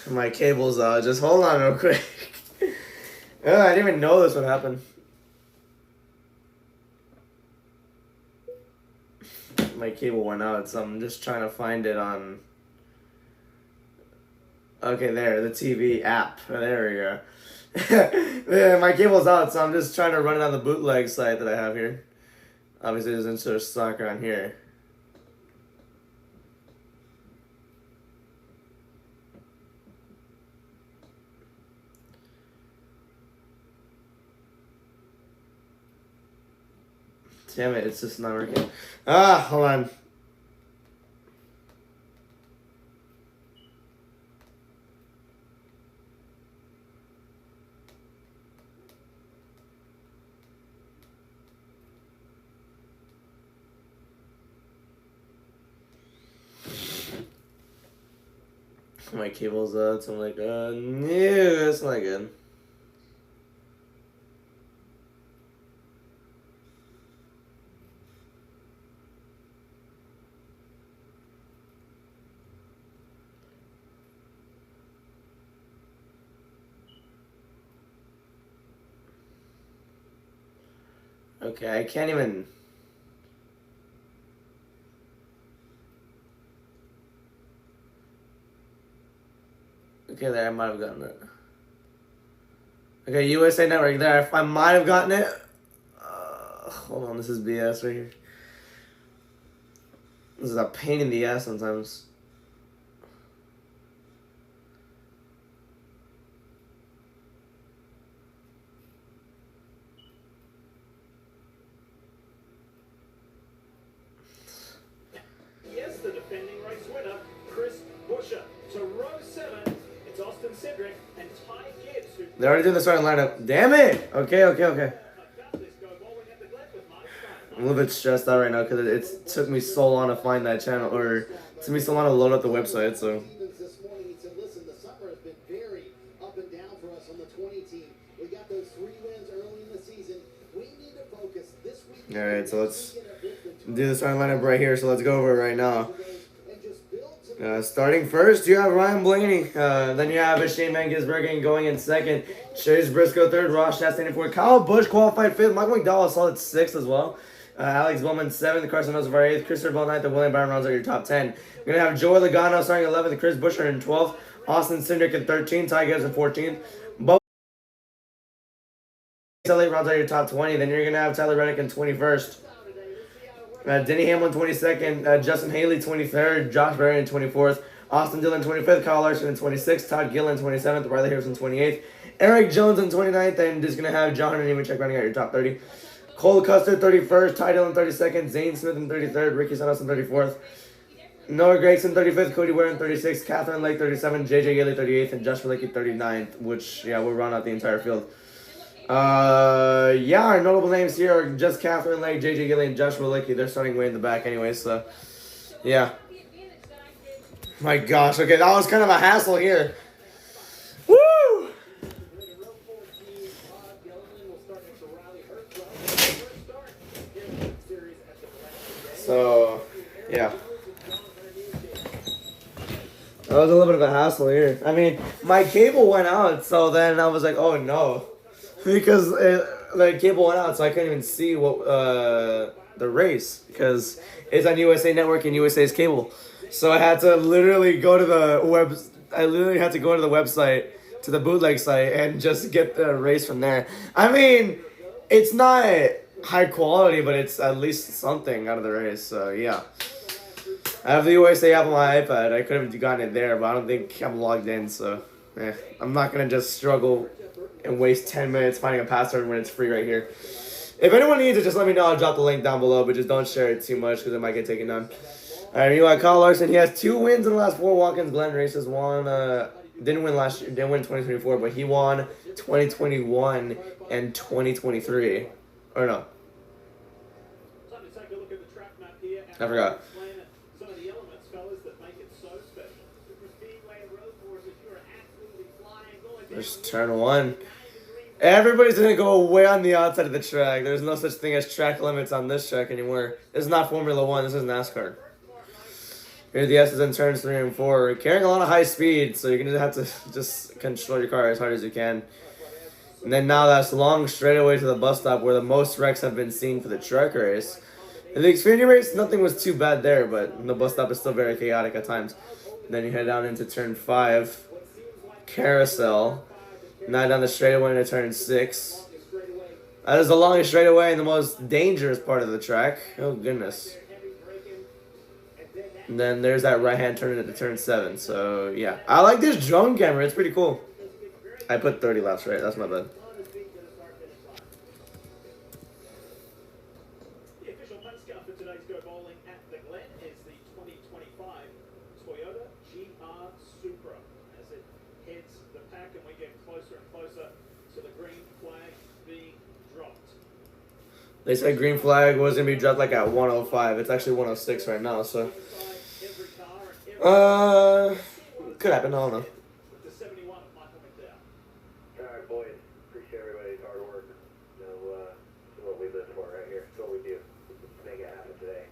My cable's out. Just hold on real quick. Oh, I didn't even know this would happen. My cable went out, so I'm just trying to find it on... Okay, there, the TV app. There we go. Yeah, my cable's out, so I'm just trying to run it on the bootleg site that I have here. Obviously, there's insert soccer on here. Damn it, it's just not working. Ah, hold on. My cable's out, so I'm like, no, that's not good. Okay, I can't even... Okay, there, I might have gotten it. Okay, USA Network, there, I might have gotten it. Hold on, this is BS right here. This is a pain in the ass sometimes. Yes, the defending race winner, Chris Buescher. To row 7, it's Austin Cedric and Ty Gibbs. They're already doing the starting lineup. Damn it! Okay. I'm a little bit stressed out right now because it took me so long to find that channel, or it took me so long to load up the website, so. This morning he said, listen, the summer has been very up and down for us on the 20 team. We got those 3 wins early in the season. We need to focus this week. Alright, so let's do the starting lineup right here, so let's go over it right now. Starting first, you have Ryan Blaney. Then you have Shane Van Gisbergen going in second. Chase Briscoe third. Ross Chastain in fourth. Kyle Busch qualified fifth. Michael McDowell solid sixth as well. Alex Bowman seventh. Carson Hocevar eighth. Christopher Bell ninth. And William Byron rounds out your top 10. You're going to have Joey Logano starting 11th. Chris Buescher in 12th. Austin Cindric in 13th. Ty Gibbs in 14th. Kelly rounds out your top 20. Then you're going to have Tyler Reddick in 21st. Denny Hamlin 22nd, Justin Haley 23rd, Josh Berry in 24th, Austin Dillon 25th, Kyle Larson in 26th, Todd Gillen 27th, Riley Harrison 28th, Eric Jones in 29th, and just going to have John and Nemechek running out your top 30. Cole Custer 31st, Ty Dillon 32nd, Zane Smith in 33rd, Ricky Santos in 34th, Noah Gragson 35th, Cody Ware in 36th, Catherine Lake 37th, JJ Gilly 38th, and Josh Malicki 39th, which, yeah, will run out the entire field. Yeah, our notable names here are just Catherine Lake, JJ Gilly, and Josh Malicki. They're starting way in the back anyway, so, yeah. My gosh, okay, that was kind of a hassle here. Woo! So, yeah. That was a little bit of a hassle here. I mean, my cable went out, so then I was like, oh no. Because the cable went out, so I couldn't even see what the race, because it's on USA Network and USA's cable. So I had to literally go to the website, to the bootleg site, and just get the race from there. I mean, it's not high quality, but it's at least something out of the race. So yeah, I have the USA app on my iPad. I could have gotten it there, but I don't think I'm logged in. So I'm not gonna just struggle and waste 10 minutes finding a password when it's free right here. If anyone needs it, just let me know. I'll drop the link down below, but just don't share it too much because it might get taken down. Alright, you got Kyle Larson. He has 2 wins in the last 4 Watkins Glen races. One didn't win last year, didn't win 2024, but he won 2021 and 2023. Or no. I forgot. There's turn 1. Everybody's going to go way on the outside of the track. There's no such thing as track limits on this track anymore. This is not Formula 1. This is NASCAR. Here the S's in turns 3 and 4. Carrying a lot of high speed, so you're going to have to just control your car as hard as you can. And then now that's long straightaway to the bus stop where the most wrecks have been seen for the truck race. In the Xfinity race, nothing was too bad there, but the bus stop is still very chaotic at times. And then you head down into turn 5. Carousel. Now down the straightaway into turn 6. That is the longest straightaway and the most dangerous part of the track. Oh, goodness. And then there's that right-hand turn into turn 7. So, yeah. I like this drone camera. It's pretty cool. I put 30 laps, right? That's my bad. The official punch car for today's Go Bowling at the Glen is the 2025 Toyota GR Supra as it heads the pack and we get closer and closer to the green flag being dropped. They said green flag was going to be dropped like at 105. It's actually 106 right now, so... could happen. I don't know. The 71 of Michael McDowell. All right, boys. Appreciate everybody's hard work. You know, it's what we live for right here. It's what we do. Make it happen today.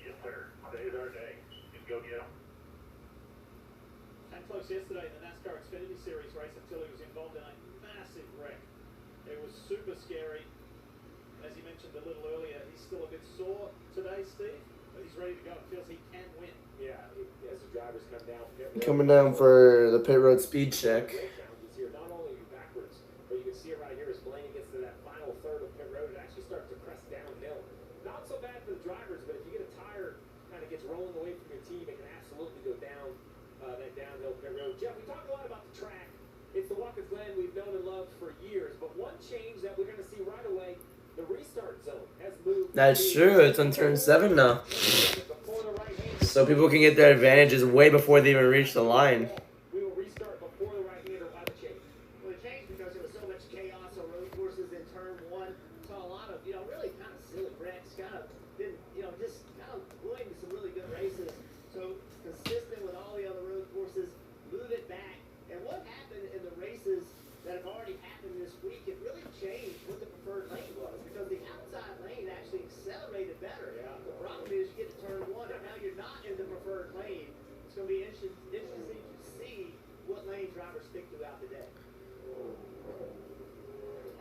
Yes, sir. Today's our day. Just go get them. Came close yesterday in the NASCAR Xfinity Series race until he was involved in a massive wreck. It was super scary. As you mentioned a little earlier, he's still a bit sore today, Steve, but he's ready to go. It feels he can win. Yeah, as the drivers come down. Coming down for the pit road speed check. Challenges here, not only backwards, but you can see it right here as Blaney gets to that final third of pit road. It actually starts to crest downhill. Not so bad for the drivers, but if you get a tire kind of gets rolling away from your team, it can absolutely go down that downhill pit road. Jeff, we talked a lot about the track. It's the Watkins Glen we've known and loved for years, but one change that we're going to see right away, the restart zone has moved. That's true. It's on turn 7 now. So people can get their advantages way before they even reach the line. We will restart before the right-hander by the change. Well, it changed because there was so much chaos on road courses in turn 1. Saw a lot of, really kind of silly wrecks, kind of been, just kind of going to some really good races. So consistent with all the other road courses, move it back. And what happened in the races that have already happened this week, it really changed what the preferred lane was because the outside lane actually accelerated better. Yeah. The problem is you get to turn 1 and now you're not in the preferred lane. It's going to be interesting to see what lane drivers stick throughout the day.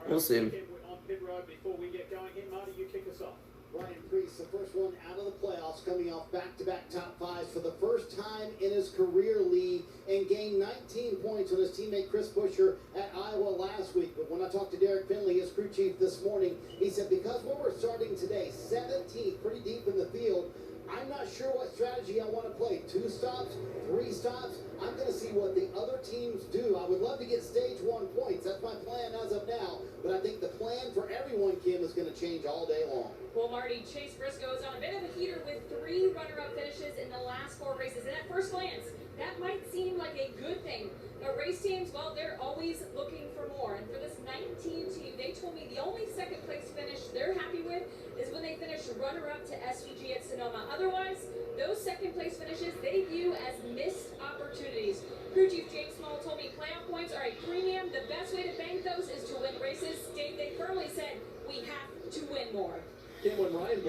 We'll see. On pit road before we get going here, Marty, you kick us off. Ryan Preece, the first one out of the playoffs, coming off back-to-back top 5s for the first time in his career lead and gained 19 points on his teammate Chris Buescher at Iowa last week. But when I talked to Derek Finley, his crew chief, this morning, he said because where we're starting today, 17th, pretty deep in the field, I'm not sure what strategy I want to play. 2 stops, 3 stops. I'm going to see what the other teams do. I would love to get stage 1 points. That's my plan as of now. But I think the plan for everyone, Kim, is going to change all day long. Well, Marty, Chase Briscoe is on a bit of a heater with 3 runner-up finishes in the last 4 races. And at first glance, that might seem like a good thing. But race teams, well, they're always looking for more. And for this 19 team, they told me the only second place finish they're happy with is when they finish runner-up to SVG at Sonoma. Otherwise, those second place finishes they view as missed opportunities. Crew Chief James Small told me playoff points are a premium. The best way to bank those is to win races. They firmly said we have to win more.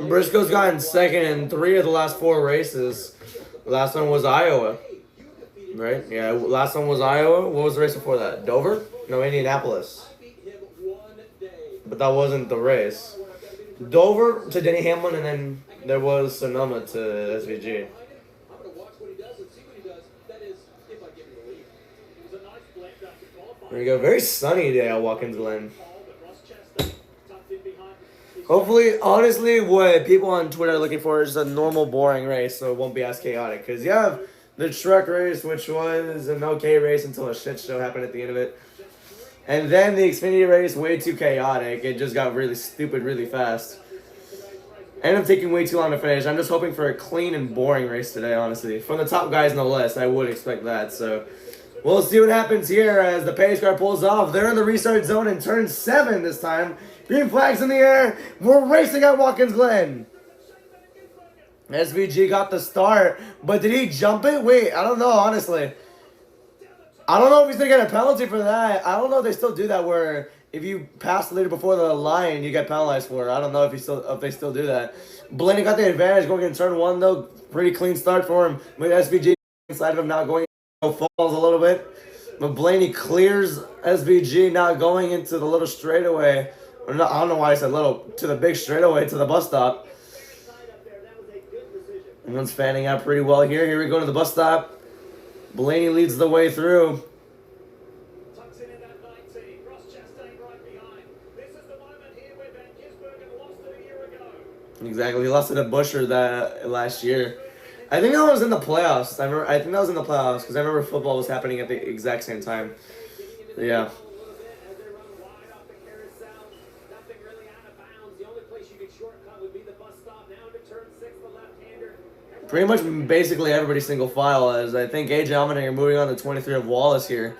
Briscoe's gotten second in 3 of the last 4 races. Last one was Iowa. Right? Yeah, last one was Iowa. What was the race before that? Dover? No, Indianapolis. But that wasn't the race. Dover to Denny Hamlin, and then there was Sonoma to SVG. I'm going to watch what he does and see what he does. That is, if I give him the lead. It was a nice blend after qualifying. There you go. Very sunny day at Watkins Glen. But Ross Chastain tucked in behind his Hopefully, honestly, what people on Twitter are looking for is a normal, boring race, so it won't be as chaotic. Because you have the truck race, which was an okay race until a shit show happened at the end of it. And then the Xfinity race, way too chaotic. It just got really stupid really fast. Ended up taking way too long to finish. I'm just hoping for a clean and boring race today, honestly. From the top guys no less, I would expect that. So we'll see what happens here as the pace car pulls off. They're in the restart zone in turn 7 this time. Green flags in the air. We're racing at Watkins Glen. SVG got the start, but did he jump it? Wait, I don't know, honestly. I don't know if he's going to get a penalty for that. I don't know if they still do that where if you pass the leader before the line, you get penalized for it. I don't know if they still do that. Blaney got the advantage going into turn 1 though. Pretty clean start for him. With SVG inside of him now going falls a little bit. But Blaney clears SVG now going into the little straightaway. Or no, I don't know why I said little. To the big straightaway to the bus stop. Everyone's fanning out pretty well here. Here we go to the bus stop. Blaney leads the way through. Tucks in that 19. Ross Chastain right behind. This is the moment here where Van Gisbergen lost it a year ago. Exactly. He lost to the Busher that last year. I think that was in the playoffs. I think that was in the playoffs because I remember football was happening at the exact same time. Yeah. Pretty much basically everybody single file, as I think AJ Allmendinger moving on to 23 of Wallace here.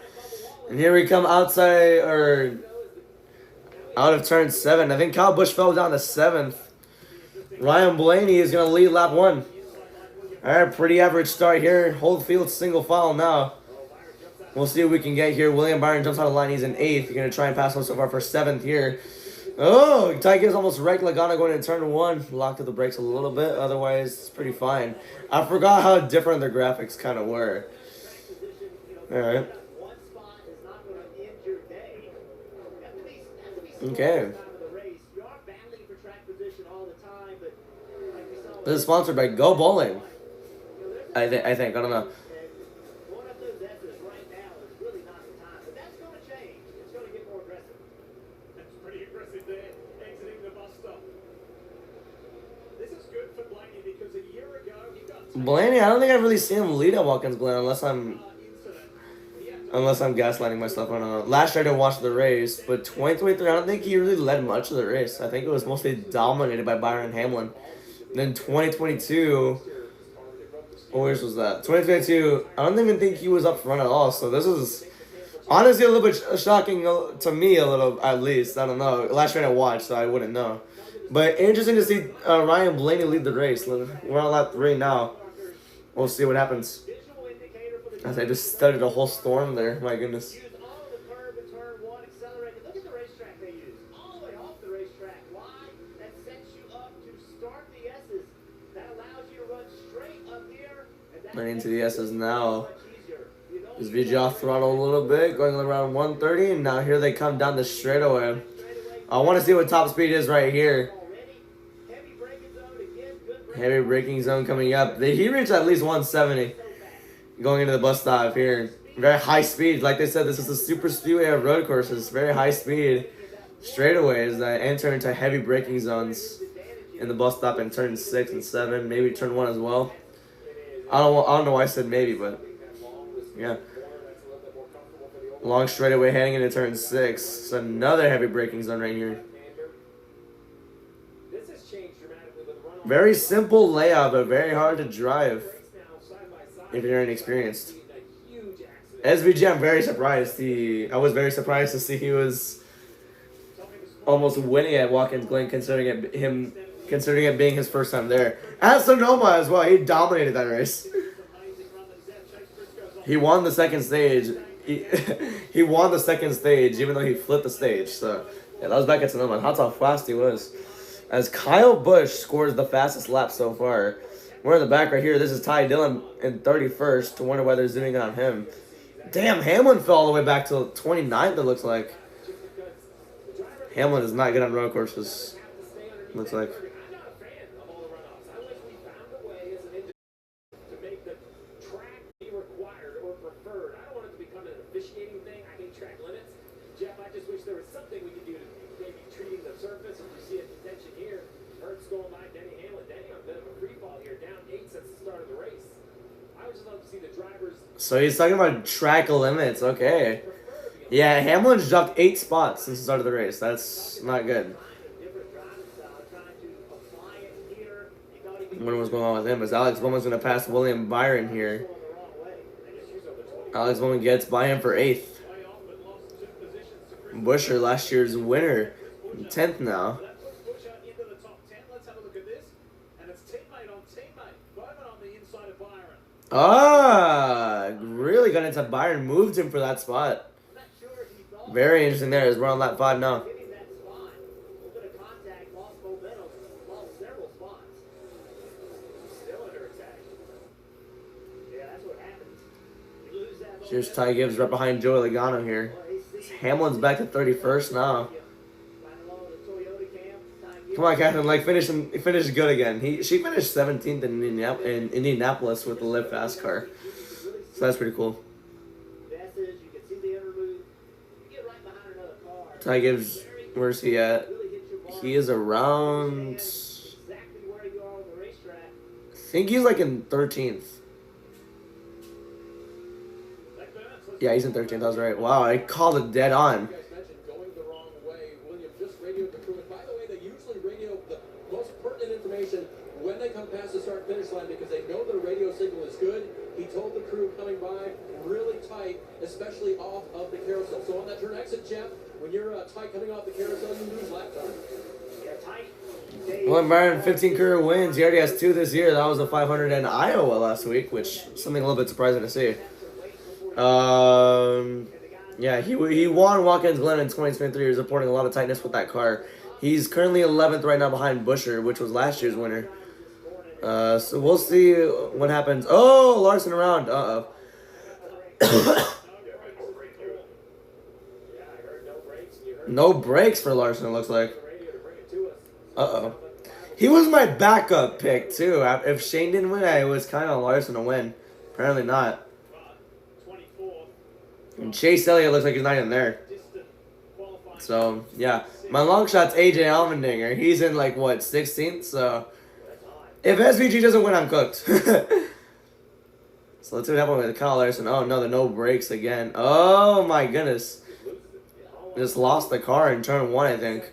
And here we come outside, or out of turn 7. I think Kyle Busch fell down to 7th. Ryan Blaney is going to lead lap 1. Alright, pretty average start here. Whole field single file now. We'll see what we can get here. William Byron jumps out of the line. He's in 8th. He's going to try and pass him so far for 7th here. Oh, Ty Gibbs almost wrecked Lagana going into turn 1. Locked at the brakes a little bit. Otherwise, it's pretty fine. I forgot how different the graphics kind of were. Alright. Okay. This is sponsored by Go Bowling. I think. I don't know. Blaney, I don't think I've really seen him lead at Watkins Glen unless I'm gaslighting myself. I don't know. Last year I didn't watch the race, but 2023 I don't think he really led much of the race. I think it was mostly dominated by Byron Hamlin. And then 2022, what race was that? 2022, I don't even think he was up front at all. So this is honestly a little bit shocking to me, a little at least. I don't know. Last year I didn't watch, so I wouldn't know. But interesting to see Ryan Blaney lead the race. We're on lap 3 now. We'll see what happens. As I just studied a whole storm there. My goodness. Right into the S's now. Is VG off throttle a little bit, going around 130, and now here they come down the straightaway. I want to see what top speed is right here. Heavy braking zone coming up. He reached at least 170 going into the bus stop here. Very high speed. Like they said, this is the super speedway of road courses. Very high speed straightaways that enter into heavy braking zones in the bus stop in turn 6 and 7. Maybe turn 1 as well. I don't know why I said maybe, but yeah. Long straightaway heading into turn 6. It's another heavy braking zone right here. Very simple layout, but very hard to drive if you're inexperienced. SVG, I'm very surprised. I was very surprised to see he was almost winning at Watkins Glen, considering it being his first time there. At Sonoma as well, he dominated that race. He won the second stage. He won the second stage, even though he flipped the stage. So yeah, that was back at Sonoma. That's how fast he was. As Kyle Busch scores the fastest lap so far. We're in the back right here. This is Ty Dillon in 31st. To wonder why they're zooming in on him. Damn, Hamlin fell all the way back to 29th, it looks like. Hamlin is not good on road courses, looks like. So he's talking about track limits, okay. Yeah, Hamlin's dropped 8 spots since the start of the race. That's not good. I wonder what's going on with him. Is Alex Bowman's going to pass William Byron here? Alex Bowman gets by him for 8th. Busher, last year's winner, 10th now. Ah, really got into Byron, moved him for that spot. Very interesting there as we're on lap 5 now. Here's Ty Gibbs right behind Joey Logano here. Hamlin's back to 31st now. Come on, Catherine, like finish good again. She finished 17th in Indianapolis with the Live Fast car, so that's pretty cool. Ty Gibbs, where's he at? He is around. I think he's like in 13th. Yeah, he's in 13th. I was right. Wow, I called it dead on. When they come past the start finish line because they know their radio signal is good. He told the crew coming by really tight, especially off of the carousel. So on that turn exit, Jeff, when you're tight coming off the carousel, you lose lap time. Yeah, tight. Well, Byron, 15 career wins. He already has 2 this year. That was a 500 in Iowa last week, which is something a little bit surprising to see. Yeah, he won Watkins Glen in 2023. He was reporting a lot of tightness with that car. He's currently 11th right now behind Busher, which was last year's winner. So we'll see what happens. Oh, Larson around. Uh-oh. No brakes for Larson, it looks like. Uh-oh. He was my backup pick, too. If Shane didn't win, it was kind of Larson to win. Apparently not. And Chase Elliott looks like he's not even there. So, yeah. My long shot's AJ Allmendinger. He's in, like, what, 16th? So, if SVG doesn't win, I'm cooked. So, let's see what happens with Kyle Larson. Oh, no, the no brakes again. Oh, my goodness. Just lost the car in turn 1, I think.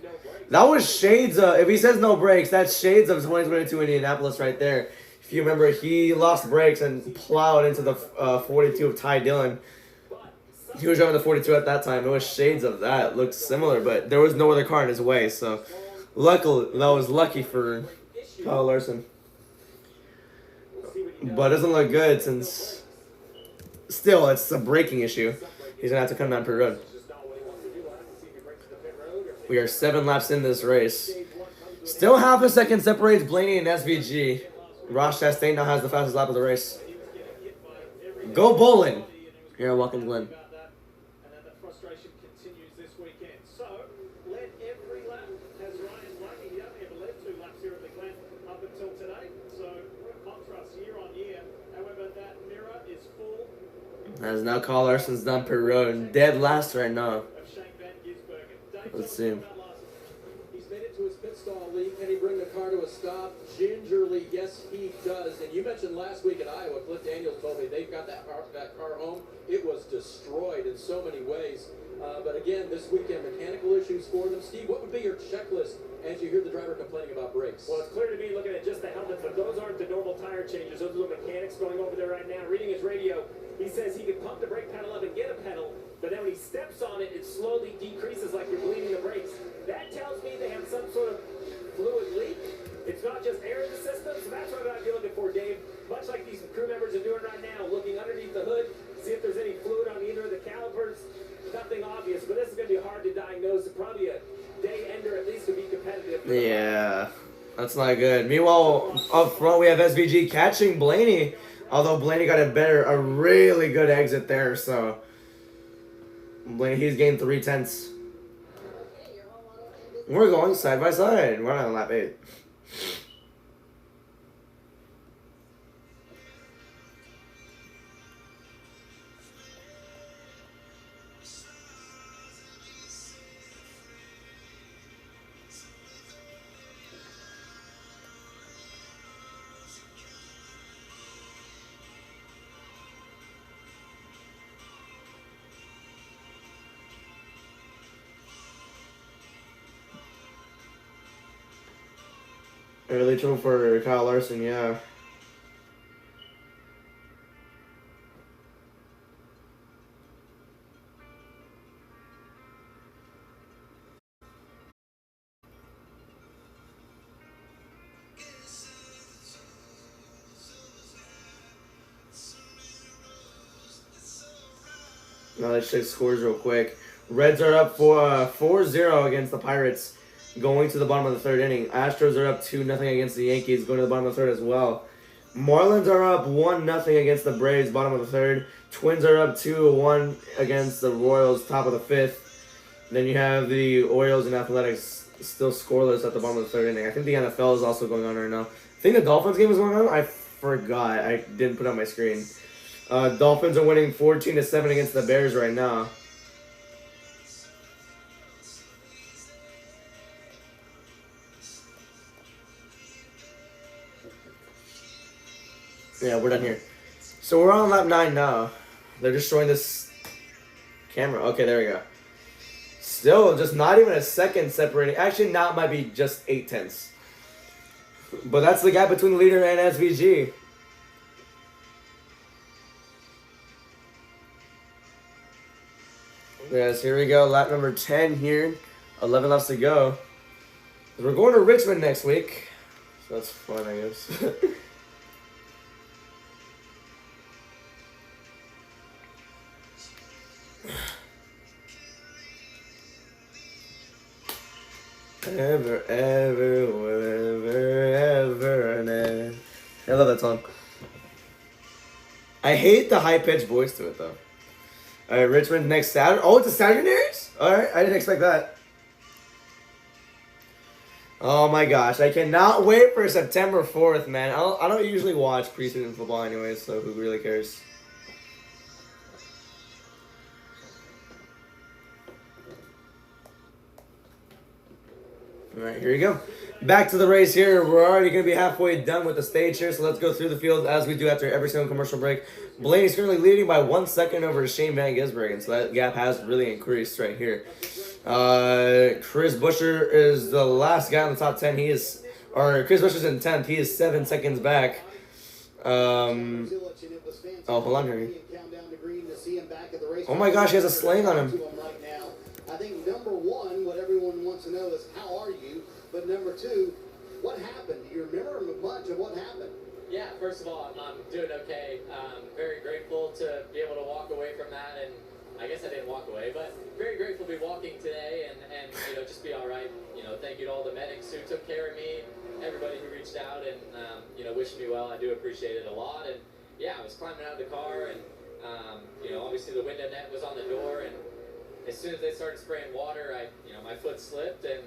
That was shades of, if he says no brakes, that's shades of 2022 Indianapolis right there. If you remember, he lost brakes and plowed into the 42 of Ty Dillon. He was driving the 42 at that time. It was shades of that. It looked similar, but there was no other car in his way. So, luckily, that was lucky for Kyle Larson. But it doesn't look good since still it's a braking issue. He's going to have to come down per road. We are 7 laps in this race. Still half a second separates Blaney and SVG. Ross Chastain now has the fastest lap of the race. Go bowling! Here at Watkins Glen. As now Kyle Larson's down per road and dead last right now. Let's see. He's made it to his pit stall lead. Can he bring the car to a stop? Gingerly, yes, he does. And you mentioned last week at Iowa, Cliff Daniels told me they've got that car home. It was destroyed in so many ways. But again, this weekend, mechanical issues for them. Steve, what would be your checklist as you hear the driver complaining about brakes? Well, it's clear to me looking at just the helmets, but those aren't the normal tire changes. Those are the mechanics going over there right now. Reading his radio, he says he can pump the brake pedal up and get a pedal, but then when he steps on it, it slowly decreases like you're bleeding the brakes. That tells me they have some sort of fluid leak. It's not just air in the system, so that's what I'd be looking for, Dave. Much like these crew members are doing right now, looking underneath the hood, see if there's any fluid on either of the calipers. Nothing obvious, but this is going to be hard to diagnose. Probably a day ender at least to be competitive. Yeah, that's not good. Meanwhile, up front we have SVG catching Blaney. Although Blaney got a really good exit there, so Blaney, he's gained 3/10. We're going side by side. We're on lap 8. Early trouble for Kyle Larson, yeah. Now let's check scores real quick. Reds are up 4-0 against the Pirates, going to the bottom of the 3rd inning. Astros are up 2-0 against the Yankees, going to the bottom of the 3rd as well. Marlins are up 1-0 against the Braves, bottom of the third. Twins are up 2-1 against the Royals, top of the fifth. Then you have the Orioles and Athletics still scoreless at the bottom of the third inning. I think the NFL is also going on right now. I think the Dolphins game is going on. I forgot. I didn't put it on my screen. Dolphins are winning 14-7 against the Bears right now. Yeah, we're done here. So we're on lap 9 now. They're just showing this camera. Okay, there we go. Still, just not even a second separating. Actually, now it might be just 8 tenths. But that's the gap between the leader and SVG. Yes, here we go. Lap number 10 here. 11 laps to go. We're going to Richmond next week. So that's fun, I guess. Ever, ever, ever, ever. I love that song. I hate the high-pitched voice to it, though. All right, Richmond next Saturday. Oh, it's a Saturday race? All right, I didn't expect that. Oh my gosh, I cannot wait for September 4th, man. I don't usually watch preseason football anyways, so who really cares? All right, here you go. Back to the race here. We're already going to be halfway done with the stage here, so let's go through the field as we do after every single commercial break. Blaney's currently leading by 1 second over Shane Van Gisbergen, so that gap has really increased right here. Chris Buescher is the last guy in the top 10. Chris Buescher's in 10th. He is 7 seconds back. Oh, hold on here. Oh my gosh, he has a sling on him. I think number one, what everyone wants to know is how are you? But number two, what happened? Do you remember much of what happened? Yeah, first of all, I'm doing okay. Very grateful to be able to walk away from that, and I guess I didn't walk away, but very grateful to be walking today and just be all right. Thank you to all the medics who took care of me, everybody who reached out and wished me well. I do appreciate it a lot. And yeah, I was climbing out of the car, and obviously the window net was on the door, and as soon as they started spraying water, my foot slipped, and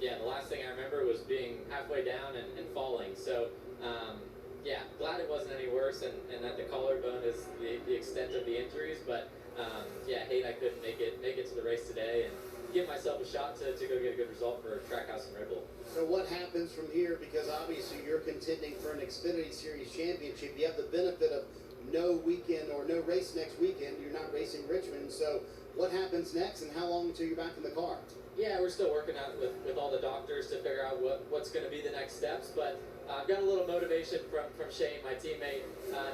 the last thing I remember was being halfway down and falling. So, glad it wasn't any worse, and that the collarbone is the extent of the injuries. But hate I couldn't make it to the race today and give myself a shot to go get a good result for Trackhouse and Red Bull. So what happens from here? Because obviously you're contending for an Xfinity Series championship. You have the benefit of no weekend or no race next weekend. You're not racing Richmond, so what happens next, and how long until you're back in the car? Yeah, we're still working out with all the doctors to figure out what's going to be the next steps, but I've got a little motivation from Shane, my teammate.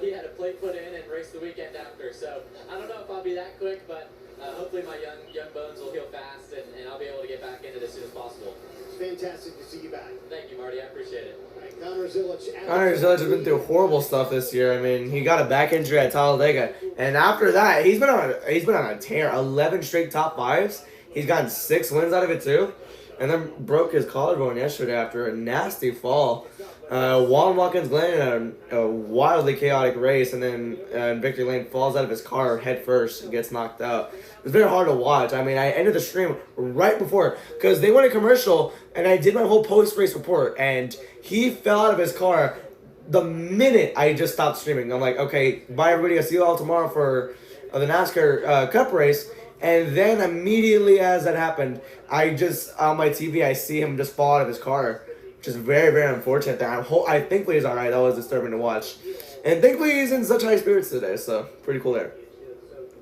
He had a plate put in and raced the weekend after, so I don't know if I'll be that quick, but hopefully my young bones will heal fast, and I'll be able to get back in it as soon as possible. It's fantastic to see you back. Thank you, Marty. I appreciate it. Right, Connor Zilic Has been through horrible stuff this year. I mean, he got a back injury at Talladega, and after that, he's been on a tear. 11 straight top fives. He's gotten 6 wins out of it too, and then broke his collarbone yesterday after a nasty fall. Watkins Glen in a wildly chaotic race, and then Victory Lane falls out of his car head first and gets knocked out. It's very hard to watch. I mean, I ended the stream right before because they went a commercial, and I did my whole post-race report, and he fell out of his car the minute I just stopped streaming. I'm like, okay, bye everybody. I'll see you all tomorrow for the NASCAR Cup race. And then immediately as that happened, I just, on my TV, I see him just fall out of his car, which is very, very unfortunate. I thankfully he's all right. That was disturbing to watch. And thankfully he's in such high spirits today, so pretty cool there.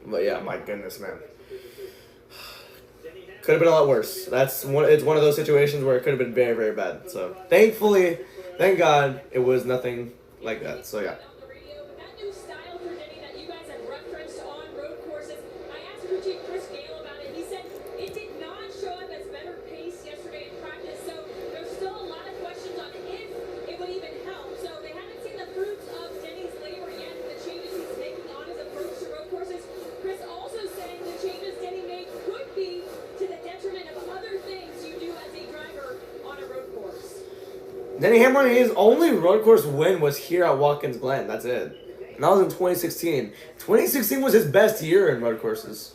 But yeah, my goodness, man. Could have been a lot worse. It's one of those situations where it could have been very, very bad. So thankfully, thank God, it was nothing like that. So yeah. Denny Hamlin, his only road course win was here at Watkins Glen. That's it. And that was in 2016. 2016 was his best year in road courses.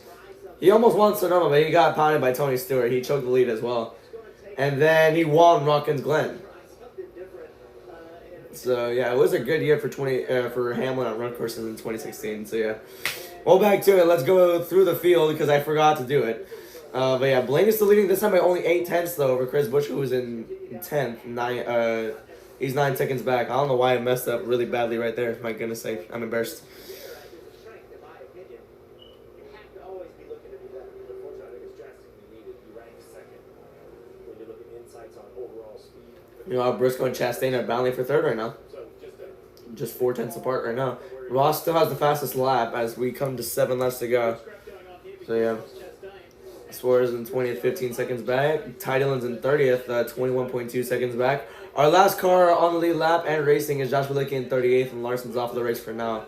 He almost won Sonoma, but he got pounded by Tony Stewart. He choked the lead as well. And then he won Watkins Glen. So yeah, it was a good year for Hamlin on road courses in 2016. So yeah, well, back to it. Let's go through the field because I forgot to do it. But yeah, Blaine is still leading this time by only 8/10 though over Chris Buescher, who's in 10th. He's 9 seconds back. I don't know why I messed up really badly right there. My goodness sake, I'm embarrassed. You know, Briscoe and Chastain are battling for third right now. Just 4/10 apart right now. Ross still has the fastest lap as we come to 7 laps to go. So yeah. Suarez in 20th, 15 seconds back. Ty Dillon's in 30th, 21.2 seconds back. Our last car on the lead lap and racing is Josh Bilicki in 38th, and Larson's off the race for now.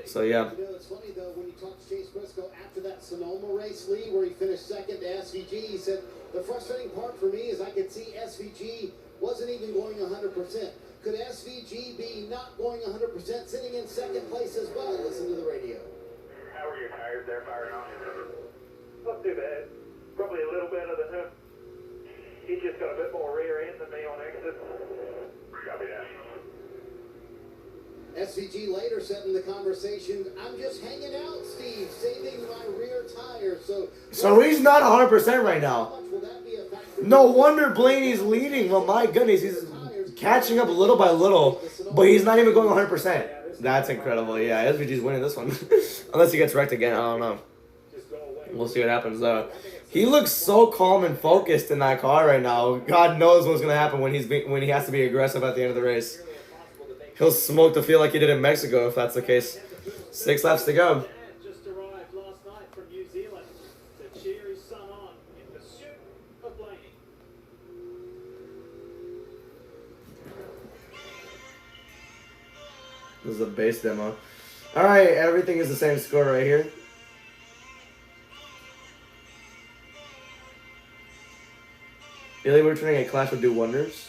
So yeah. You know, it's funny though when you talk to Chase Briscoe after that Sonoma race, Lee, where he finished second to SVG, he said the frustrating part for me is I could see SVG wasn't even going 100%. Could SVG be not going 100%, sitting in second place as well? Listen to the radio. How are your tires there firing on? Not too bad. Probably a little better than him. He just got a bit more rear end than me on exit. Copy that. SVG later said in the conversation, I'm just hanging out, Steve, saving my rear tires. So he's not 100% right How now. much will that be a factor? No wonder Blaney's leading. Well, my goodness, he's catching up little by little, but he's not even going 100%. That's incredible. Yeah, SVG's winning this one. Unless he gets wrecked again, I don't know. We'll see what happens though. He looks so calm and focused in that car right now. God knows what's gonna happen when he has to be aggressive at the end of the race. He'll smoke the field like he did in Mexico if that's the case. 6 laps to go. Just arrived last night from New Zealand to cheer his son on in pursuit of Blaney. This is a base demo. Alright, everything is the same score right here. Billy returning a clash would do wonders.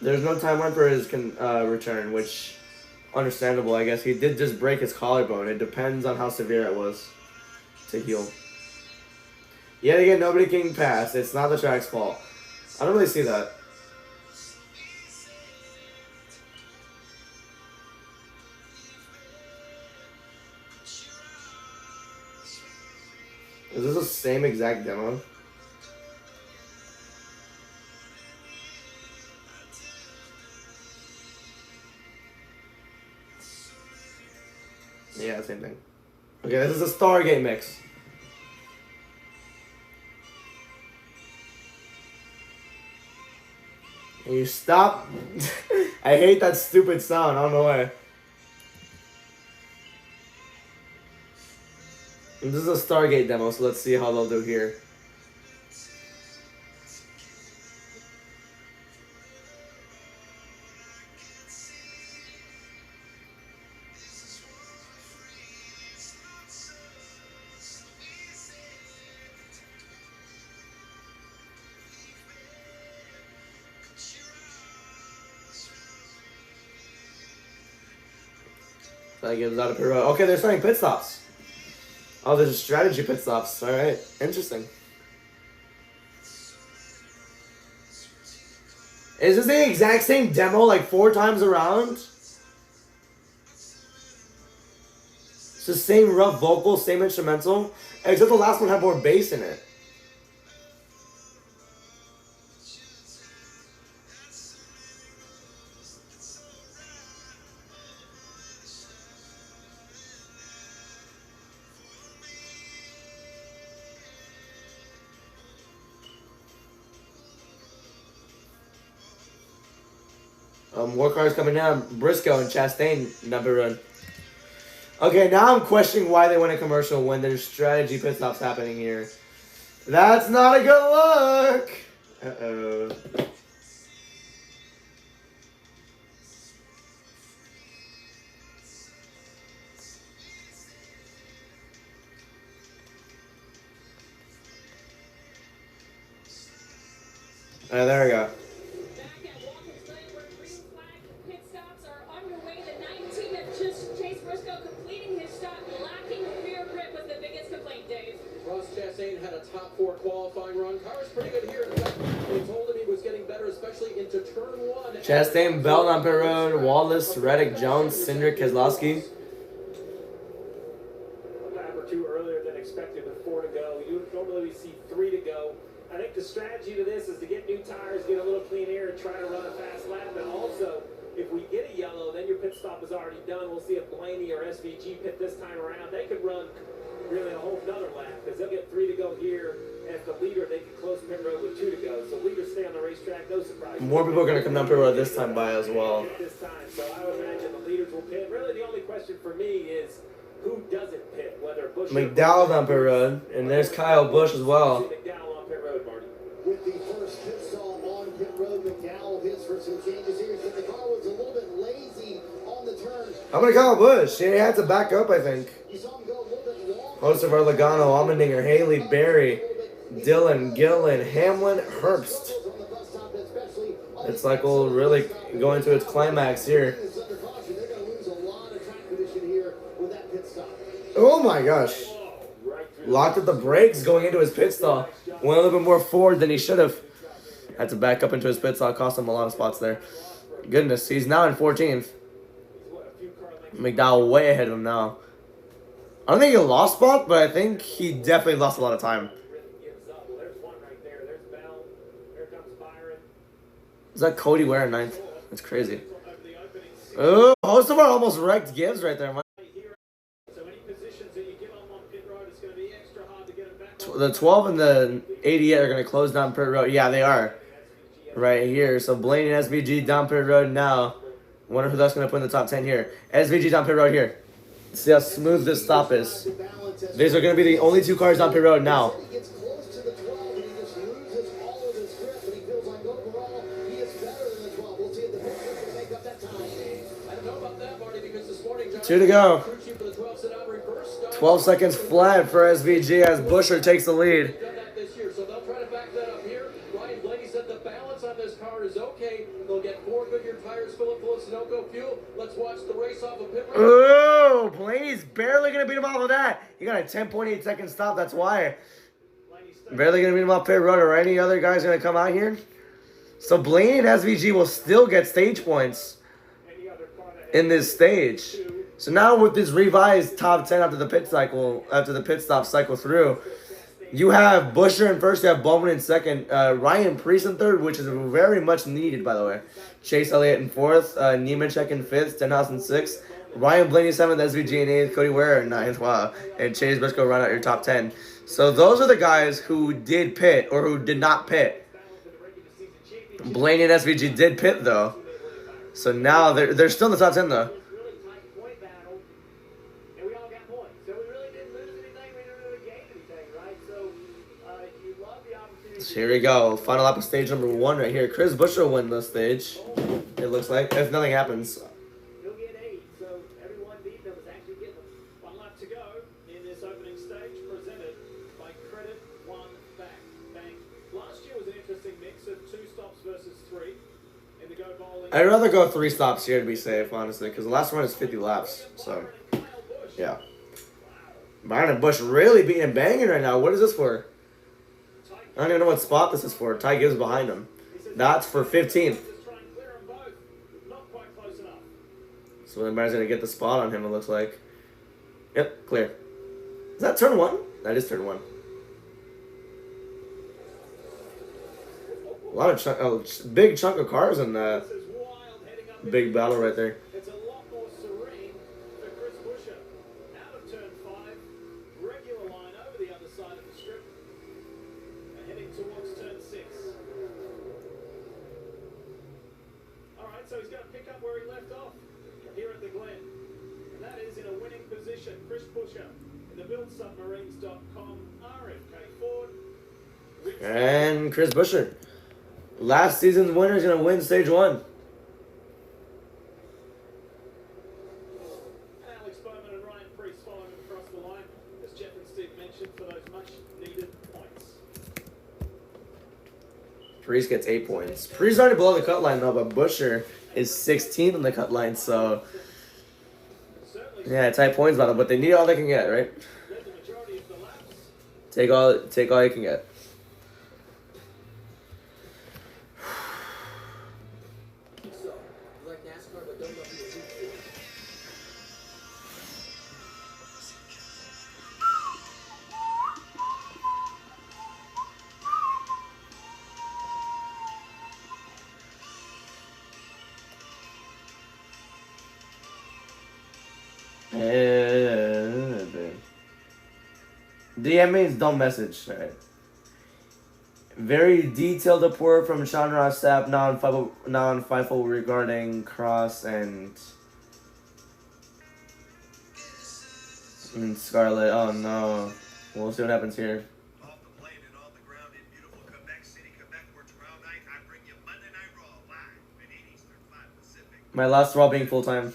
There's no timeline for his return, which understandable, I guess. He did just break his collarbone. It depends on how severe it was to heal. Yet again, nobody can pass. It's not the track's fault. I don't really see that. Is this the same exact demo? Yeah, same thing. Okay, this is a Stargate mix. Can you stop? I hate that stupid sound. I don't know why. And this is a Stargate demo, so let's see how they'll do here. That gives out a pit road. Okay, they're starting pit stops. Oh, there's a strategy pit stops. All right, interesting. Is this the exact same demo like 4 times around? It's the same rough vocal, same instrumental, except the last one had more bass in it. More cars coming down. Briscoe and Chastain number run. Okay, now I'm questioning why they went a commercial when there's strategy pit stops happening here. That's not a good look. Uh-oh. There we go. Back at Watkins, Glen, where green flag pit stops are underway. The 19 of Chase Briscoe completing his stop, lacking rear grip was the biggest complaint, Dave. Ross Chastain had a top 4 qualifying run. Car was pretty good here. In fact, they told him he was getting better, especially into turn 1. Chastain, Bell on pit road, Wallace, Reddick, Jones, Cindric, Keselowski. A lap or two earlier than expected with 4 to go. You would normally see 3 to go. I think the strategy to this is to get new tires, get a little clean air, and try to run a fast lap. And also, if we get a yellow, then your pit stop is already done. We'll see if Blaney or SVG pit this time around. They could run really a whole nother lap because they'll get 3 to go here. And if the leader, they can close pit road with 2 to go. So leaders stay on the racetrack, no surprise. More people are going to come down pit road this time by as well. This time, so I would imagine the leaders will pit. Really, the only question for me is who doesn't pit, whether Busch McDowell on pit road, and there's Kyle Busch as well. McDowell on pit road, Marty. With the first pit stop on pit road, McDowell hits for some changes here. But the car was a little bit lazy on the turn. I'm going to call Busch. He had to back up, I think. You saw him go a little bit long. Most of our Logano, Allmendinger, Haley, Barry, Dillon, Gillen, Hamlin, Herbst. It's like we'll really go into its climax here. Oh my gosh. Locked at the brakes going into his pit stall. Went a little bit more forward than he should have. Had to back up into his pit stall. Cost him a lot of spots there. Goodness, he's now in 14th. McDowell way ahead of him now. I don't think he lost spot, but I think he definitely lost a lot of time. Is that Cody Ware in 9th? That's crazy. Oh, Hocevar almost wrecked Gibbs right there. The 12 and the 88 are going to close down pit road. Yeah, they are. Right here. So Blaney and SVG down pit road now. Wonder who that's going to put in the top 10 here. SVG down pit road here. See how smooth this stop is. These are going to be the only 2 cars down pit road now. Two to go. 12 seconds flat for SVG as Buescher takes the lead. So they'll try to back that up here. Ryan Blaney said the balance on this car is okay. They'll get 4 Goodyear tires, fill it full of Sunoco fuel. Let's watch the race off of pit road. Oh, Blaney's barely going to beat him off of that. He got a 10.8 second stop. That's why. Barely going to beat him off pit road. Or any other guys going to come out here? So Blaney and SVG will still get stage points in this stage. So now with this revised top 10 after the pit stop cycle through, you have Buescher in first, you have Bowman in second, Ryan Preece in third, which is very much needed, by the way. Chase Elliott in fourth, Nemechek in fifth, Stenhouse in sixth, Ryan Blaney seventh, SVG in eighth, Cody Ware in ninth, wow, and Chase Briscoe run out your top 10. So those are the guys who did pit or who did not pit. Blaney and SVG did pit though, so now they're still in the top 10 though. Here we go. Final lap of stage number 1 right here. Chris Buescher will win this stage. It looks like. If nothing happens. He'll get 8, so everyone beat them is actually getting them. 1 lap to go in this opening stage, presented by Credit One Bank. Last year was an interesting mix of 2 stops versus 3 in the Go Bowling. I'd rather go 3 stops here to be safe, honestly, because the last one is 50 laps. So, yeah. Byron and Busch really beating and banging right now. What is this for? I don't even know what spot this is for. Ty Gibbs behind him. That's for 15th. So everybody's going to get the spot on him, it looks like. Yep, clear. Is that turn 1? That is turn 1. A lot of big chunk of cars in that big battle right there. It's a lot more serene for Chris Buescher. Out of turn 5, regular line over the other side of the strip. Heading towards turn 6. Alright, so he's going to pick up where he left off here at the Glen. And that is in a winning position. Chris Buescher in the BuildSubmarines.com RFK Ford. And Chris Buescher. Last season's winner is going to win stage 1. Alex Bowman and Ryan Preece following across the line, as Jeff and Steve mentioned, for those much needed points. Priest gets 8 points. Priest already below the cut line though, but Busher is 16th on the cut line, so yeah, tight points battle, but they need all they can get, right? Take all you can get. So, you like NASCAR but don't love the elite four? DM means don't message, right? Very detailed report from Sean Ross Sapp, now on FIFO regarding Cross and Scarlet. Oh no. We'll see what happens here. Off the plane and on the ground in beautiful Quebec City, Quebec, where tomorrow night I bring you Monday Night Raw live at 8 Eastern, 5 Pacific. My last Raw being full time.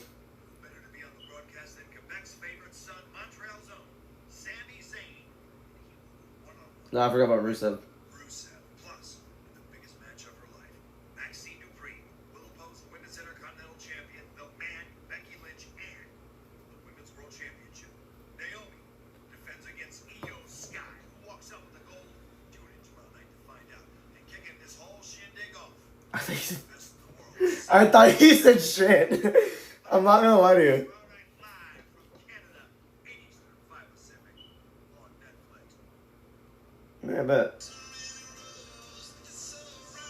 Better to be on the broadcast than Quebec's favorite son, Montreal's own, Sami Zayn. No, I forgot about Rusev. Rusev, plus the biggest match of her life. Maxine Dupree will oppose the Women's Intercontinental Champion, the man, Becky Lynch, and the Women's World Championship. Naomi defends against Io Sky, who walks out with the gold. Tune in tomorrow night to find out. And kicking this whole shindig off. I think he said, Best in the world. I thought he said shit. I'm not gonna lie to you. Tomorrow night live from Canada, 8 Eastern, 5 Pacific, on Netflix. Yeah, I bet.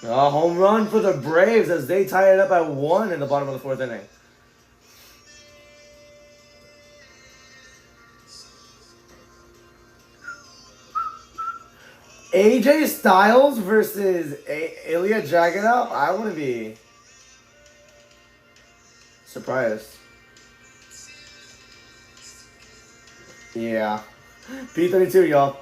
A home run for the Braves as they tie it up at 1 in the bottom of the 4th inning. AJ Styles versus Ilya Dragunov? I wouldn't be surprised. Yeah. P32, y'all.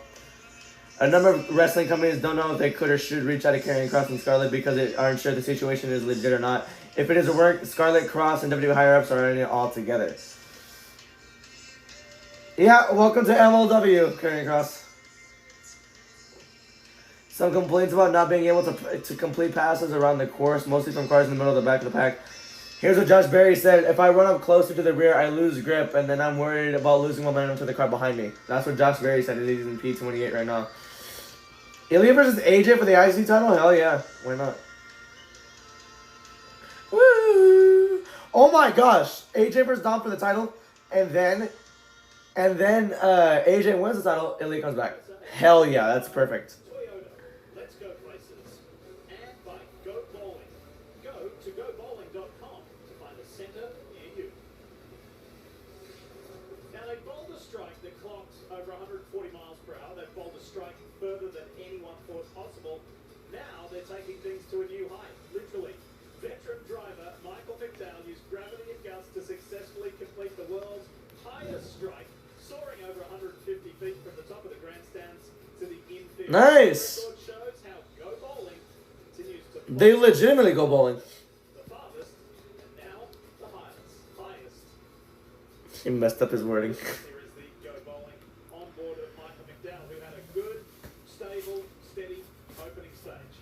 A number of wrestling companies don't know if they could or should reach out to Karrion Kross and Scarlett because they aren't sure the situation is legit or not. If it is a work, Scarlett, Kross, and WWE higher-ups are in it all together. Yeah, welcome to MLW, Karrion Kross. Some complaints about not being able to complete passes around the course, mostly from cars in the middle of the back of the pack. Here's what Josh Berry said: if I run up closer to the rear, I lose grip, and then I'm worried about losing momentum to the car behind me. That's what Josh Berry said. He's in P28 right now. Ilya versus AJ for the IC title? Hell yeah. Why not? Woo! Oh my gosh. AJ versus Dom for the title, and then AJ wins the title, Ilya comes back. Hell yeah, that's perfect. Toyota, let's go places. And by Go Bowling. Go to gobowling.com to find a centre near you. Now they bowled a strike that clocked over 140 miles per hour. They've bowled a strike further than anyone thought possible. Now they're taking things to a new height, literally. Veteran driver Michael McDowell used gravity and guts to successfully complete the world's highest strike, soaring over 150 feet from the top of the grandstands to the infield. Nice. The record shows how Go Bowling continues to They legitimately go bowling. the farthest and now the highest. He messed up his wording. Here is the Go Bowling on board of Michael McDowell, who had a good, stable, steady opening stage.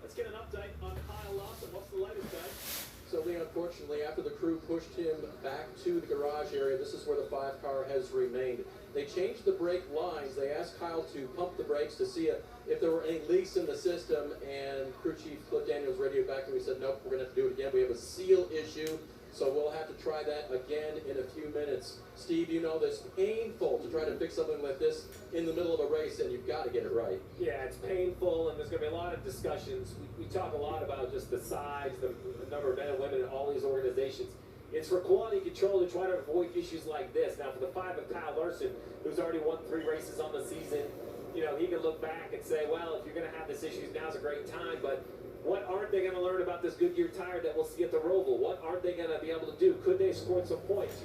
Let's get an update on Kyle Larson. What's the latest, Dave? So, Lee, unfortunately, after the crew pushed him back to the garage area, this is where the 5-car has remained. They changed the brake lines. They asked Kyle to pump the brakes to see if there were any leaks in the system, and crew chief Cliff Daniels radioed back and we said, nope, we're going to have to do it again. We have a seal issue, so we'll have to try that again in a few minutes. Steve, you know this painful to try to fix something like this in the middle of a race, and you've got to get it right. Yeah, it's painful, and there's going to be a lot of discussions. We talk a lot about just the size, the number of men and women in all these organizations. It's for quality control to try to avoid issues like this. Now, for the 5 of Kyle Larson, who's already won 3 races on the season, you know, he can look back and say, well, if you're going to have this issue, now's a great time, but what aren't they going to learn about this Goodyear tire that we'll see at the Roval? What aren't they going to be able to do? Could they score some points?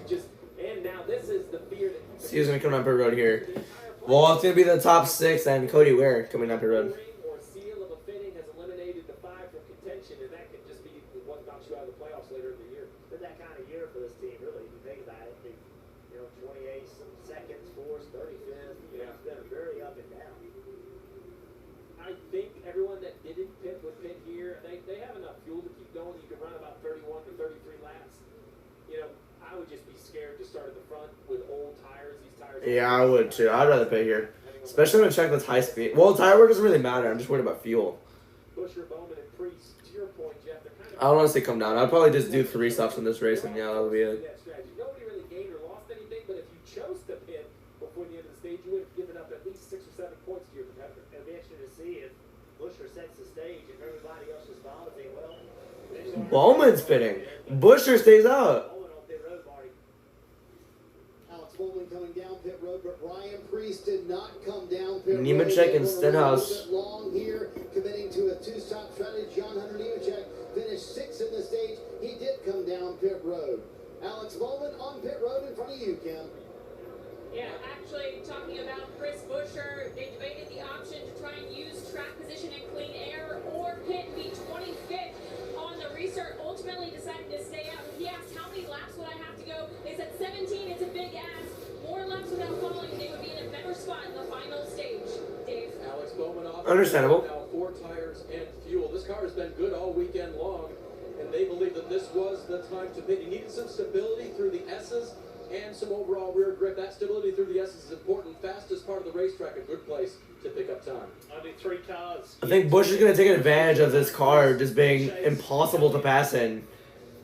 And now this is the fear that... So he's going to come up the road here. Well, it's going to be the top 6 and Cody Ware coming up the road. Or seal of a fitting has eliminated the 5 from contention, and that could just be what knocks you out of the playoffs later in the year. Been that kind of year for this team, really, if you think about it. You know, 28 seconds, 4th, 35th. You know, it's been very up and down. I think everyone start at the front with old tires. These tires. Yeah, I would too. I'd rather pay here. Especially on a track that's high speed. Well, tire work doesn't really matter. I'm just worried about fuel. Busher, Bowman, and Priest. To your point, Jeff, they're kind of. I don't want to say come down. I'd probably just do 3 stops in this race, and yeah, that'll be it. That strategy. Nobody really gained or lost anything, but if you chose to pit before the end of the stage, you would have given up at least 6 or 7 points to your competitor. It'll be interesting to see if Busher sets the stage if everybody else is vomiting. Well, Bowman's pitting. Busher stays out. Bowman on pit road, Marty. Alex Bowman coming down pit road, but Ryan Priest did not come down pit road. Nemechek and They were a little Stenhouse. bit long here, committing to a 2-stop strategy. John Hunter Nemechek finished 6th in the stage. He did come down pit road. Alex Bowman on pit road in front of you, Kim. Yeah, actually, talking about Chris Busher, they debated the option to try and use track position and clean air or pit and be 25th on the restart. Ultimately decided to stay out. He asked, how many laps would I have to go? They said 17. It's a big ask. More laps without falling, they would be in a better spot in the final stage. Dave. Alex Bowman off. Understandable. Now 4 tires and fuel. This car has been good all weekend long, and they believe that this was the time to pit. He needed some stability through the S's and some overall rear grip. That stability through the S's is important. Fastest part of the racetrack, a good place to pick up time. Only 3 cars. I think Bush is going to take advantage of this car just being impossible to pass in.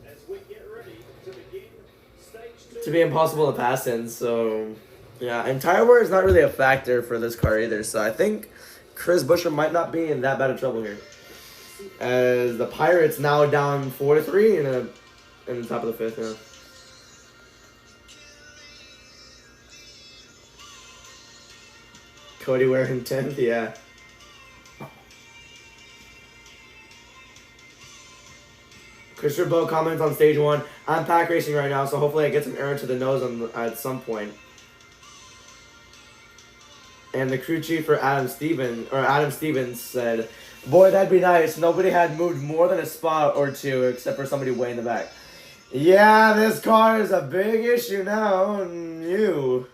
As we get ready to begin stage 2. To be impossible to pass in, so... Yeah, and tire wear is not really a factor for this car either, so I think Chris Busher might not be in that bad of trouble here. As the Pirates now down 4-3 in the top of the 5th, yeah. Cody wearing 10th, yeah. Christopher Bowe comments on stage 1. I'm pack racing right now, so hopefully I get some air to the nose at some point. And the crew chief for Adam Stevens said, "Boy, that'd be nice. Nobody had moved more than a spot or 2 except for somebody way in the back." Yeah, this car is a big issue now. And you.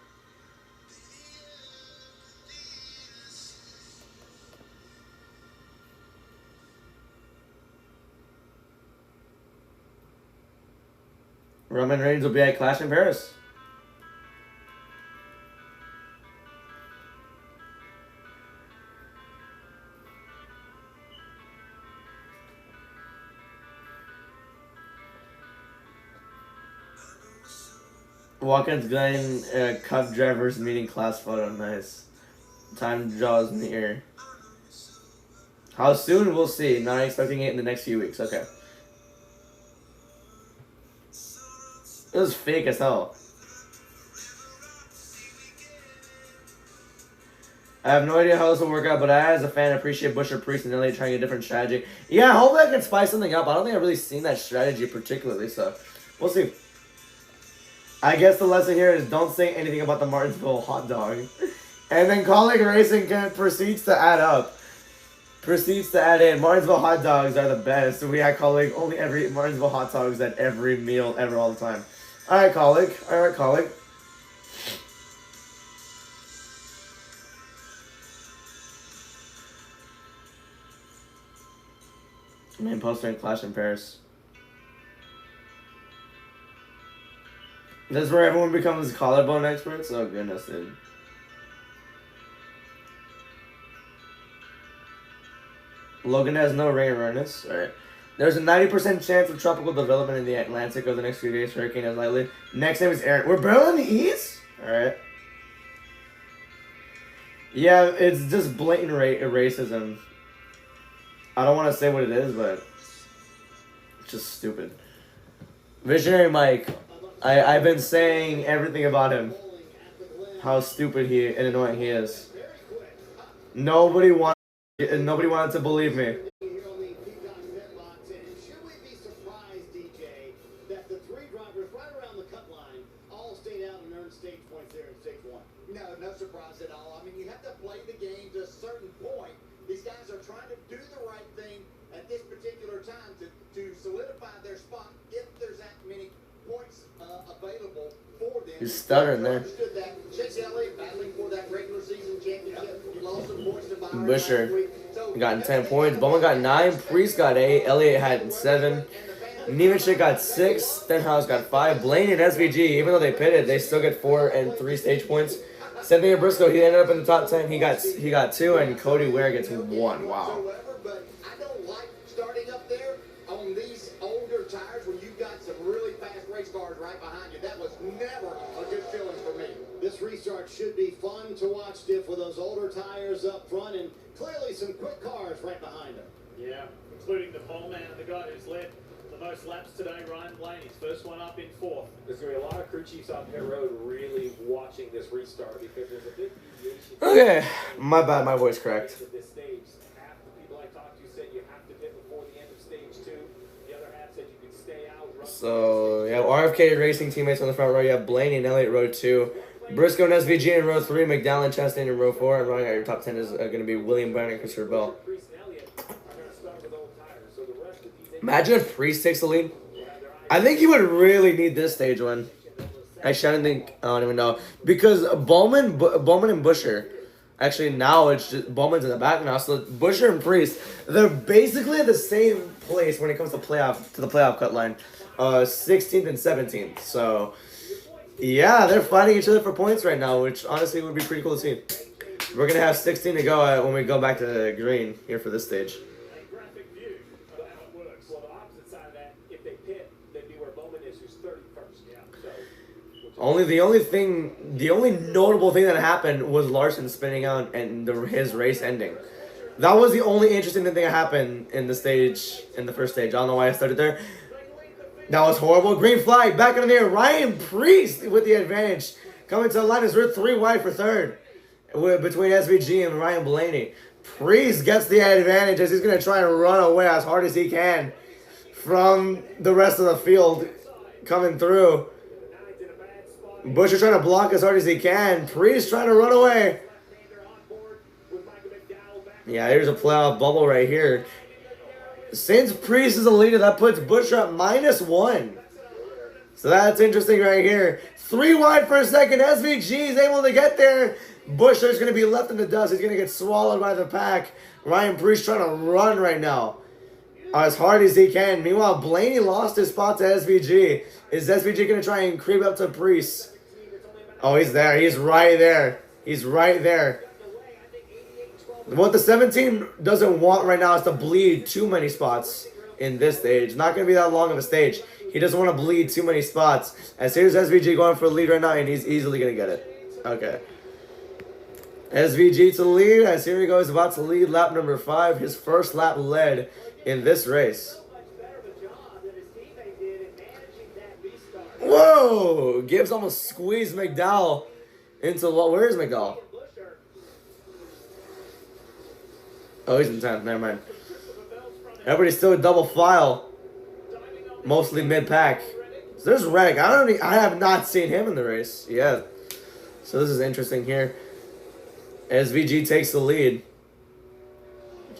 Roman Reigns will be at Clash in Paris. Watkins, Glen, Cup drivers meeting class photo. Nice. Time draws near. How soon? We'll see. Not expecting it in the next few weeks. Okay. It was fake as hell. I have no idea how this will work out, but I, as a fan, appreciate Busher, Priest, and Elliott trying a different strategy. Yeah, hopefully I can spice something up. I don't think I've really seen that strategy particularly, so we'll see. I guess the lesson here is don't say anything about the Martinsville hot dog. And then colleague racing proceeds to add up. Proceeds to add in. Martinsville hot dogs are the best. We at colleague only ever eat Martinsville hot dogs at every meal ever all the time. Alright, colleague. Alright, colleague. Main poster in Clash in Paris. This is where everyone becomes collarbone experts? Oh goodness, dude. Logan has no ring awareness. Alright. There's a 90% chance of tropical development in the Atlantic over the next few days. Hurricane is likely. Next name is Aaron. We're barely in the East? Alright. Yeah, it's just blatant racism. I don't want to say what it is, but it's just stupid. Visionary Mike. I've been saying everything about him. How stupid and annoying he is. Nobody wanted to believe me. Should we be surprised, DJ, that the 3 drivers right around the cut line all stayed out and earned stage points there in stage 1? No surprise at all. I mean, you have to play the game to a certain point. These guys are trying to do the right thing at this particular time to solidify their spot if there's that many points available for them. You're stuttering there. Understood that. Chase Elliott battling for that regular season championship. He lost some points to Byron Busher last week. So got 10 points. Bowman got 9. Priest got 8. Elliott had 7. Nemechek got 6. Stenhouse got 5. Blaine and SVG, even though they pitted, they still get 4 and 3 stage points. Same thing with Briscoe. He ended up in the top 10. He got 2, and Cody Ware gets 1. Wow. But I don't like starting up there on these older tires when you've got some really fast race cars right behind you. That was never a good feeling for me. This restart should be fun to watch, Stiff, with those older tires up front and clearly some quick cars right behind them. Yeah, including the pole man and the guy who's led the most laps today, Ryan Blaney's first one up in 4th. There's going to be a lot of crew chiefs on pit road really watching this restart because there's a big deviation. Okay, my bad, my voice cracked. At this stage, half the people I talked to said you have to pit before the end of stage 2. The other half said you can stay out. So, yeah, RFK Racing teammates on the front row. You have Blaney and Elliott row 2. Briscoe and SVG in row 3. McDowell and Chastain in row 4. And running out your top 10 is going to be William Brown and Christopher Bell. Imagine if Priest takes the lead. I think he would really need this stage one. Actually, I don't even know. Because Bowman and Busher. Actually, now it's just Bowman's in the back now. So Busher and Priest, they're basically at the same place when it comes to the playoff cut line. 16th and 17th. So, yeah, they're fighting each other for points right now, which honestly would be pretty cool to see. We're going to have 16 to go when we go back to green here for this stage. A graphic view of how it works. Well, the opposite side of that, if they pit, they'd be where Bowman is, who's 31st. Yeah. So, the only notable thing that happened was Larson spinning out and his race ending. That was the only interesting thing that happened in the first stage. I don't know why I started there. That was horrible. Green flag, back in the air. Ryan Priest with the advantage. Coming to the line is we're 3 wide for 3rd. Between SVG and Ryan Blaney. Priest gets the advantage as he's going to try and run away as hard as he can from the rest of the field coming through. Bush is trying to block as hard as he can. Priest trying to run away. Yeah, here's a playoff bubble right here. Since Priest is the leader, that puts Bush up -1. So that's interesting right here. 3 wide for a second. SVG is able to get there. Bush is going to be left in the dust. He's going to get swallowed by the pack. Ryan Priest trying to run right now as hard as he can. Meanwhile, Blaney lost his spot to SVG. Is SVG going to try and creep up to Priest? Oh, he's there. He's right there. He's right there. What the 17 doesn't want right now is to bleed too many spots in this stage. Not going to be that long of a stage. He doesn't want to bleed too many spots. As here's SVG going for the lead right now, and he's easily going to get it. Okay. SVG to the lead, as here he goes, about to lead lap number 5. His first lap led in this race. Whoa! Gibbs almost squeezed McDowell into what? Where is McDowell? Oh, he's in 10th. Never mind. Everybody's still a double file. Mostly mid-pack. So there's Reddick. I have not seen him in the race yet. So this is interesting here. SVG takes the lead.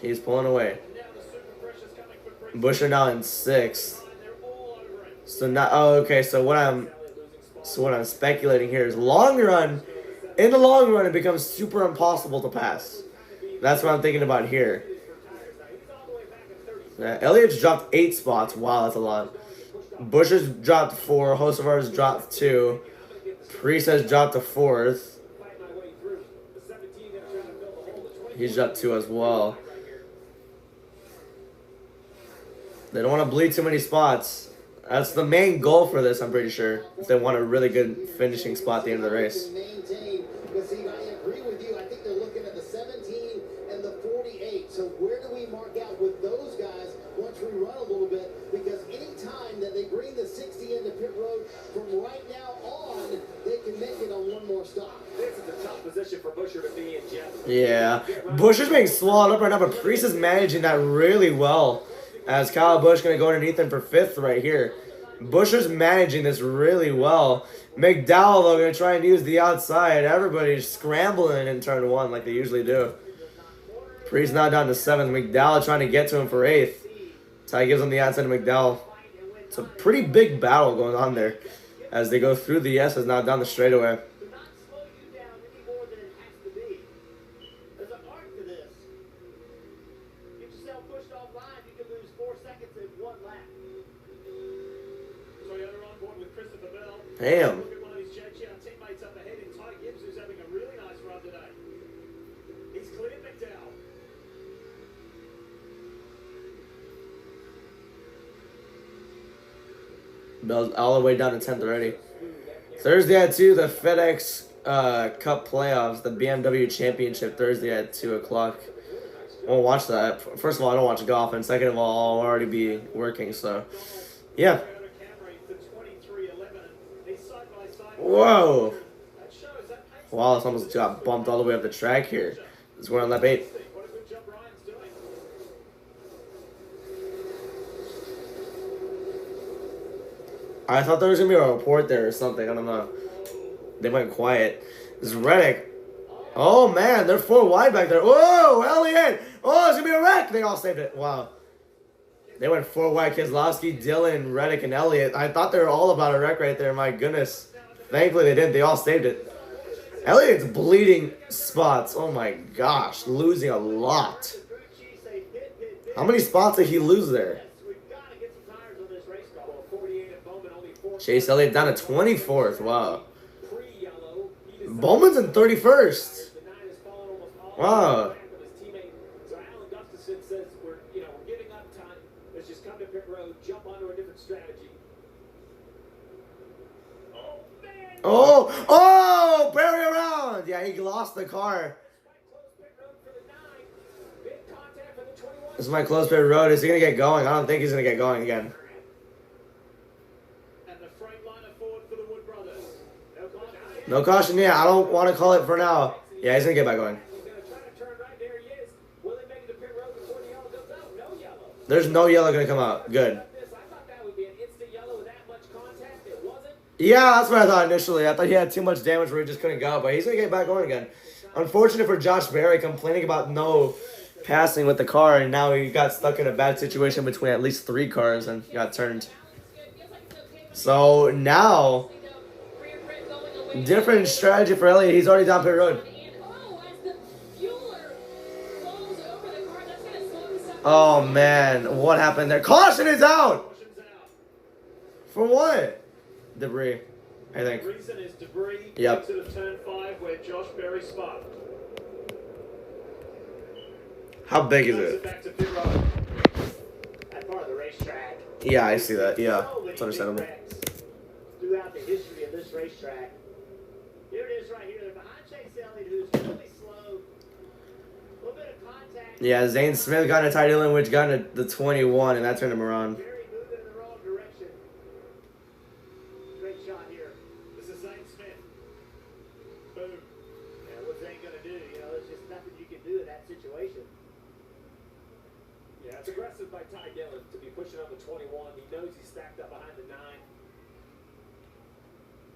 He's pulling away. Busher now in 6th. So now, oh, okay. So what I'm speculating here is long run. In the long run, it becomes super impossible to pass. That's what I'm thinking about here. Elliott's dropped 8 spots. Wow, that's a lot. Bush has dropped 4. Hocevar has dropped 2. Priest has dropped to 4th. He's dropped 2 as well. They don't want to bleed too many spots. That's the main goal for this, I'm pretty sure. If they want a really good finishing spot at the end of the race. I agree with you. I think they're looking at the 17 and the 48. So where do we mark out with those guys once we run a little bit? Because any time that they bring the 60 into pit road, from right now on, they can make it on one more stop. This is a tough position for Busher to be in, Jeff. Yeah. Busher's being swallowed up right now, but Priest is managing that really well. As Kyle Busch going to go underneath him for 5th right here. Busher's managing this really well. McDowell, though, going to try and use the outside. Everybody's scrambling in turn 1 like they usually do. Priest now down to 7th. McDowell trying to get to him for 8th. Ty gives him the outside to McDowell. It's a pretty big battle going on there as they go through the S's now down the straightaway. Damn. Look at one of his JGR teammates up ahead in Ty Gibbs, who's having a really nice run today. He's cleared McDowell. Bell's all the way down to 10th already. Thursday at 2, the FedEx Cup playoffs, the BMW Championship Thursday at 2 o'clock. I won't watch that. First of all, I don't watch golf, and second of all, I'll already be working, so yeah. Whoa! Wow, this almost got bumped all the way up the track here. It's going on lap 8. What a good job Ryan's doing. I thought there was gonna be a report there or something. I don't know. They went quiet. This is Reddick. Oh man, they're 4 wide back there. Whoa, Elliott! Oh, it's gonna be a wreck. They all saved it. Wow. They went 4 wide. Keselowski, Dillon, Reddick, and Elliott. I thought they were all about a wreck right there. My goodness. Thankfully they didn't. They all saved it. Elliott's bleeding spots. Oh my gosh, losing a lot. How many spots did he lose there? Chase Elliott down to 24th. Wow. Bowman's in 31st. Wow. So Alan Gustafson says we're giving up time. Let's just come to pit road, jump onto a different strategy. Oh, bury around. Yeah, he lost the car. This is my close pit road. Is he gonna get going? I don't think he's gonna get going again. No caution, yeah. I don't want to call it for now. Yeah, he's gonna get back going. There's no yellow gonna come out. Good. Yeah, that's what I thought initially. I thought he had too much damage where he just couldn't go, but he's gonna get back going again. Unfortunate for Josh Berry, complaining about no passing with the car, and now he got stuck in a bad situation between at least 3 cars and got turned. So now, different strategy for Elliott. He's already down pit road. Oh man, what happened there? Caution is out! For what? Debris, I think. The reason is debris. Yep. Exit of turn 5 where Josh Berry spun. How big is it? Back to pit road. That part of the racetrack. Yeah, I see that. Yeah, it's understandable. Throughout the history of this racetrack. Here it is right here. They're behind Chase Elliott, who's really slow. A little bit of contact. Yeah, Zane Smith got a tight end, which got into the 21, and that turned him around. Very moving in the wrong direction. Great shot here. This is Zane Smith. Boom. Yeah, what's Zane gonna do? There's just nothing you can do in that situation. Yeah, it's aggressive by Ty Dillon to be pushing on the 21. He knows he's stacked up behind the 9.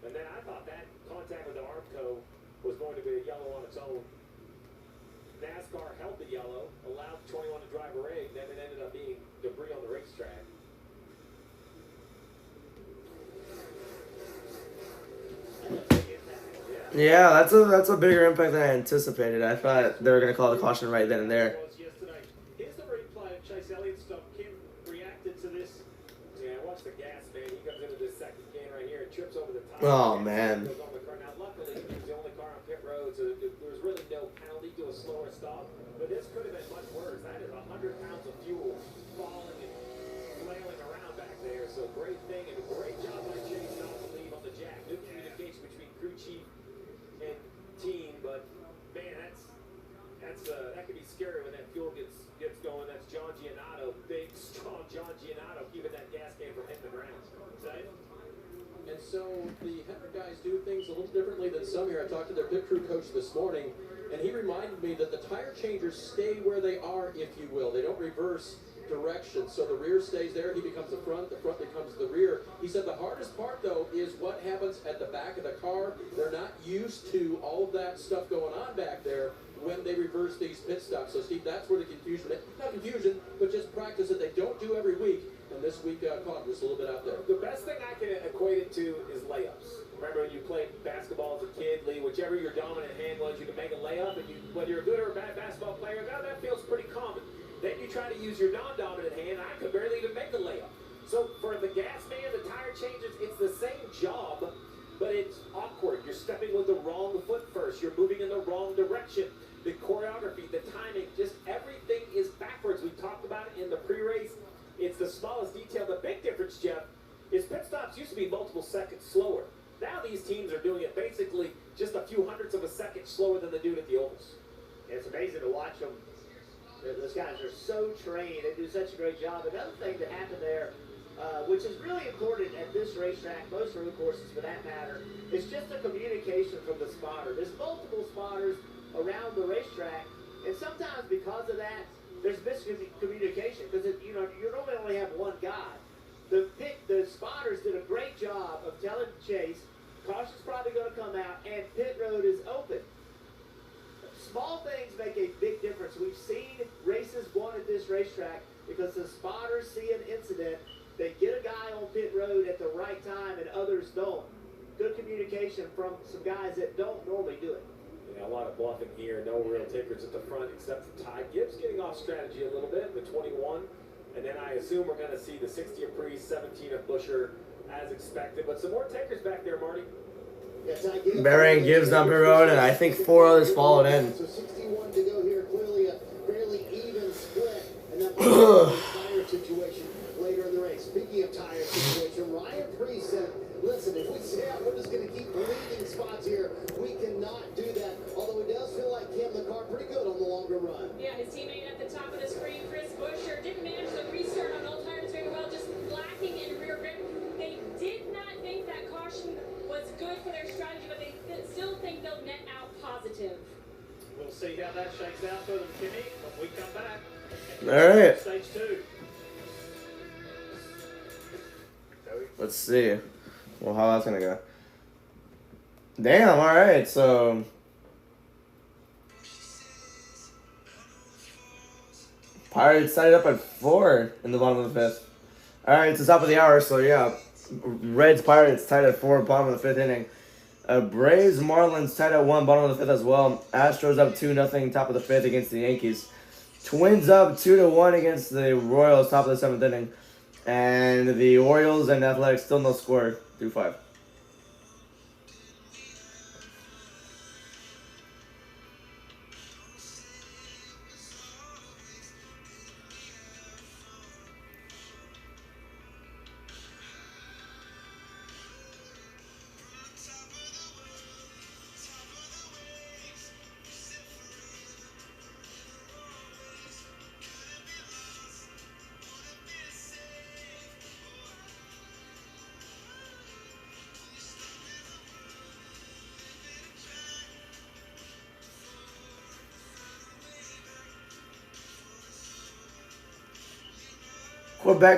And then I thought that contact with the Armco was going to be a yellow on its own. NASCAR held the yellow, allowed the 21 to drive a rig, then it ended up being debris on the racetrack. Yeah, that's a bigger impact than I anticipated. I thought they were gonna call the caution right then and there. Here's the replay of Chase Elliott's stop. Kim reacted to this. Yeah, watch the gas, man. He comes into this second can right here and trips over the tire. Oh man. Now, luckily, he was the only car on pit road, so there was really no penalty to a slower stop. But this could have been much worse. That is 100 pounds of fuel falling and flailing around back there. So great thing and a great job by Chase not to leave on the jack. Good communication between crew chief and team, but man, that could be scary when that fuel gets going. That's John Giannato, big, strong John Giannato, keeping that gas can from hitting the ground. And so the Hendrick guys do things a little differently than some here. I talked to their pit crew coach this morning, and he reminded me that the tire changers stay where they are, if you will. They don't reverse direction. So the rear stays there, he becomes the front becomes the rear. He said the hardest part, though, is what happens at the back of the car. They're not used to all of that stuff going on back there when they reverse these pit stops. So, Steve, that's where the confusion, not confusion, but just practice that they don't do every week. And this week caught this a little bit out there. The best thing I can equate it to is layups. Remember when you played basketball as a kid, Lee, whichever your dominant hand was, you can make a layup, and whether you're a good or a bad basketball player, that feels pretty common. Then you try to use your non-dominant hand, I could barely even make a layup. So for the gas man, the tire changes, it's the same job, but it's awkward. You're stepping with the wrong foot first. You're moving in the wrong direction. The choreography, the timing, just everything is backwards. We talked about it in the pre-race. It's the smallest detail. The big difference, Jeff, is pit stops used to be multiple seconds slower. Now these teams are doing it basically just a few hundredths of a second slower than they do at the ovals. It's amazing to watch them. Those guys are so trained. They do such a great job. Another thing that happened there, which is really important at this racetrack, most road courses for that matter, is just the communication from the spotter. There's multiple spotters around the racetrack, and sometimes because of that, there's miscommunication because you normally only have one guy. The spotters did a great job of telling Chase, caution's probably going to come out, and pit road is open. Small things make a big difference. We've seen races won at this racetrack because the spotters see an incident, they get a guy on pit road at the right time and others don't. Good communication from some guys that don't normally do it. Yeah, a lot of bluffing here. No real takers at the front except for Ty Gibbs getting off strategy a little bit, the 21. And then I assume we're going to see the 60 of Priest, 17 of Busher as expected. But some more takers back there, Marty. Barry and Gibbs down pit road, and I think 4 others followed in. So 61 to go here. Clearly a fairly even split. And that tire situation later in the race. Speaking of tire situation, Ryan Priest said, listen, if we stay out, we're just going to keep bleeding spots here. We cannot do that. Although it does feel like him, the car pretty good on the longer run. Yeah, his teammate at the top of the screen, Chris Buescher, didn't manage the restart on all tires very well, just lacking in rear grip. They did not think that caution was good for their strategy, but they still think they'll net out positive. We'll see how that shakes out for them, Kimmy, when we come back. All right. Stage 2. Let's see. Well, how that's gonna go. Damn, alright, so Pirates tied up at 4 in the bottom of the 5th. Alright, it's the top of the hour, so yeah. Reds Pirates tied at 4, bottom of the 5th inning. Braves Marlins tied at 1, bottom of the 5th as well. Astros up 2-0, top of the 5th against the Yankees. Twins up 2-1 against the Royals, top of the 7th inning. And the Orioles and Athletics still no score through 5.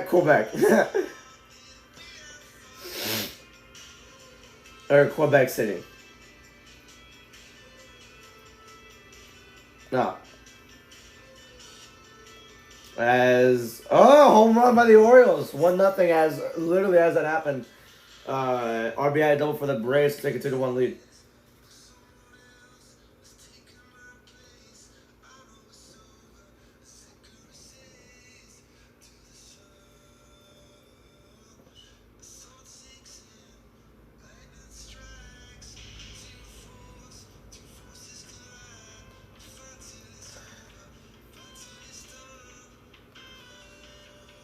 Quebec. Or Quebec City. No. Home run by the Orioles. 1-0 as that happened. RBI double for the Braves to take a 2-1 lead.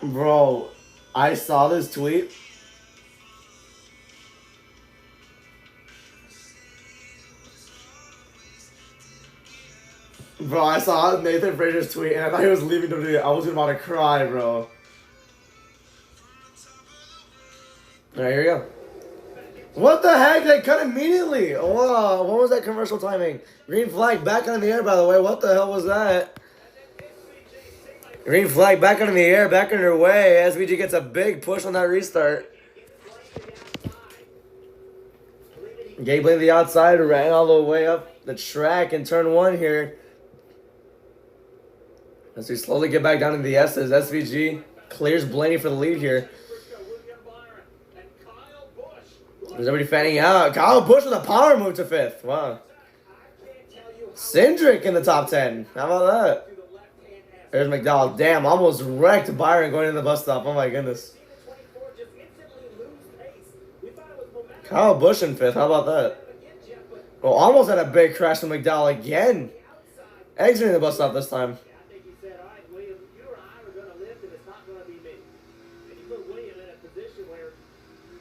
Bro, I saw this tweet. Bro, I saw Nathan Frazier's tweet and I thought he was leaving WWE. I was about to cry, bro. Alright, here we go. What the heck? They cut immediately. Wow, what was that commercial timing? Green flag back on the air, by the way. What the hell was that? Green flag back on the air, back underway. SVG gets a big push on that restart. Gabe Blaney the outside, ran all the way up the track in turn 1 here. As we slowly get back down to the S's, SVG clears Blaney for the lead here. Is everybody fanning out? Kyle Busch with a power move to 5th. Wow. Cindric in the top 10. How about that? There's McDowell. Damn, almost wrecked Byron going into the bus stop. Oh my goodness. Kyle Busch in 5th. How about that? Well, almost had a big crash with McDowell again. Exiting the bus stop this time. I think he said, all right, William, you or I are going to lift, and it's not going to be me. And you put William in a position where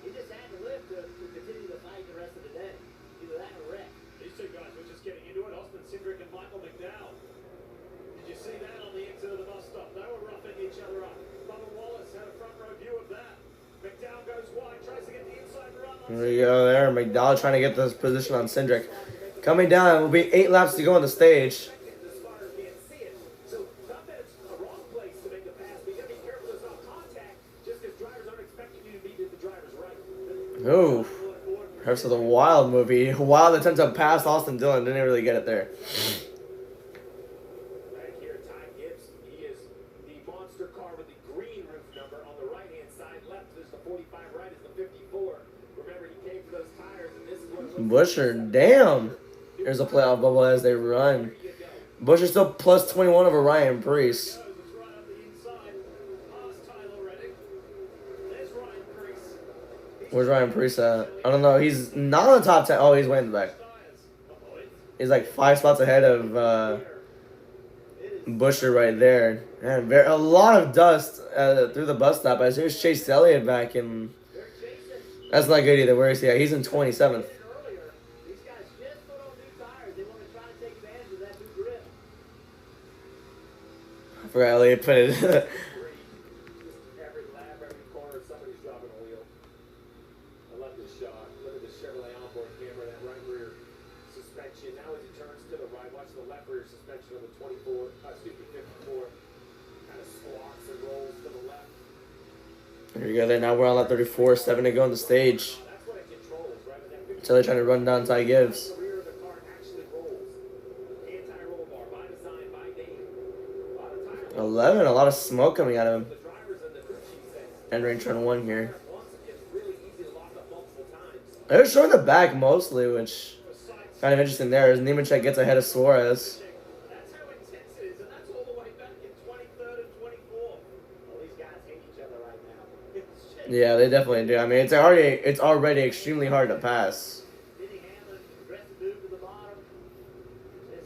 he just had to lift to continue the fight the rest of the day. Either that or wreck. These two guys were just getting into it. Austin Cindric and Michael McDowell. Did you see that on the exit of the bus stop? They were roughing each other up. Bubba Wallace had a front row view of that. McDowell goes wide, tries to get the inside run. There you go there. McDowell trying to get this position on Cindric. Coming down, it will be 8 laps to go on the stage. The spotter can't see it. So not that it's a wrong place to make the pass, but you got to be careful there's not contact just because drivers aren't expecting you to be the driver's right. Ooh. Perhaps with a wild movie. Wild attempt to pass Austin Dillon. Didn't really get it there. Right here, Ty Gibbs. He is the monster car with the green roof number on the right-hand side. Left is the 45, right is the 54. Remember, he paid for those tires, and this is what it looks Busher, damn. There's a playoff bubble as they run. Busher still plus 21 over Ryan Preece. Where's Ryan Preece at? I don't know. He's not on the top 10. Oh, he's way in the back. He's like 5 spots ahead of Busher right there. And a lot of dust through the bus stop. As here's Chase Elliott back in. That's not good either. Where is he at? He's in 27th. I forgot Elliott put it. every lap, every corner, somebody's dropping a wheel. I love this shot. Look at the Chevrolet onboard camera, that right rear suspension. Now as he turns to the right, watch the left rear suspension of the 54, 54. Kind of squats and rolls to the left. There you go. There now we're on lap 34. 7 to go on the stage. That's what it controls, right? So they're trying to run down Ty Gibbs. The rear of the car actually rolls. Anti-roll bar, by design, by name. A lot of tire 11. A lot of smoke coming out of him. the drivers and the crew chief says. And range turn 1 here. Once it's really easy to lock up multiple times. They're showing the back mostly, which kind of interesting there. As Nemechek gets ahead of Suarez. That's how intense it is, and that's all the way back in 23rd and 24. All these guys hate each other right now. It's Yeah, they definitely do. I mean, it's already extremely hard to pass. Denny Hamlin, aggressive move to the bottom.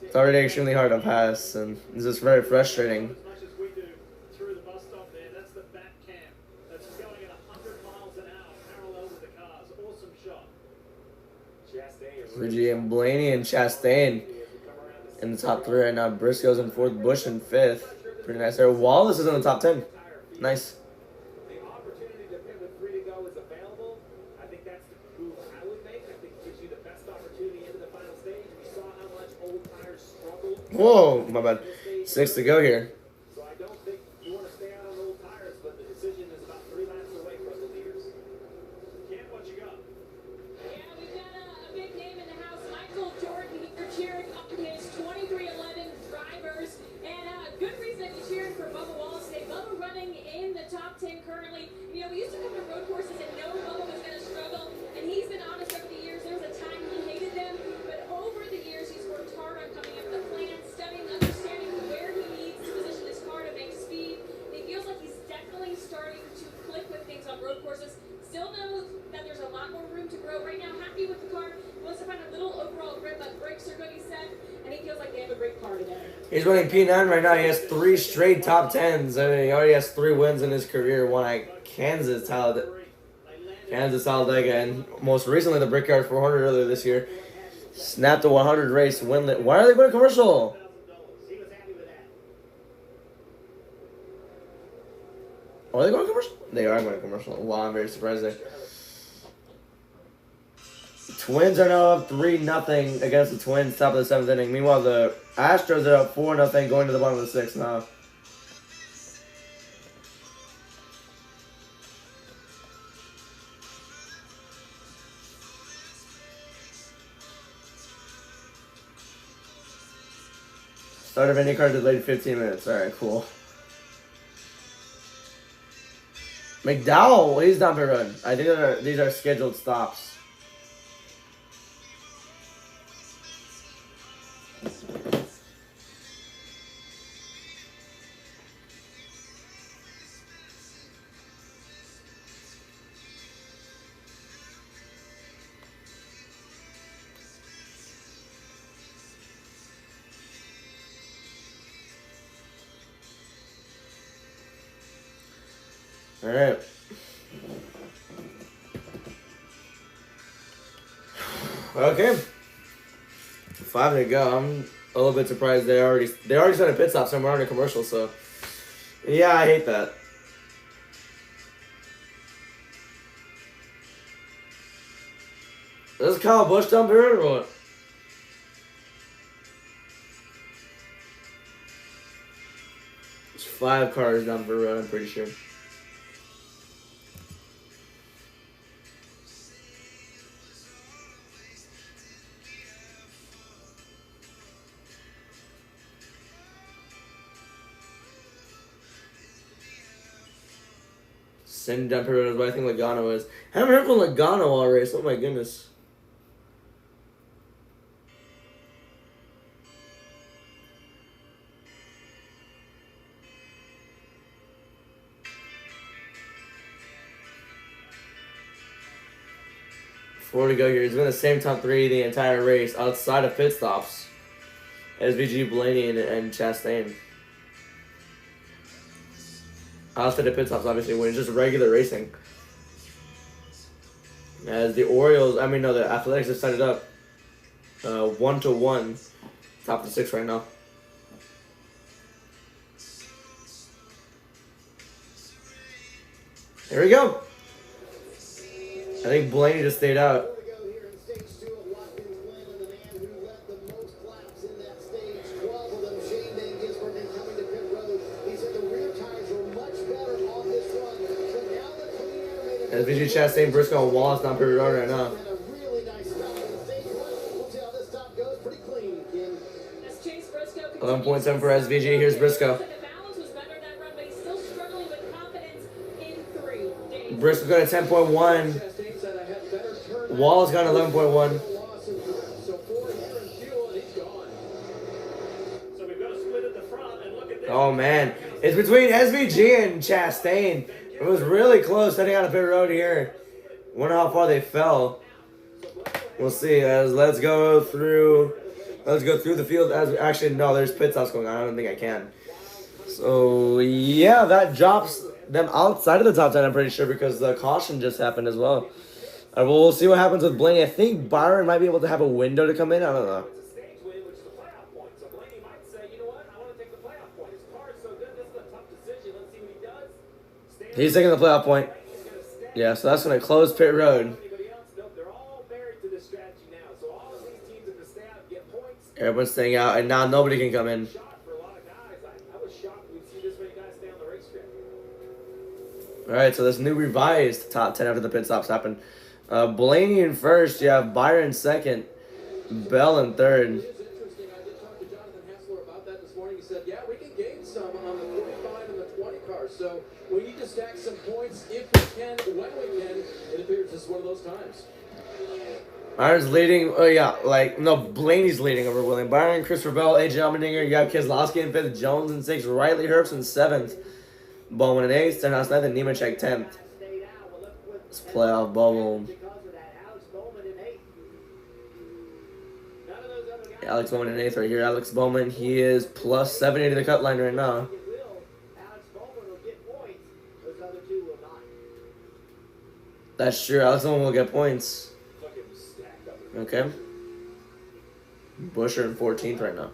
It's already extremely hard to pass, and it's just very frustrating. As much as we do through the bus stop there, that's the back cam. That's going at 100 miles an hour, parallel with the cars. Awesome shot. Chastain. Ridgey and Blaney and Chastain in the top 3 right now. Briscoe's in 4th, Busch in 5th. Pretty nice there. Wallace is in the top 10. Nice. The opportunity to pivot 3 to go is available. I think that's the move I would make. I think it gives you the best opportunity into the final stage. We saw how much old tires struggled. Whoa, my bad. 6 to go here. So I don't think you want to stay out on old tires, but the decision is about 3 laps away from the leaders. Cam, what you got? Yeah, we've got a big name in the house. Michael Jordan here cheering up his 2311 drivers. And good reason to be cheering for Bubba Wallace today. Bubba running in the top 10 currently. You know, we used to come to road courses and know Bubba was going to struggle. And he's been honest over the years. There was a time he hated them. But over the years, he's worked hard on coming up with a plan, studying, understanding where he needs to position his car to make speed. And he feels like he's definitely starting to click with things on road courses. Still knows that there's a lot more room to grow. Right now, happy with the car. Wants to find a little overall grip, but brakes are good, he said. And he feels like they have a great car today. He's running P9 right now. He has 3 straight top 10s. I mean, he already has 3 wins in his career. One at Kansas, Talladega, and most recently the Brickyard 400 earlier this year. Snapped a 100 race winlet. Why are they going to commercial? He was happy with that. Are they going to commercial? They are going to commercial. Wow, I'm very surprised there. Twins are now up 3-0 against the Twins, top of the 7th inning. Meanwhile, the Astros are up 4-0 going to the bottom of the 6th now. Start of IndyCar delayed 15 minutes. Alright, cool. McDowell, he's down for a run. I think these are scheduled stops. All right. Okay. 5 to go. I'm a little bit surprised they already started pit stop somewhere on a commercial. So yeah, I hate that. Is Kyle Busch down period or what? There's 5 cars down the road, I'm pretty sure. Send down period is what I think Logano is. I haven't heard from Logano all race. Oh my goodness. Four to go here. He's been the same top 3 the entire race outside of pit stops. SVG, Blaney, and Chastain. Outside of pit stops, obviously, when it's just regular racing. As the the Athletics have set it up 1-1, top of 6 right now. Here we go. I think Blaney just stayed out. Here we go here in stage 2 of Watkins, Glen, and the man who led the most laps in that stage, 12 of them, Shane Van Gisbergen, coming to pit road. He said the rear tires were much better on this run, but now the clean air made SVG, Chastain, Briscoe, and Wallace down pit road right now. a really nice stop in stage 1. We'll see how this stop goes. Pretty clean, Kim. As Chase Briscoe 11.7 for SVG. Here's Briscoe. The balance was better that run, but he's still struggling with confidence in 3. Dave. Briscoe got a 10.1. Chastain said I had better turn. Wallace got an 11.1. So 4 here in fuel, and he's gone. So we've got a split at the front, and look at this. Oh man, it's between SVG and Chastain. It was really close heading out of pit road here. Wonder how far they fell. We'll see. Let's go through the field. Actually, no, there's pit stops going on. I don't think I can. So yeah, that drops them outside of the top 10. I'm pretty sure because the caution just happened as well. We'll see what happens with Blaney. I think Byron might be able to have a window to come in. I don't know. It's a stage win, which is a playoff point. So Blaney might say, you know what, I want to take the playoff point. His car is so good, this is a tough decision. Let's see what he does. He's taking the playoff point. Yeah, so that's going to close pit road. Anybody else? Nope, they're all married to this strategy now. So all of these teams are going to stay out and get points. Everyone's staying out, and now nobody can come in. Shot for a lot of guys. I was shocked we'd see this many guys stay on the racetrack. All right, so this new revised top 10 after the pit stops happened. Blaney in first. You have Byron second. Bell in third. It is interesting. I did talk to Jonathan Hassler about that this morning. He said, yeah, we can gain some on the 45 and the 20 cars. So we need to stack some points if we can, when we can. It appears this is one of those times. Byron's leading. Oh yeah, Blaney's leading over William. Byron, Christopher Bell, AJ Allmendinger. You have Keselowski in fifth, Jones in sixth, Riley Herbst in seventh, Bowman in eighth, Stenhouse ninth, and Nemechek 10th. It's playoff bubble. Alex Bowman in eighth right here. Alex Bowman, he is plus 70 to the cut line right now. That's true. Alex Bowman will get points. Okay. Busher in 14th right now.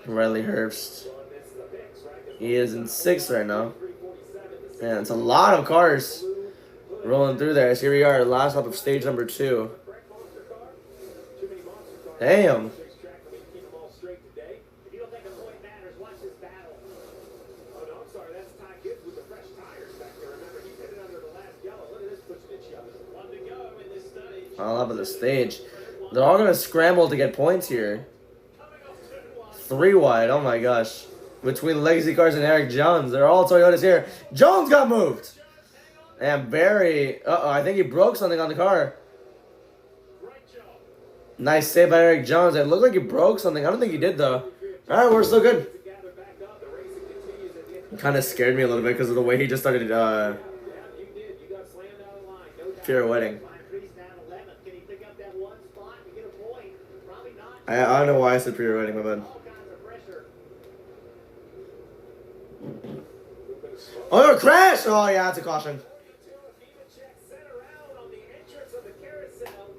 Riley Herbst. He is in 6th right now. Man, it's a lot of cars rolling through there. So here we are, last lap of stage number 2. Damn. All up of the stage. They're all going to scramble to get points here. 3 wide. Oh my gosh. Between Legacy Cars and Eric Jones. They're all Toyotas here. Jones got moved. And Barry. Uh-oh. I think he broke something on the car. Nice save by Eric Jones. It looked like he broke something. I don't think he did, though. All right, we're still good. It kind of scared me a little bit because of the way he just started pirouetting. I don't know why I said pre-writing, my bad. All kinds of pressure. Oh, crash! Oh, yeah, that's a caution. Check set around on the entrance of the carousel.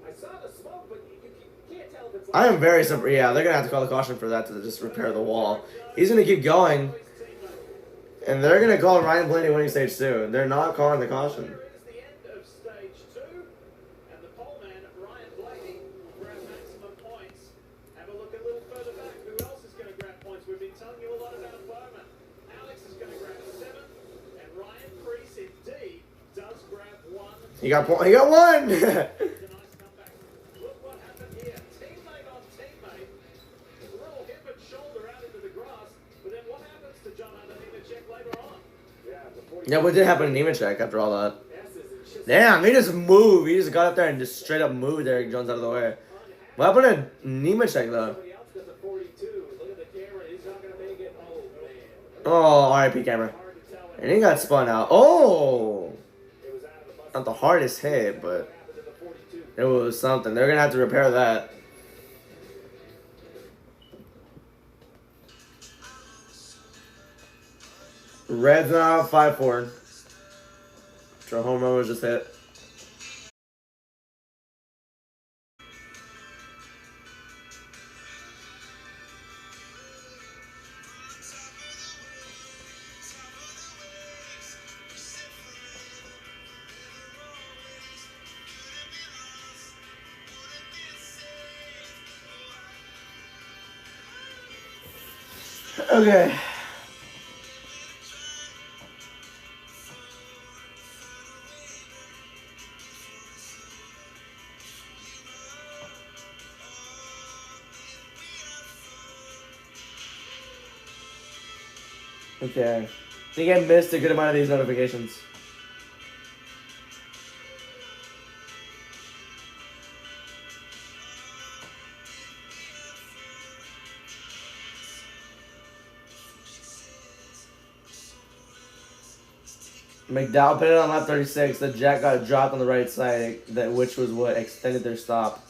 I saw the smoke, but you can't tell if it's I am very simple. Yeah, they're going to have to call the caution for that to just repair the wall. He's going to keep going. And they're going to call Ryan Blaney winning stage 2. They're not calling the caution. Here is the end of stage 2, and the pole man, Ryan Blaney, will grab maximum points. Have a look a little further back. Who else is going to grab points? We've been telling you a lot about Bowman. Alex is going to grab 7, and Ryan Preece indeed does grab 1. He got one. He got one. It's a nice comeback. Look what happened here. Teammate on teammate. A little hip and shoulder out into the grass. But then what happens to John under Nemechek later on? Yeah, what did happen to Nemechek after all that? Damn, he just moved. He just got up there and just straight up moved Eric Jones out of the way. What happened to Nemechek though? somebody else does a 42. Look at the camera. He's not going to make it. Oh, man. Oh, RIP camera. Hard to tell. And he got spun out. Oh! It was out of the bus. Not the hardest hit, but What happened to the 42? it was something. They're going to have to repair that. Reds now 5-4. Our home run was just hit. Okay. Okay. I think I missed a good amount of these notifications. McDowell put it on lap 36. The jack got dropped on the right side, which was what extended their stop.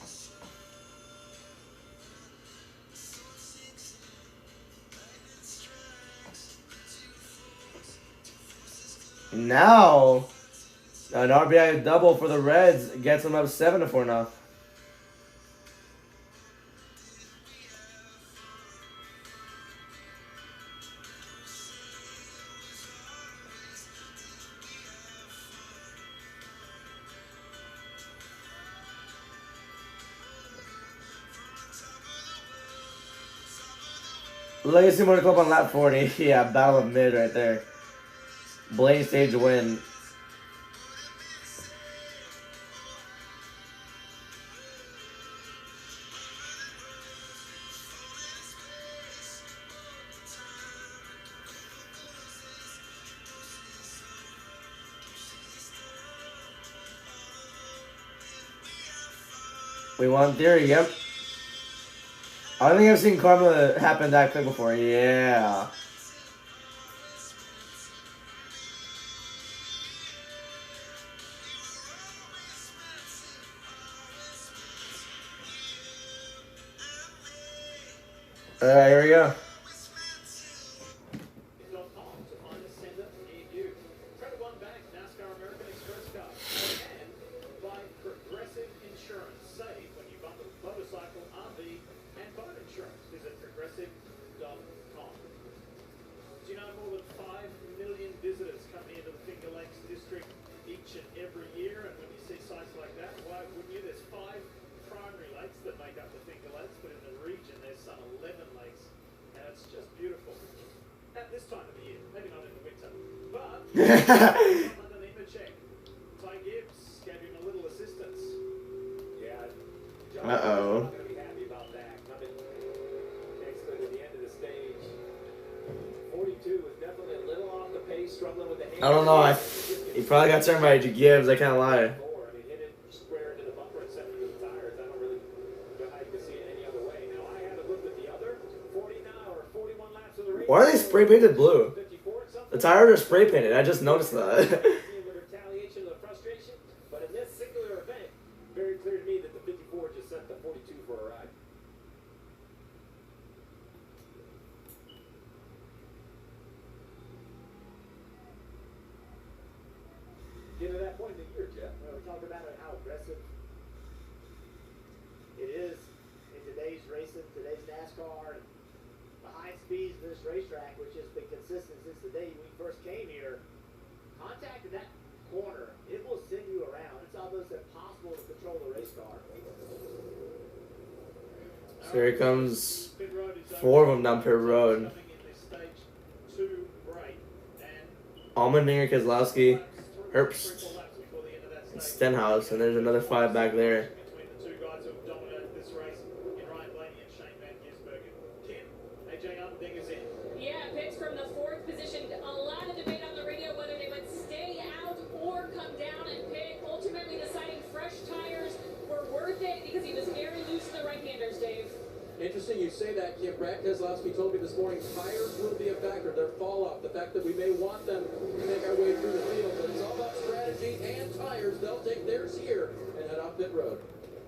Now, an RBI double for the Reds gets them up 7-4 now. Legacy Motor Club on lap 40. Yeah, battle of mid right there. Blaine stage win. We won theory, yep. I don't think I've seen karma happen that quick before. Yeah. Alright, here we go. .com to find a center near you. Credit One Bank, NASCAR American Express card, and by Progressive Insurance. Save when you bundle motorcycle, RV, and boat insurance. Visit progressive.com. Do you know more than 5 million visitors come here to the Finger Lakes District each and every year? And when you see sites like that, why wouldn't you? There's 5 primary lakes that make up the Finger Lakes, but in the region there's some 11 lakes, and it's just beautiful. At this time of the year, maybe not in the winter, but under Nemechek, Ty Gibbs gave him a little assistance. Yeah. Uh-oh. Not going to be happy about that. Coming next to the end of the stage. 42 was definitely a little off the pace, struggling with the hand. I don't know. He probably got turned by Gibbs. I can't lie. I mean, hit it square into the bumper and sent it to the tires. I don't really know how you can see it any other way. Now, I haven't looked at the other 40 now or 41 laps of the race. Why are they spray painted blue? 54 at some The tires are spray painted. I just noticed that. the retaliation of the frustration, but in this singular event, very clear to me that the 54 just sent the 42 for a getting to that point in the year, Jeff. We talked about it, how aggressive it is in today's racing, today's NASCAR, and the high speeds of this racetrack, which has been consistent since the day we first came here. Contact in that corner, it will send you around. It's almost impossible to control the race car. So here comes 4 of them down pit road. Allmendinger, Keselowski, Herbst, and Stenhouse, and there's another 5 back there. Between the two guys who have dominated this race in Ryan Blaney and Shane Van Gisbergen. Kim, AJ Allmendinger's in. Yeah, picks from the 4th position. A lot of debate on the radio whether they would stay out or come down and pick. Ultimately deciding fresh tires were worth it because he was very loose in the right-handers, Dave. Interesting you say that, Kim. Brad Keselowski told me this morning tires will be a factor. Their fall off, the fact that we may want them to make our way through the field, but it's all about strategy and tires. They'll take theirs here and head off pit road.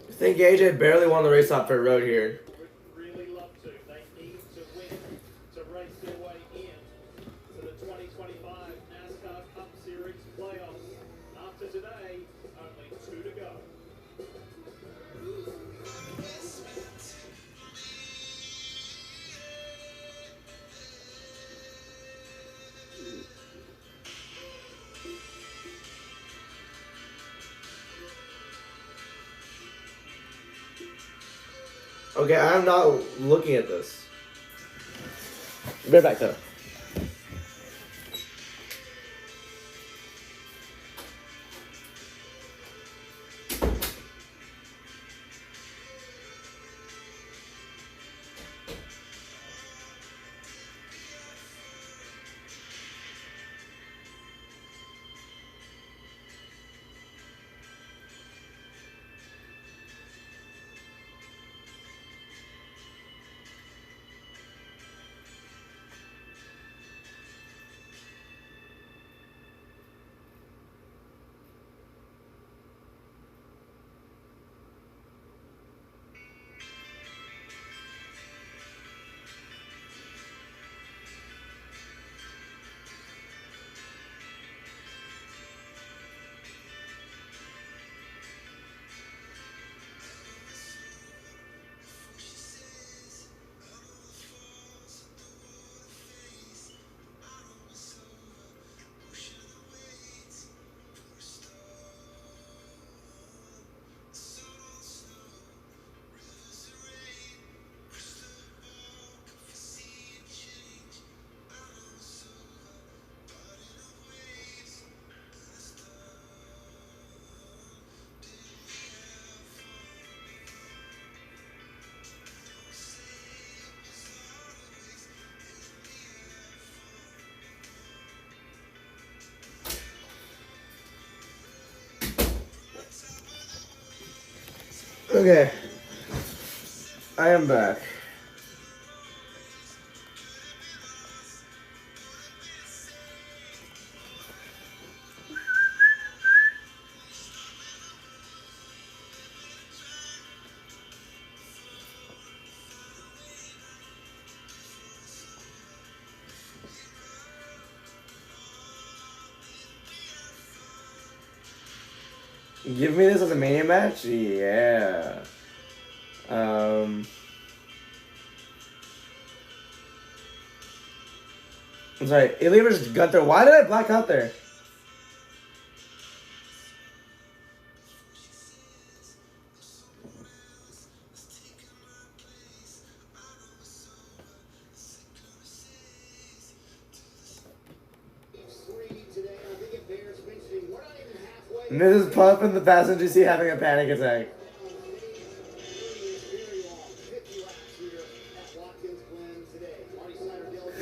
I think AJ barely won the race off pit road here. Would really love to. They need to win to race their way in to the 2025 NASCAR Cup Series playoffs. After today, only 2 to go. Okay, I'm not looking at this. Be right back though. Okay. I am back. Give me this as a Mania match? Yeah. I'm sorry, Ilya versus Gunther. Why did I black out there? Mrs. Puff in the passenger seat having a panic attack.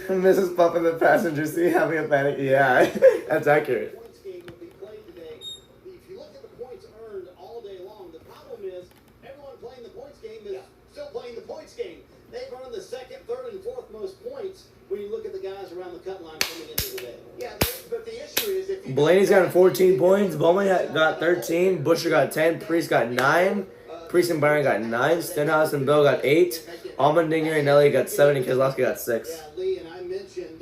Mrs. Puff in the passenger seat having a panic. Yeah, that's accurate. If you look at the points earned all day long, the problem is everyone playing the points game is still playing the points game. They've earned the 2nd, 3rd, and 4th most points when you look at the guys around the cut line coming into the day. Yeah, but the issue is if you Blaney's gotten 14 points. Bowman got 13. Busher got 10. Priest got 9. Priest and Byron got 9. Stenhouse and Bill got 8. Allmendinger and Elliott got 7. And Keselowski got 6. Yeah, Lee, and I mentioned,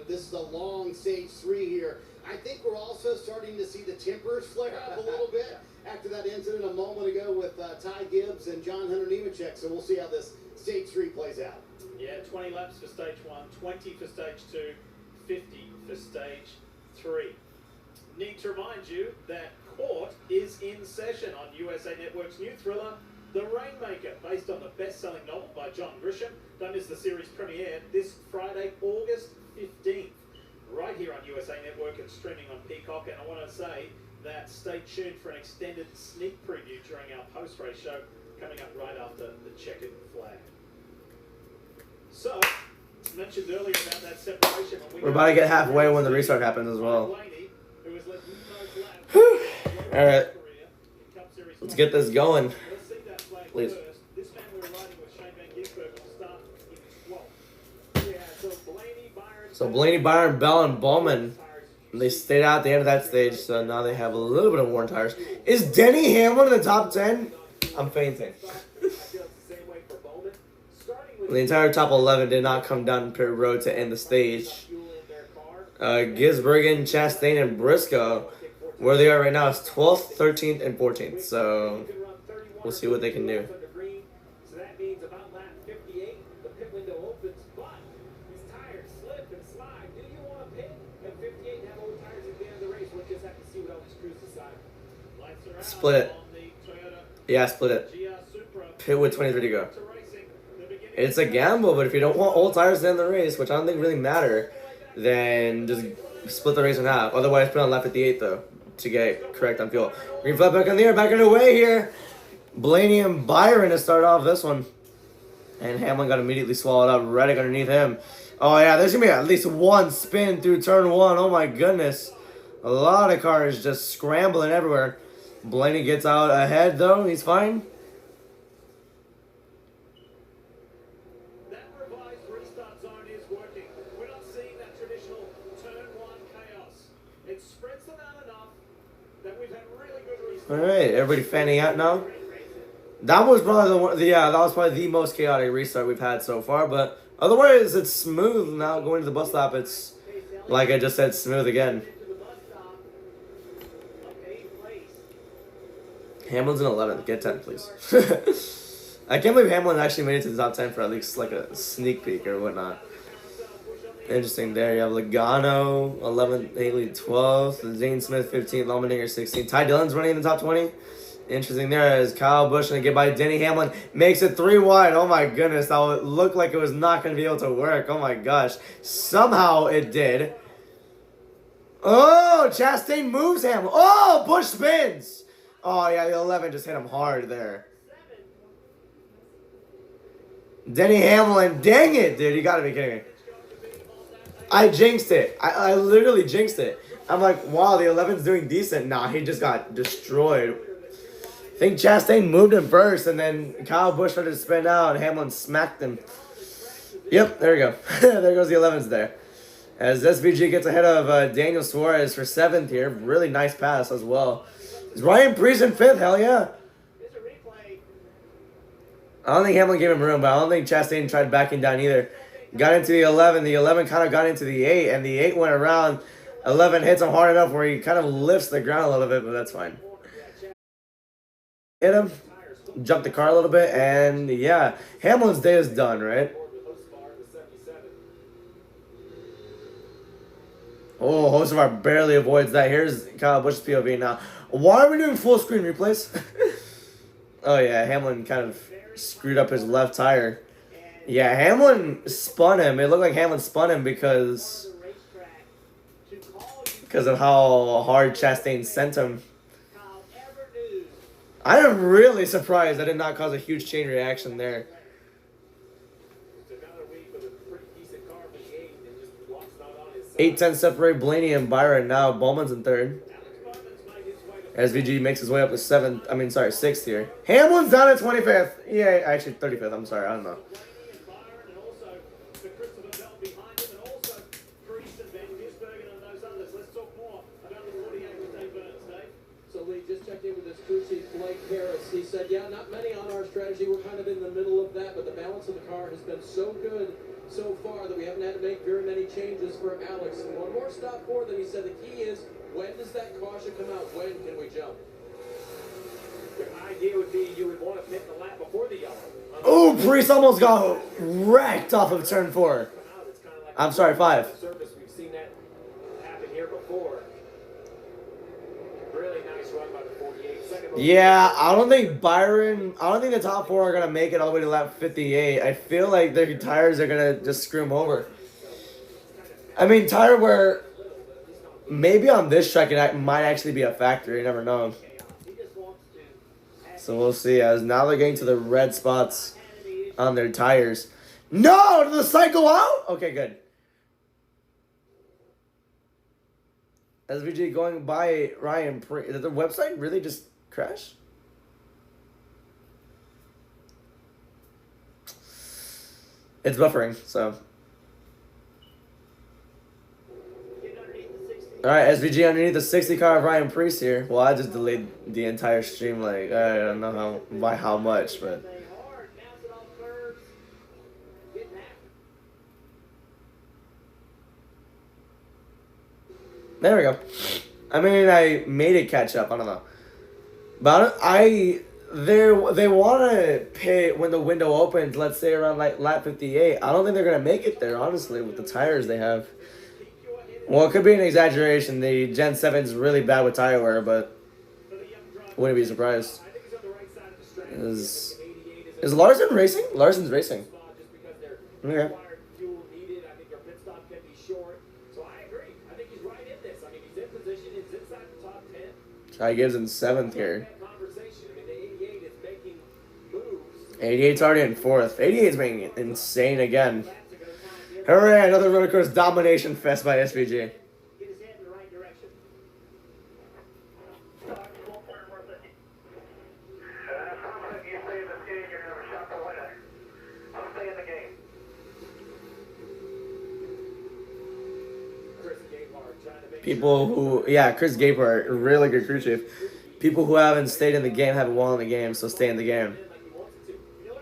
this is a long stage 3 here. I think we're also starting to see the tempers flare up a little bit after that incident a moment ago with Ty Gibbs and John Hunter Nemechek. So we'll see how this stage 3 plays out. Yeah, 20 laps for stage 1, 20 for stage 2, 50 for stage 3. Need to remind you that court is in session on USA Network's new thriller, The Rainmaker, based on the best-selling novel by John Grisham. Don't miss the series premiere this Friday, August 15th, right here on USA Network and streaming on Peacock. And I want to say that stay tuned for an extended sneak preview during our post-race show coming up right after the checkered flag. So, mentioned earlier about that separation. We're about to get halfway when the restart happens as well. All right, let's get this going, please. So Blaney, Byron, Bell, and Bowman, they stayed out at the end of that stage, so now they have a little bit of worn tires. Is Denny Hamlin in the top 10? I'm fainting. The entire top 11 did not come down pit road to end the stage. Gisbergen, Chastain, and Briscoe, where they are right now is 12th, 13th, and 14th. So we'll see what they can do. So that means about lap 58, the pit window opens, but these tires slip and slide. Do you want to pit at 58 and have old tires at the end of the race? We'll just have to see what all these crews decide. Split it. Yeah, split it. Pit with 23 to go. It's a gamble, but if you don't want old tires to end the race, which I don't think really matter, then just split the race in half. Otherwise, put on lap 58 though to get correct on fuel. Green flag back in the air, back underway here. Blaney and Byron to start off this one. And Hamlin got immediately swallowed up. Reddick underneath him. Oh yeah, there's gonna be at least one spin through turn 1. Oh my goodness. A lot of cars just scrambling everywhere. Blaney gets out ahead though. He's fine. All right, everybody fanning out now. That was probably that was probably the most chaotic restart we've had so far. But otherwise, it's smooth now. Going to the bus stop, it's like I just said, smooth again. Hamlin's in 11th. Get 10, please. I can't believe Hamlin actually made it to the top 10 for at least like a sneak peek or whatnot. Interesting there. You have Logano, 11th, Haley, 12th, Zane Smith, 15th, Allmendinger, 16th. Ty Dillon's running in the top 20. Interesting there as Kyle Busch going to get by Denny Hamlin. Makes it 3 wide. Oh my goodness. That would look like it was not going to be able to work. Oh my gosh. Somehow it did. Oh, Chastain moves Hamlin. Oh, Busch spins. Oh yeah, the 11 just hit him hard there. Denny Hamlin. Dang it, dude. You got to be kidding me. I jinxed it. I literally jinxed it. I'm like, wow, the 11's doing decent. Nah, he just got destroyed. I think Chastain moved him first, and then Kyle Busch started to spin out, and Hamlin smacked him. Yep, there we go. There goes the 11's there. As SVG gets ahead of Daniel Suarez for 7th here. Really nice pass as well. Is Ryan Preece in 5th? Hell yeah. I don't think Hamlin gave him room, but I don't think Chastain tried backing down either. Got into the 11. The 11 kind of got into the 8, and the 8 went around. 11 hits him hard enough where he kind of lifts the ground a little bit, but that's fine. Hit him, jumped the car a little bit, and yeah, Hamlin's day is done, right? Oh, Hocevar barely avoids that. Here's Kyle Busch's POV now. Why are we doing full screen replays? Oh yeah, Hamlin kind of screwed up his left tire. Yeah, Hamlin spun him. It looked like Hamlin spun him because of how hard Chastain sent him. I am really surprised that did not cause a huge chain reaction there. 8-10 separate Blaney and Byron now. Bowman's in 3rd. SVG makes his way up to 6th here. Hamlin's down at 25th. Yeah, actually 35th. I'm sorry. I don't know. Just checked in with his crew chief, Blake Harris. He said, yeah, not many on our strategy. We're kind of in the middle of that, but the balance of the car has been so good so far that we haven't had to make very many changes for Alex. And one more stop for them. He said the key is, when does that caution come out? When can we jump? The idea would be you would want to pit the lap before the yellow. Oh, Priest almost got wrecked off of turn 4. I'm sorry, 5. Service, we've seen that happen here before. Really nice run by the 48. Yeah, I don't think the top 4 are going to make it all the way to lap 58. I feel like their tires are going to just screw them over. I mean, tire wear, maybe on this track it might actually be a factor. You never know. So we'll see, as now they're getting to the red spots on their tires. No! Did the sight go out? Okay, good. SVG going by Ryan. Did the website really just crash? It's buffering, so. Alright, SVG underneath the 60 car of Ryan Priest here. Well, I just delayed the entire stream, like, I don't know by how much, but. There we go. I mean, I made it catch up, I don't know. But they want to pit when the window opens, let's say around like lap 58. I don't think they're going to make it there, honestly, with the tires they have. Well, it could be an exaggeration. The Gen 7 is really bad with tire wear, but wouldn't be surprised. Is Larson racing? Larson's racing. Okay. Ty Gibbs in 7th here. 88's already in 4th. 88's being insane again. Hooray, another road course domination fest by SVG. People who, yeah, Chris Gapehart, really good crew chief. People who haven't stayed in the game haven't won the game, so stay in the game.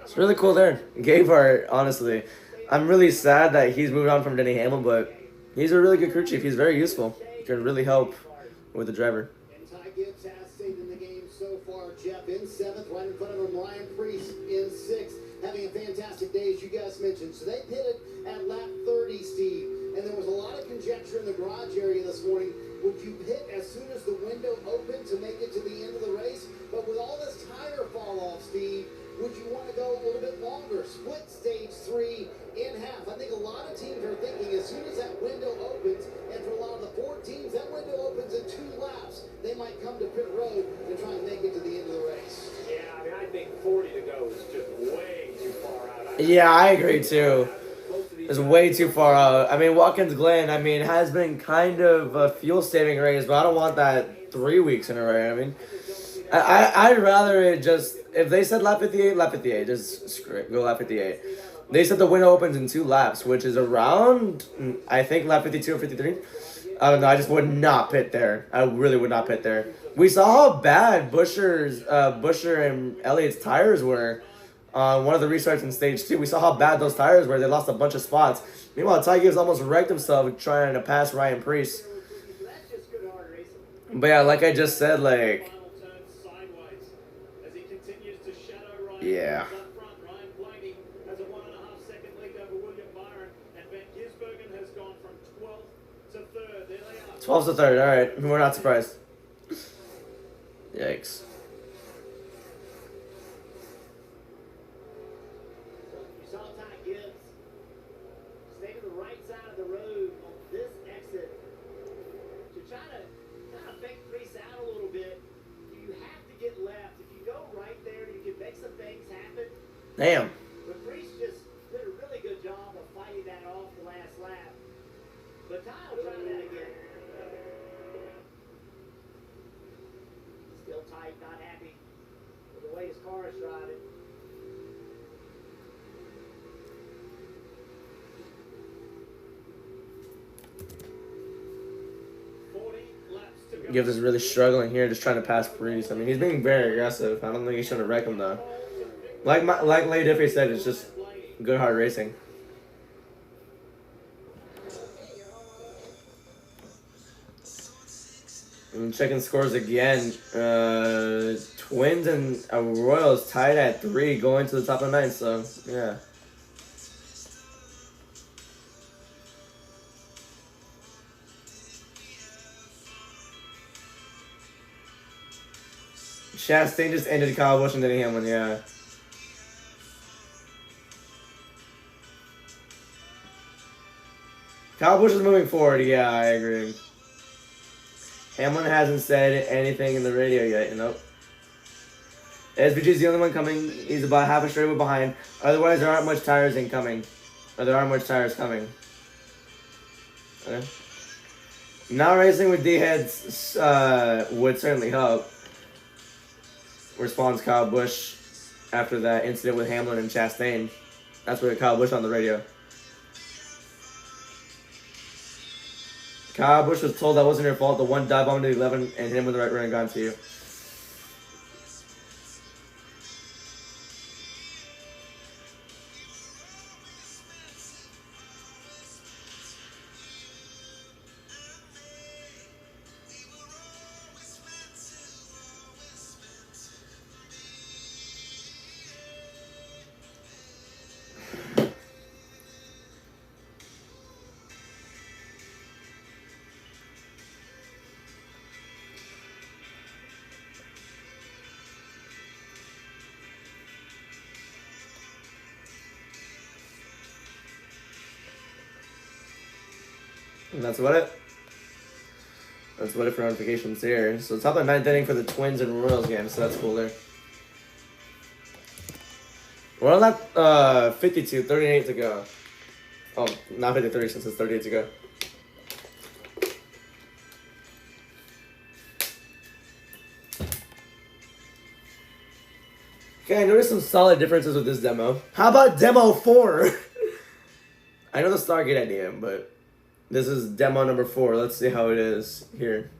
It's really cool there. Gapehart, honestly. I'm really sad that he's moved on from Denny Hamlin, but he's a really good crew chief. He's very useful. He can really help with the driver. And Ty Gibbs has stayed in the game so far. Jeff in 7th, right in front of him. Ryan Priest in 6th, having a fantastic day, as you guys mentioned. So they pitted at lap 30, Steve. And there was a lot of conjecture in the garage area this morning. Would you pit as soon as the window opened to make it to the end of the race? But with all this tire fall off, Steve, would you want to go a little bit longer? Split stage 3 in half. I think a lot of teams are thinking as soon as that window opens, and for a lot of the 4 teams, that window opens in 2 laps. They might come to pit road to try and make it to the end of the race. Yeah, I mean, I think 40 to go is just way too far out. Yeah, I agree too. It's way too far out. I mean, Watkins Glen, I mean, has been kind of a fuel-saving race, but I don't want that 3 weeks in a row. I mean, I'd rather it just, if they said lap 58, just screw it, go lap 58. They said the window opens in 2 laps, which is around, I think, lap 52 or 53. I don't know, I just would not pit there. I really would not pit there. We saw how bad Busher and Elliott's tires were on one of the restarts in stage 2. We saw how bad those tires were. They lost a bunch of spots. Meanwhile, Ty Gibbs almost wrecked himself trying to pass Ryan Priest. But yeah, like I just said, like, yeah. Ryan Blaney has a 1.5 second lead over William Byron, and Van Gisbergen has gone from 12th to 3rd. There they are. 12th to 3rd, alright. We're not surprised. Yikes. You saw Ty Gibbs stay to the right side of the road on this exit to try to kind of fake Priest out a little bit. You have to get left. If you go right there, you can make some things happen. Damn. But Priest just did a really good job of fighting that off the last lap. But Ty will try that again. Still tight, not happy with the way his car is driving. Gibbs is really struggling here, just trying to pass Priest. I mean, he's being very aggressive. I don't think he should have wrecked him, though. Like Lady Diffie said, it's just good, hard racing. And checking scores again. Twins and Royals tied at 3 going to the top of 9, so yeah. Chastain just ended Kyle Busch and Denny Hamlin, yeah. Kyle Busch is moving forward, yeah, I agree. Hamlin hasn't said anything in the radio yet, nope. SVG's the only one coming. He's about half a straightaway behind. Otherwise, there aren't much tires incoming. Or there aren't much tires coming. Okay. Not racing with D-heads would certainly help. Responds Kyle Busch after that incident with Hamlin and Chastain. That's what Kyle Busch on the radio. Kyle Busch was told that wasn't your fault. The one dive bomb to the 11 and hit him with the right rear and gone to you. And that's about it. That's about it for notifications here. So top of 9th inning for the Twins and Royals game, so that's cool there. We're on that 52, 38 to go. Oh, not 53 since it's 38 to go. Okay, I noticed some solid differences with this demo. How about demo 4? I know the Stargate idea, but this is demo number 4. Let's see how it is here.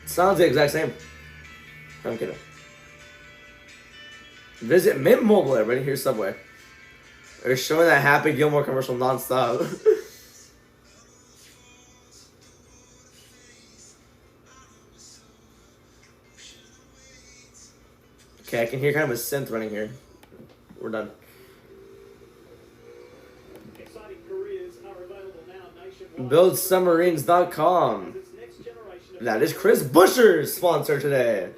Sounds the exact same. I'm kidding. Visit Mint Mobile, everybody. Here's Subway. They're showing that Happy Gilmore commercial nonstop. Okay, I can hear kind of a synth running here. We're done. Exciting careers are available now nationwide. BuildSubmarines.com. That is Chris Buescher's sponsor today.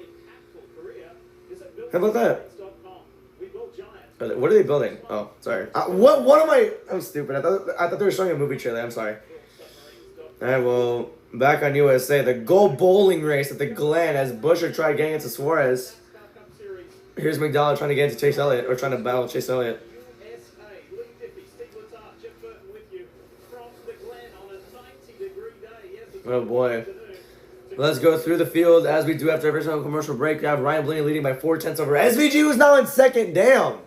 How about that? What are they building? Oh, sorry. What am I? I'm stupid. I thought they were showing a movie trailer. I'm sorry. All right, well, back on USA, the Go Bowling race at the Glen as Buescher tried getting into Suarez. Here's McDowell trying to get into Chase Elliott, or trying to battle Chase Elliott. Oh boy. Let's go through the field as we do after every single commercial break. We have Ryan Blaney leading by 4/10 over SVG, who's now in second. Damn.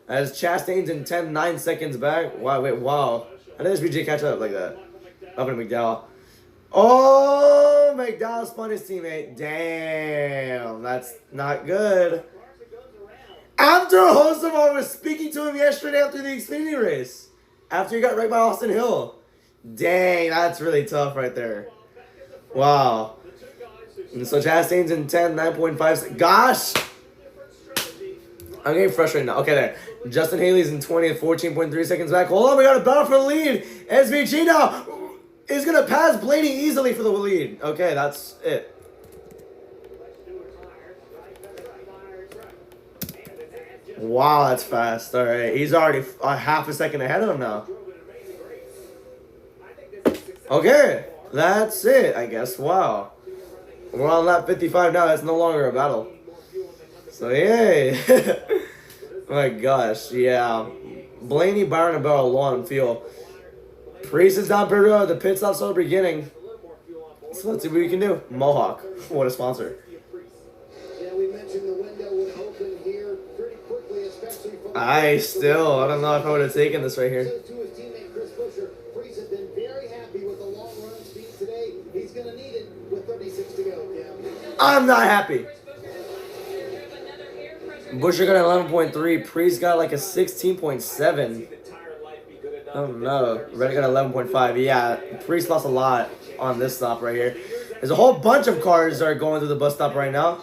As Chastain's in 10, 9 seconds back. Wow, wait, wow. How did SVG catch up like that? Up in McDowell. Oh, McDowell spun his teammate. Damn, that's not good. After Hosevar was speaking to him yesterday after the Xfinity race. After he got wrecked by Austin Hill. Dang, that's really tough right there. Wow. And so Chastain's in 10, 9.5. Gosh! I'm getting frustrated now. Okay, there. Justin Haley's in 20th, 14.3 seconds back. Hold on, we got a battle for the lead. SVG now is going to pass Blaney easily for the lead. Okay, that's it. Wow, that's fast. All right, he's already half a second ahead of him now. Okay, that's it, I guess. Wow. We're on lap 55 now. That's no longer a battle. So, yay. My gosh, yeah. Blaney, Byron, and Bell low on fuel. Priest is down pit road. The pit stops are beginning. So let's see what we can do. Mohawk, what a sponsor. Yeah, we mentioned the window would open here pretty quickly, especially for I don't know if I would have taken this right here. To his teammate Chris Buescher, Priest has been very happy with the long run speed today. He's going to need it with 36 to go. Yeah. I'm not happy. Buescher got an 11.3. Priest got like a 16.7. Oh no, Reddick got 11.5. Yeah, Priest lost a lot on this stop right here. There's a whole bunch of cars that are going through the bus stop right now.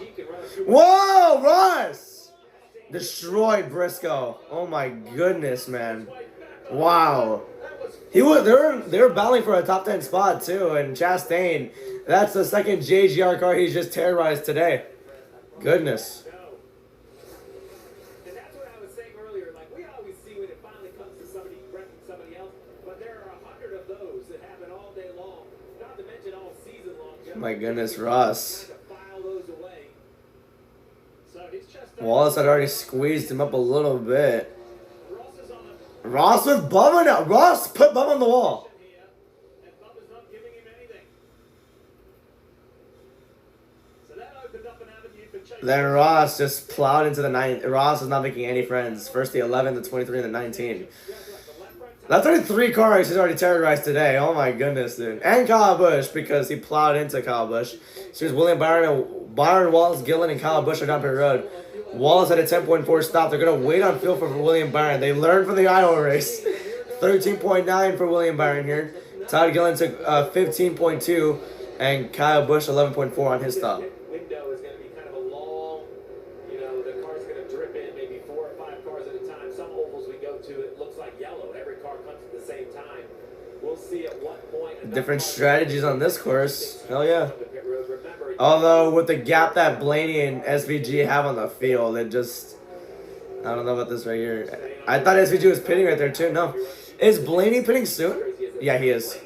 Whoa, Ross! Destroyed Briscoe. Oh my goodness, man. Wow. They were battling for a top 10 spot too, and Chastain, that's the second JGR car he's just terrorized today. Goodness. And that's what I was saying earlier. Like, we always see when it finally comes to somebody wrecking somebody else, but there are 100 of those that happen all day long, not to mention all season long. My goodness, Ross. Trying to file those away. So he's just Wallace had already squeezed him up a little bit. Ross is on the Ross was bumming out. Ross put Bum on the wall. here, and Bubba's not giving him anything. So that opened up an avenue for Chase. Then Ross just plowed into the 9th. Ross is not making any friends. First the 11, the 23, and the 19. That's already 3 cars he's already terrorized today. Oh my goodness, dude. And Kyle Busch, because he plowed into Kyle Busch. So here's William Byron, Wallace, Gillen, and Kyle Busch are down pit road. Wallace had a 10.4 stop. They're going to wait on field for William Byron. They learned from the Iowa race. 13.9 for William Byron here. Todd Gillen took 15.2, and Kyle Busch 11.4 on his stop. Window is going to be kind of a long, you know, the car's going to drip in maybe 4 or 5 cars at a time. Some ovals we go to, it looks like yellow. Every car comes at the same time. We'll see at what point. Different strategies on this course. Hell yeah. Although with the gap that Blaney and SVG have on the field, it just, I don't know about this right here. I thought SVG was pitting right there too. No. Is Blaney pitting soon? Yeah, he is.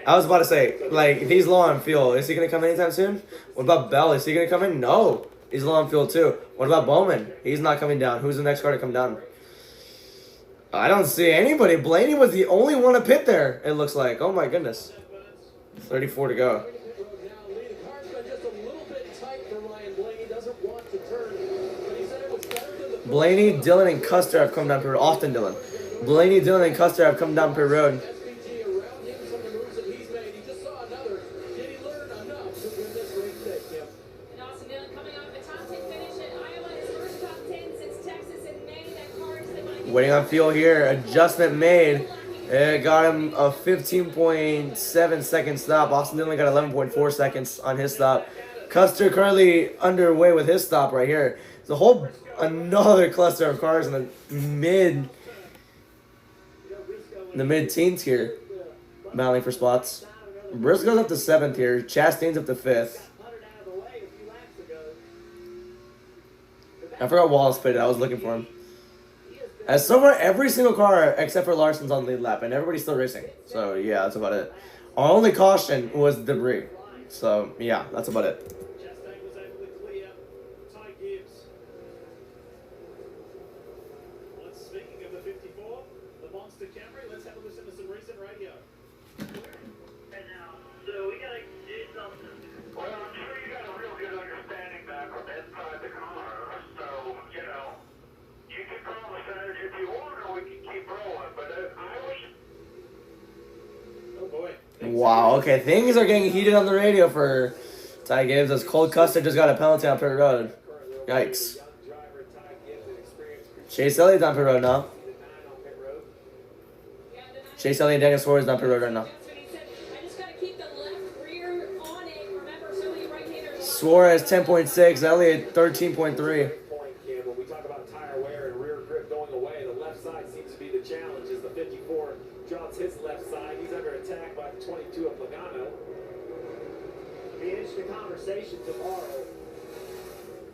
I was about to say, like, if he's low on fuel, is he going to come anytime soon? What about Bell? Is he going to come in? No. He's low on fuel too. What about Bowman? He's not coming down. Who's the next car to come down? I don't see anybody. Blaney was the only one to pit there, it looks like. Oh my goodness. 34 to go. Blaney, Dillon, and Custer have come down pit road. Austin Dillon. Blaney, Dillon, and Custer have come down pit road. And Austin Dillon coming off a top 10 finish at Iowa, his first top 10 since Texas in May. That car is the Waiting on fuel here. Adjustment made. It got him a 15.7 second stop. Austin Dillon got 11.4 seconds on his stop. Custer currently underway with his stop right here. There's a whole another cluster of cars in the mid-teens here, battling for spots. Briscoe's up to 7th here. Chastain's up to 5th. I forgot Wallace pitted. I was looking for him. As so far, every single car except for Larson's on the lead lap, and everybody's still racing. So yeah, that's about it. Our only caution was debris. So yeah, that's about it. Chastain was able to clear. Ty Gibbs. Speaking of the 54, the Monster Camry, let's have a listen to some recent radio. And now, so we gotta do something. Well, I'm sure you got a real good understanding back from inside the car. So, you know, you can call the strategy if you want, or we can keep rolling. But I was. Oh boy. Wow. Okay, things are getting heated on the radio for Ty Gibbs as Cole Custer just got a penalty on pit road. Yikes. Chase Elliott on pit road now. Chase Elliott and Daniel Suarez on pit road right now. I just got to keep the left rear on it. Remember, so many right-handers. Suarez 10.6, Elliott 13.3. Point, Cam, when we talk about tire wear and rear grip going away, the left side seems to be the challenge as the 54 drops his left side. He's under attack by the 22 of Logano. Be an interesting conversation tomorrow,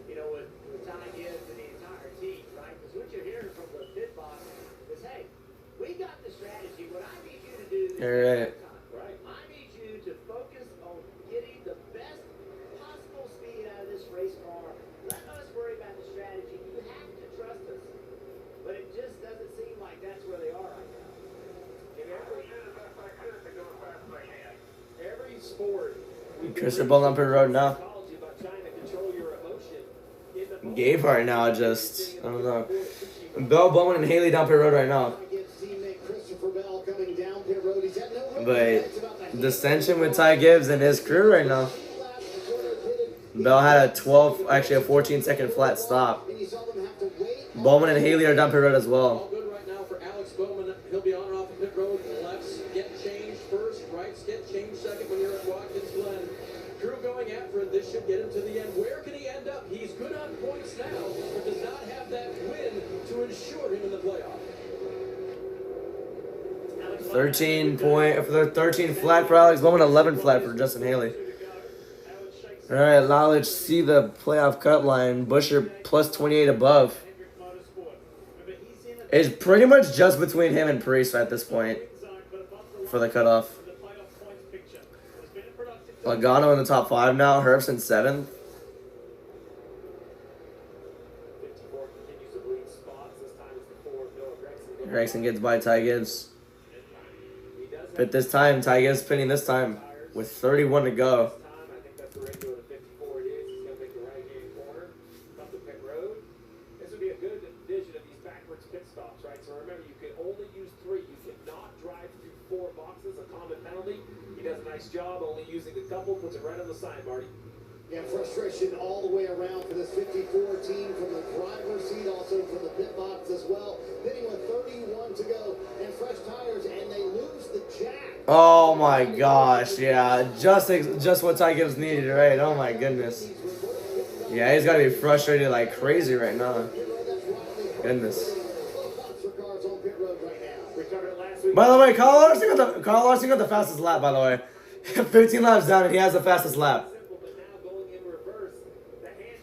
you know, with Ty Gibbs and the entire team, right? Because what you're hearing from the pit boss is, hey, we got the strategy. What I need you to do is Right. right? I need you to focus on getting the best possible speed out of this race car. Let us worry about the strategy. You have to trust us. But it just doesn't seem like that's where they are right now. In Every sport, Christopher Ball on pit road now. psychology about trying to control your emotion. In the moment, Gavehart now just, I don't know. Bell, Bowman, and Haley down pit road right now. But dissension with Ty Gibbs and his crew right now. Bell had a 14-second flat stop. Bowman and Haley are down pit road as well. All good right now for Alex Bowman. He'll be on and off the pit road. Lefts get changed first, rights get changed second when you're at Watkins, Glen. Crew going after it. This should get him to the end. Where can he end up? He's good on points now, but does not have that win to ensure him in the playoff. 13 point for the 13 flat for Alex Bowman, 11 flat for Justin Haley. All right, now let's see the playoff cut line. Busher plus 28 above. It's pretty much just between him and Parise at this point for the cutoff. Logano in the top 5 now. Herbst in 7th. 54 continues to bleed spots. This time it's the 4 Noah Gregson. Gregson gets by Ty Gibbs. But this time, Ty Gibbs pinning this time with 31 to go. I think that's the radio to 54 it is. He's going to make the right-hand corner up the pit road. This would be a good vision of these backwards pit stops, right? So remember, you can only use 3. You cannot drive through 4 boxes, a common penalty. He does a nice job only using a couple, puts it right on the side, Marty. Yeah, frustration all the way around for this 54 team, from the driver's seat, also from the pit box as well. Pitting with 31 to go and fresh tires, and they lose the jack. Oh my gosh, yeah, just what Ty Gibbs needed, right? Oh my goodness. Yeah, he's got to be frustrated like crazy right now. Goodness. By the way, Kyle Larson got the fastest lap, by the way. 15 laps down, and he has the fastest lap.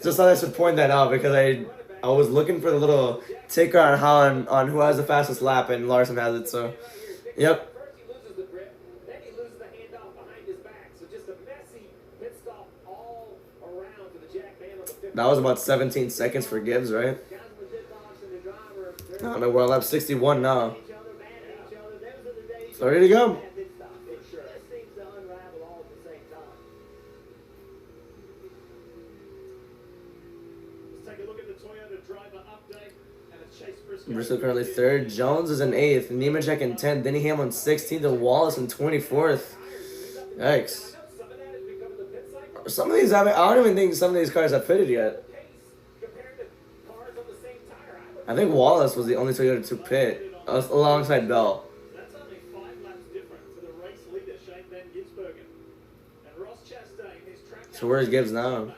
Just thought I should point that out because I was looking for the little ticker on who has the fastest lap, and Larson has it. So, yep. First he loses the grip, then he loses the handoff behind his back. So just a messy pit stop all around for the Jack man on the pit. That was about 17 seconds for Gibbs, right? I don't know, we're on lap 61 now. So ready to go. Briscoe currently 3rd. Jones is in 8th. Nemechek in 10th. Denny Hamlin 16th. And Wallace in 24th. Yikes. Some of these, I don't even think some of these cars have fitted yet. I think Wallace was the only Toyota to pit alongside Bell. That's only 5 laps different to the race leader, Shane Van Gisbergen. And Ross Chastain, his track. So where's Gibbs now?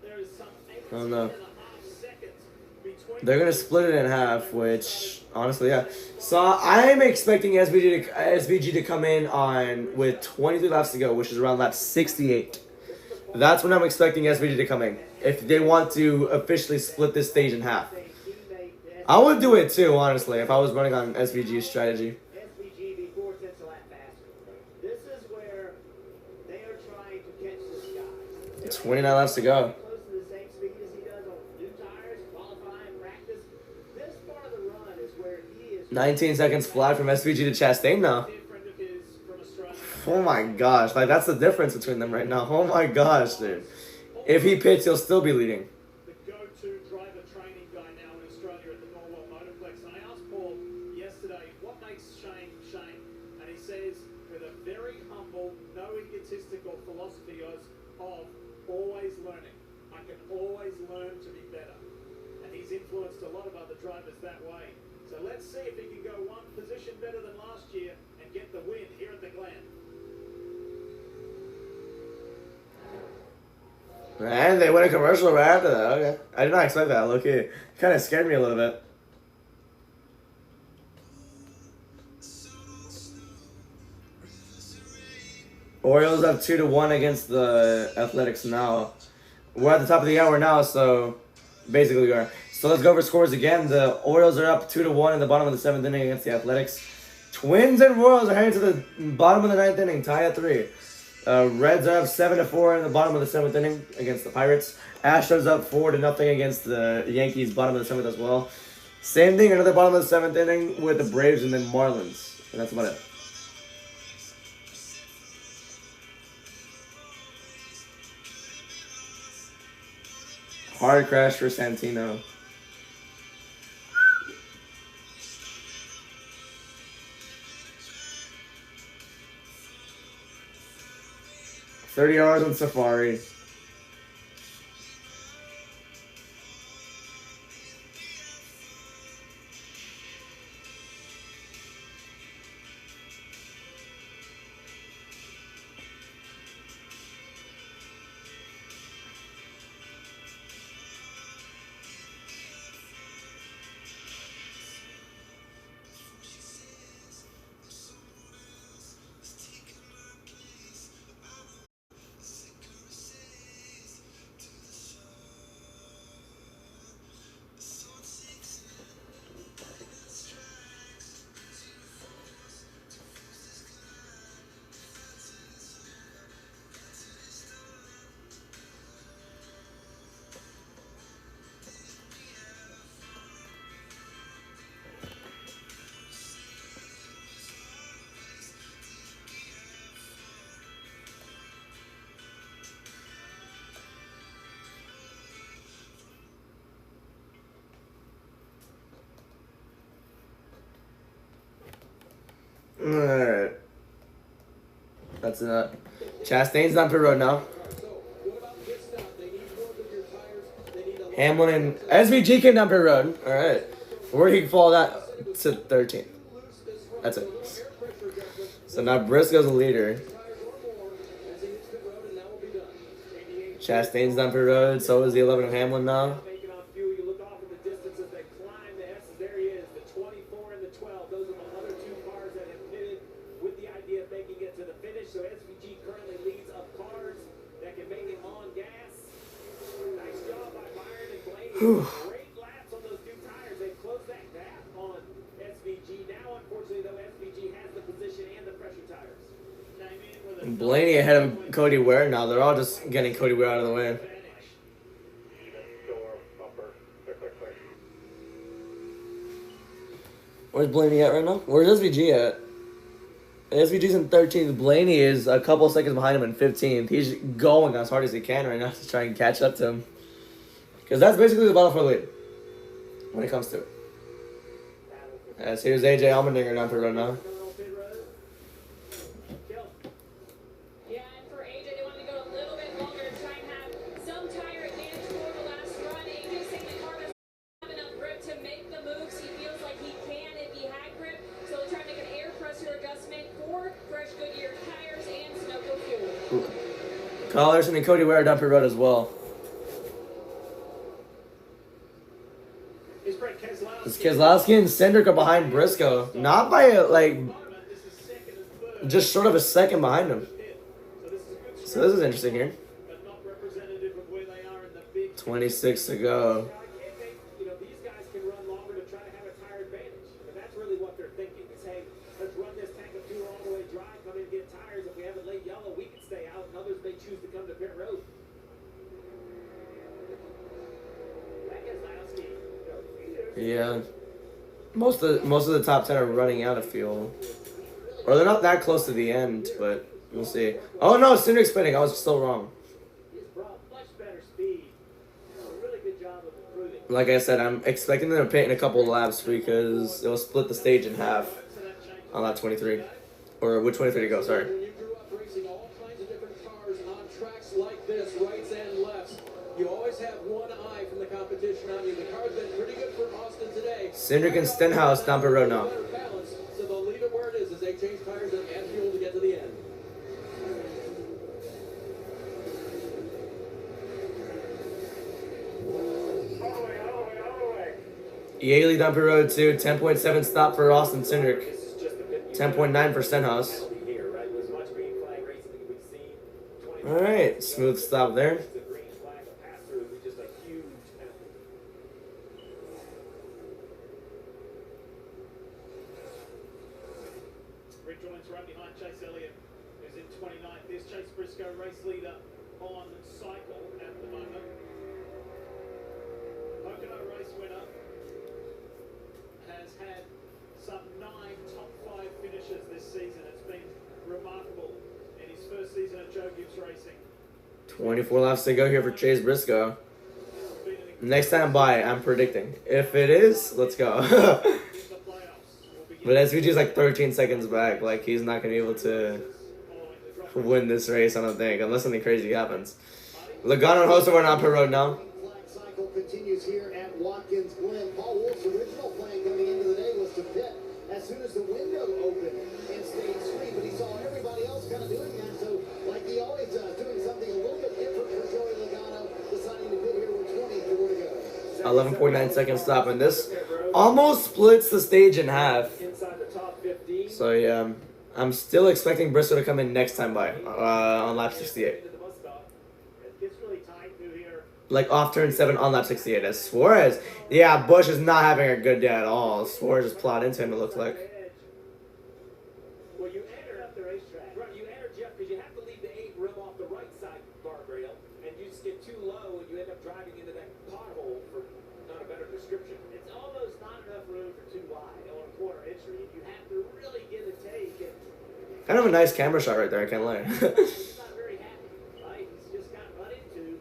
There is some I don't know. 18.5 seconds between. They're going to split it in half, which, honestly, yeah. So I'm expecting SVG to come in on with 23 laps to go, which is around lap 68. That's when I'm expecting SVG to come in, if they want to officially split this stage in half. I would do it too, honestly, if I was running on SVG's strategy. SVG before sets a lap faster. This is where they are trying to catch this guy. 29 laps to go. Close to the same speed as he does on new tires, qualifying, practice. This part of the run is where he is. 19 seconds flat from SVG to Chastain now. Friend of his from Australia. Oh my gosh, like that's the difference between them right now. Oh my gosh, dude. If he pits, he'll still be leading. The go-to driver training guy now in Australia at the Norwell Motorplex. And I asked Paul yesterday, what makes Shane Shane? And he says, with a very humble, no egotistical philosophy of always learning. I can always learn to be better. And he's influenced a lot of other drivers that way. So let's see if he can go one position better than last year and get the win here at the Glen. And they went a commercial right after that. Okay. I did not expect that. Look, it kind of scared me a little bit. Orioles up 2-1 against the Athletics now. We're at the top of the hour now, so basically we are. So let's go over scores again. The Orioles are up 2-1 in the bottom of the 7th inning against the Athletics. Twins and Royals are heading to the bottom of the 9th inning, tie at 3. Reds are up 7-4 in the bottom of the 7th inning against the Pirates. Astros up 4-0 against the Yankees, bottom of the 7th as well. Same thing, another bottom of the 7th inning with the Braves and then Marlins. And that's about it. Hard crash for Santino. $30 on Safari. Alright. That's enough. Chastain's down pit road now. Hamlin and SVG came down pit road. Alright. Where he can fall that to 13th. That's it. So now Briscoe's the leader. Chastain's down pit road. So is the 11 of Hamlin now. Making off fuel, you look off at the distance as they climb the S's. There he is, the 24 and the 12. Those are the other two cars that have pitted with the idea of making it to the finish. So SVG currently leads of cars that can make it on gas. Nice job by Byron and Blaney. Great laps on those new tires. They've closed that gap on SVG. Now, unfortunately, though, SVG has the position and the pressure tires. Blaney ahead of Cody Ware now. They're all just getting Cody Ware out of the way. Where's Blaney at right now? Where's SVG at? SVG's in 13th. Blaney is a couple seconds behind him in 15th. He's going as hard as he can right now to try and catch up to him. Because that's basically the battle for the lead when it comes to it. As here's AJ Allmendinger down for right now. Yeah, and for AJ, they wanted to go a little bit longer to try and have some tire advantage for the last run. AJ saying the car doesn't have enough grip to make the moves. He feels like he can if he had grip. So they're trying to make an air pressure adjustment for fresh Goodyear tires and Sunoco fuel. Kyle Larson and Cody Ware down for road as well. It's Keselowski and Cindric are behind Briscoe. Not by, like, just short of a second behind him. So this is interesting here. 26 to go. You know, these guys can run longer to try to have a tire advantage. And that's really what they're thinking is, hey, let's run this tank of fuel all the way dry, come in and get tires. If we have it late yellow, we can stay out, and others may choose to come to pit road. Yeah. Most of the top 10 are running out of fuel. Or they're not that close to the end, but we'll see. Oh no, Cindric's spinning. I was still wrong. Like I said, I'm expecting them to pit in a couple of laps because it will split the stage in half on lap 23. Or which 23 to go, sorry. When you grew up racing all kinds of different cars on tracks like this, rights and lefts, you always have one eye from the competition on you. The car's been pretty good for Austin today. Cindric and Stenhouse down for road now. So they'll leave it where it is as they change tires and add fuel to get to the end. Yaley down for road 2. 10.7 stop for Austin Cindric. 10.9 for Stenhouse. Alright, smooth stop there. Rejoins right behind Chase Elliott, who's in 29th. There's Chase Briscoe, race leader on cycle at the moment. Pocono race winner has had some 9 top 5 finishes this season. It's been remarkable in his first season at Joe Gibbs Racing. 24 laps to go here for Chase Briscoe. Next time by, I'm predicting. If it is, let's go. But SVG is like 13 seconds back. Like, he's not going to be able to win this race, I don't think, unless something crazy happens. Logano and Hoster are on pit road now. Flag cycle continues here at Watkins, Glen. Paul Wolf's original plan coming into the day was to pit as soon as the window opened in stage 3, but he saw everybody else kind of doing that, so like he always does, doing something a little bit different for Joey Logano, deciding to pit here with 24 to go. 11.9 second stop, and this almost splits the stage in half. So yeah, I'm still expecting Briscoe to come in next time by on lap 68. Like off turn 7 on lap 68 as Suarez. Yeah, Busch is not having a good day at all. Suarez just plowed into him, it looks like. Well, you enter up the racetrack. Right, you enter, Jeff, because you have to leave the 8 rim off the right side guardrail, and you just get too low and you end up driving into that pothole, for not a better description. It's almost not enough room for too wide on a quarter entry. You have to really get a take. Kind of a nice camera shot right there, I can't lie. He's not very happy, right? He's just got run into.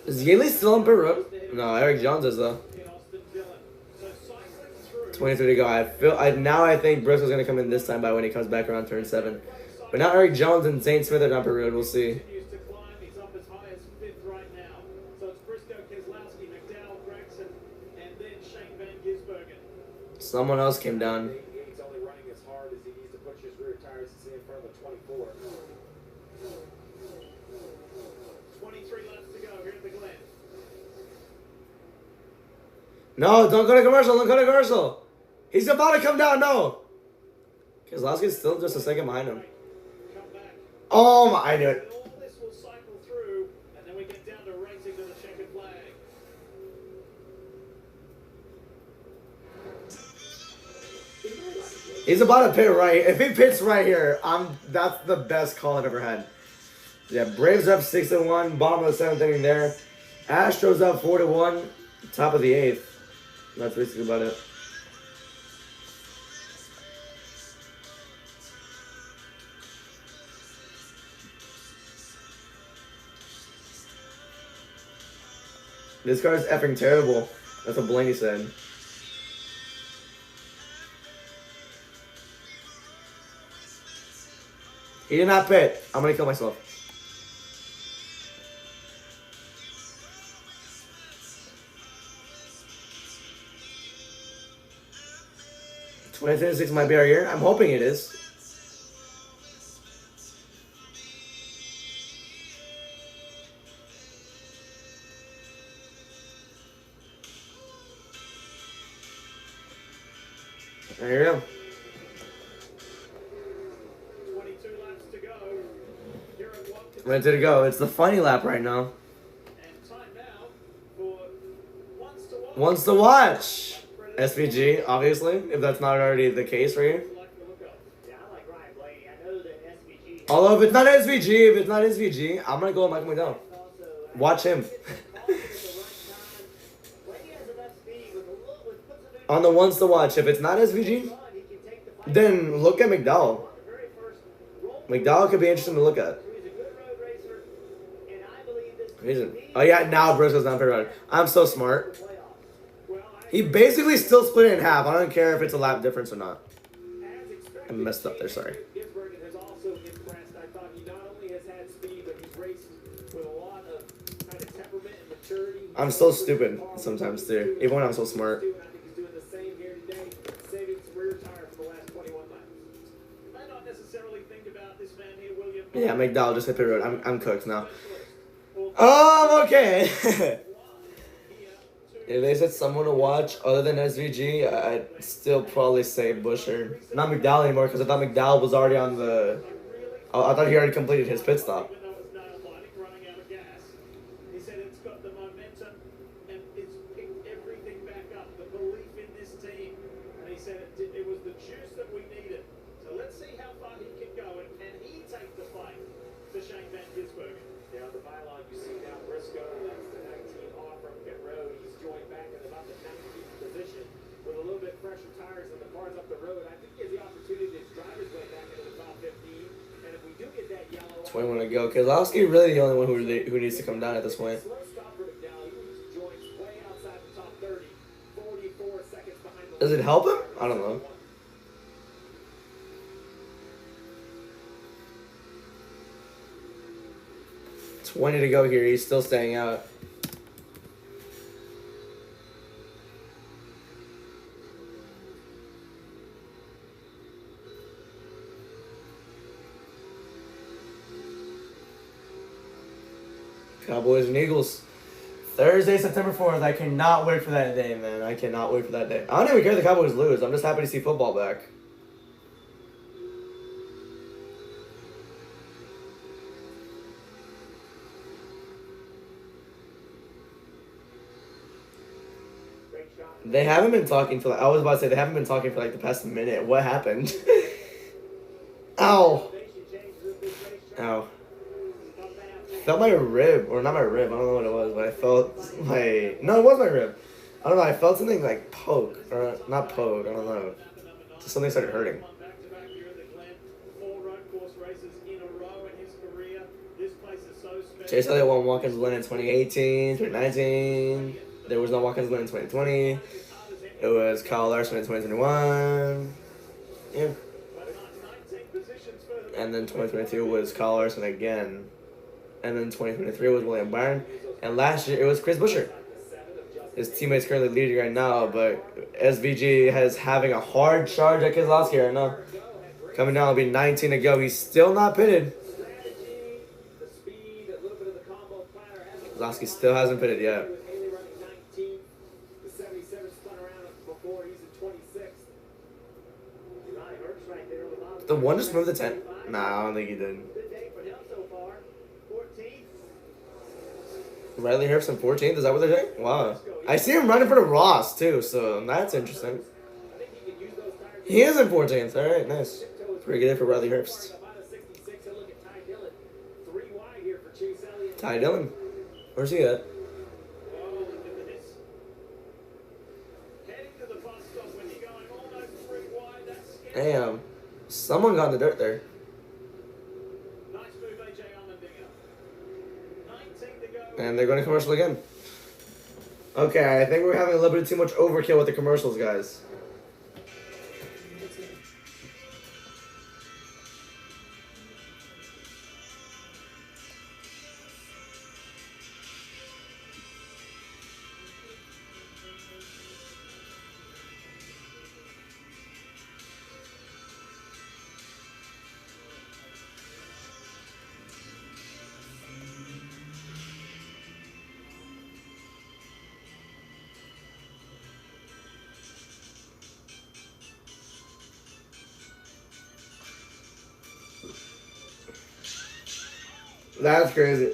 Is Yaley still on pit road? No, Eric Jones is though. In Austin Dillon. So cycling 23 to go. I think Bristol's gonna come in this time by when he comes back around turn 7. But now Eric Jones and Zane Smith are down per road. We'll see. Continues to climb. He's up as high as 5th right now. So it's Briscoe, Keselowski, McDowell, Gregson, and then Shane Van Gisbergen. Someone else came down. He's only running as hard as he needs to push his rear tires to stay in front of the 24. 23 laps to go here at the Glen. No, don't go to commercial. Don't go to commercial. He's about to come down. No. Keselowski's still just a second behind him. Come back. Oh my! I knew it. And all this will cycle through, and then we get down to racing to the checkered flag. He's about to pit right. If he pits right here, that's the best call I've ever had. Yeah, Braves up 6-1, bottom of the 7th inning there. Astros up 4-1, top of the 8th. That's basically about it. This car's effing terrible. That's what Blaney said. He did not pit. I'm gonna kill myself. $20.36 might be our year. I'm hoping it is. There you go. 22 laps to go. Here at Watkins. Ready to go. It's the funny lap right now. And time now for Once to Watch. Wants to watch. SVG, obviously, if that's not already the case for you. Yeah, I like Ryan Blaney. I know that SVG Although if it's not SVG, I'm gonna go with Michael McDowell. also Watch him. Blaney has enough speed with a little with puts him in On the ones to watch, if it's not SVG, front, he can take the fight. then look at McDowell. The very first roll. McDowell could be interesting to look at. He's a good road racer, and I believe this Reason. Oh yeah, now Briscoe's down for road. I'm so smart. playoffs. He basically still split it in half. I don't care if it's a lap difference or not. I messed up there, sorry. Gisbergen has also impressed. I thought he not only has had speed, but he's raced with a lot of kind of temperament and maturity. I'm so stupid sometimes too, even when I'm so smart. I think he's doing the same here today, saving his rear tire for the last 21 laps. You may not necessarily think about this man here, William. Yeah, McDowell just hit pit road. I'm cooked now. Oh, okay. If they said someone to watch other than SVG, I'd still probably say Busher. Not McDowell anymore, because I thought McDowell was already on the... I thought he already completed his pit stop. Even though it's nail biting, running out of gas. He said it's got the momentum and it's picked everything back up, the belief in this team. And he said it was the juice that we needed. So let's see how far he can go, and can he take the fight to Shane Van Gisbergen? Now, the byline you see now, Briscoe, that's the 19 off from pit road. He's joined back in about the 19th position with a little bit fresher tires than the cars up the road. I think he has the opportunity to drive his way back into the top 15. And if we do get that yellow... 21 to go. Keselowski really the only one who needs to come down at this point. Slow stop for McDowell. He joins way outside the top 30. 44 seconds behind the... Does it help him? I don't know. $20 to go here. He's still staying out. Cowboys and Eagles. Thursday, September 4th. I cannot wait for that day, man. I cannot wait for that day. I don't even care if the Cowboys lose. I'm just happy to see football back. They haven't been talking for like, I was about to say they haven't been talking for like the past minute. What happened? Ow. Ow. Felt my rib, or not my rib, I don't know what it was, but I felt my, no, it was my rib. I don't know, I felt something like poke, or not poke, I don't know. Just something started hurting. Back-to-back here at the Glen. 4 road course races in a row in his career. This place is so special. Chase Elliott won Watkins Glen in 2018, 2019. There was no Watkins Glen in 2020. It was Kyle Larson in 2021. Yeah. And then 2022 was Kyle Larson again. And then 2023 was William Byron. And last year it was Chris Buescher. His teammate's currently leading right now, but SVG is having a hard charge at Keselowski right now. Coming down, it'll be 19 to go. He's still not pitted. Keselowski still hasn't pitted yet. Did the one just move the 10? Nah, I don't think he did. Riley Herbst in 14th? Is that what they're saying? Wow. I see him running for the Ross, too, so that's interesting. He is in 14th. All right, nice. Pretty good for Riley Herbst. Ty Dillon. Where's he at? Damn. Someone got in the dirt there. And they're going to commercial again. Okay, I think we're having a little bit too much overkill with the commercials, guys. That's crazy.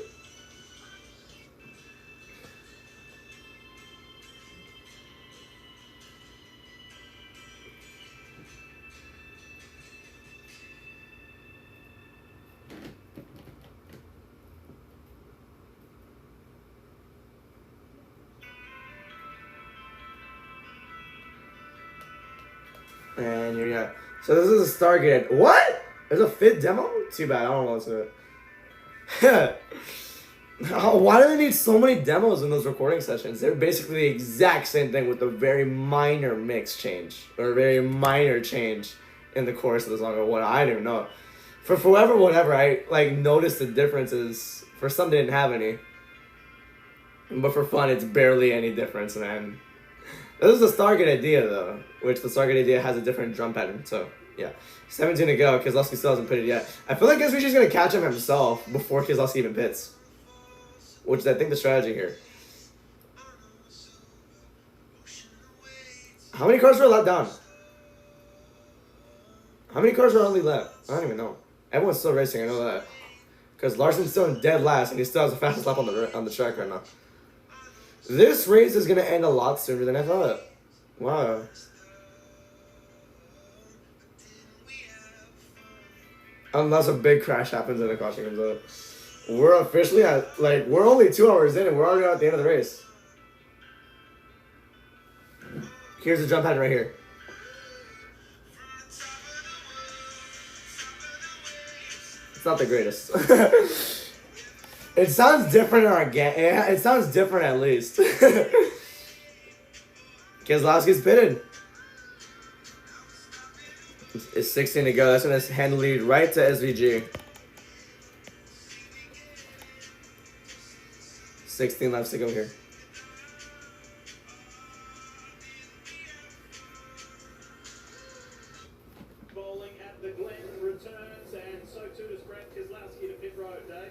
And here we go. So this is a Stargate. What? There's a fit demo? Too bad. I don't want to listen to it. Oh, why do they need so many demos in those recording sessions? They're basically the exact same thing with a very minor mix change or a very minor change in the chorus of the song or what. I don't know. For whatever, I like noticed the differences. For some, they didn't have any, but for fun, it's barely any difference, man. This is the Stargate idea though, which the Stargate idea has a different drum pattern. So yeah. 17 to go. Keselowski still hasn't pitted yet. I feel like SVG's going to catch him himself before Keselowski even pits. Which is, I think, the strategy here. How many cars are let down? How many cars are only left? I don't even know. Everyone's still racing, I know that. Because Larson's still in dead last, and he still has the fastest lap on the track right now. This race is going to end a lot sooner than I thought. Wow. Unless a big crash happens and a caution comes up. We're officially at, like, we're only 2 hours in and we're already at the end of the race. Here's the jump pattern right here. It's not the greatest. It sounds different in our game. Yeah, it sounds different at least. Keselowski's pitted. It's 16 to go. That's going to hand the lead right to SVG. 16 laps to go here. Bowling at the Glen returns, and so too does Brad Keselowski to pit road, Dave.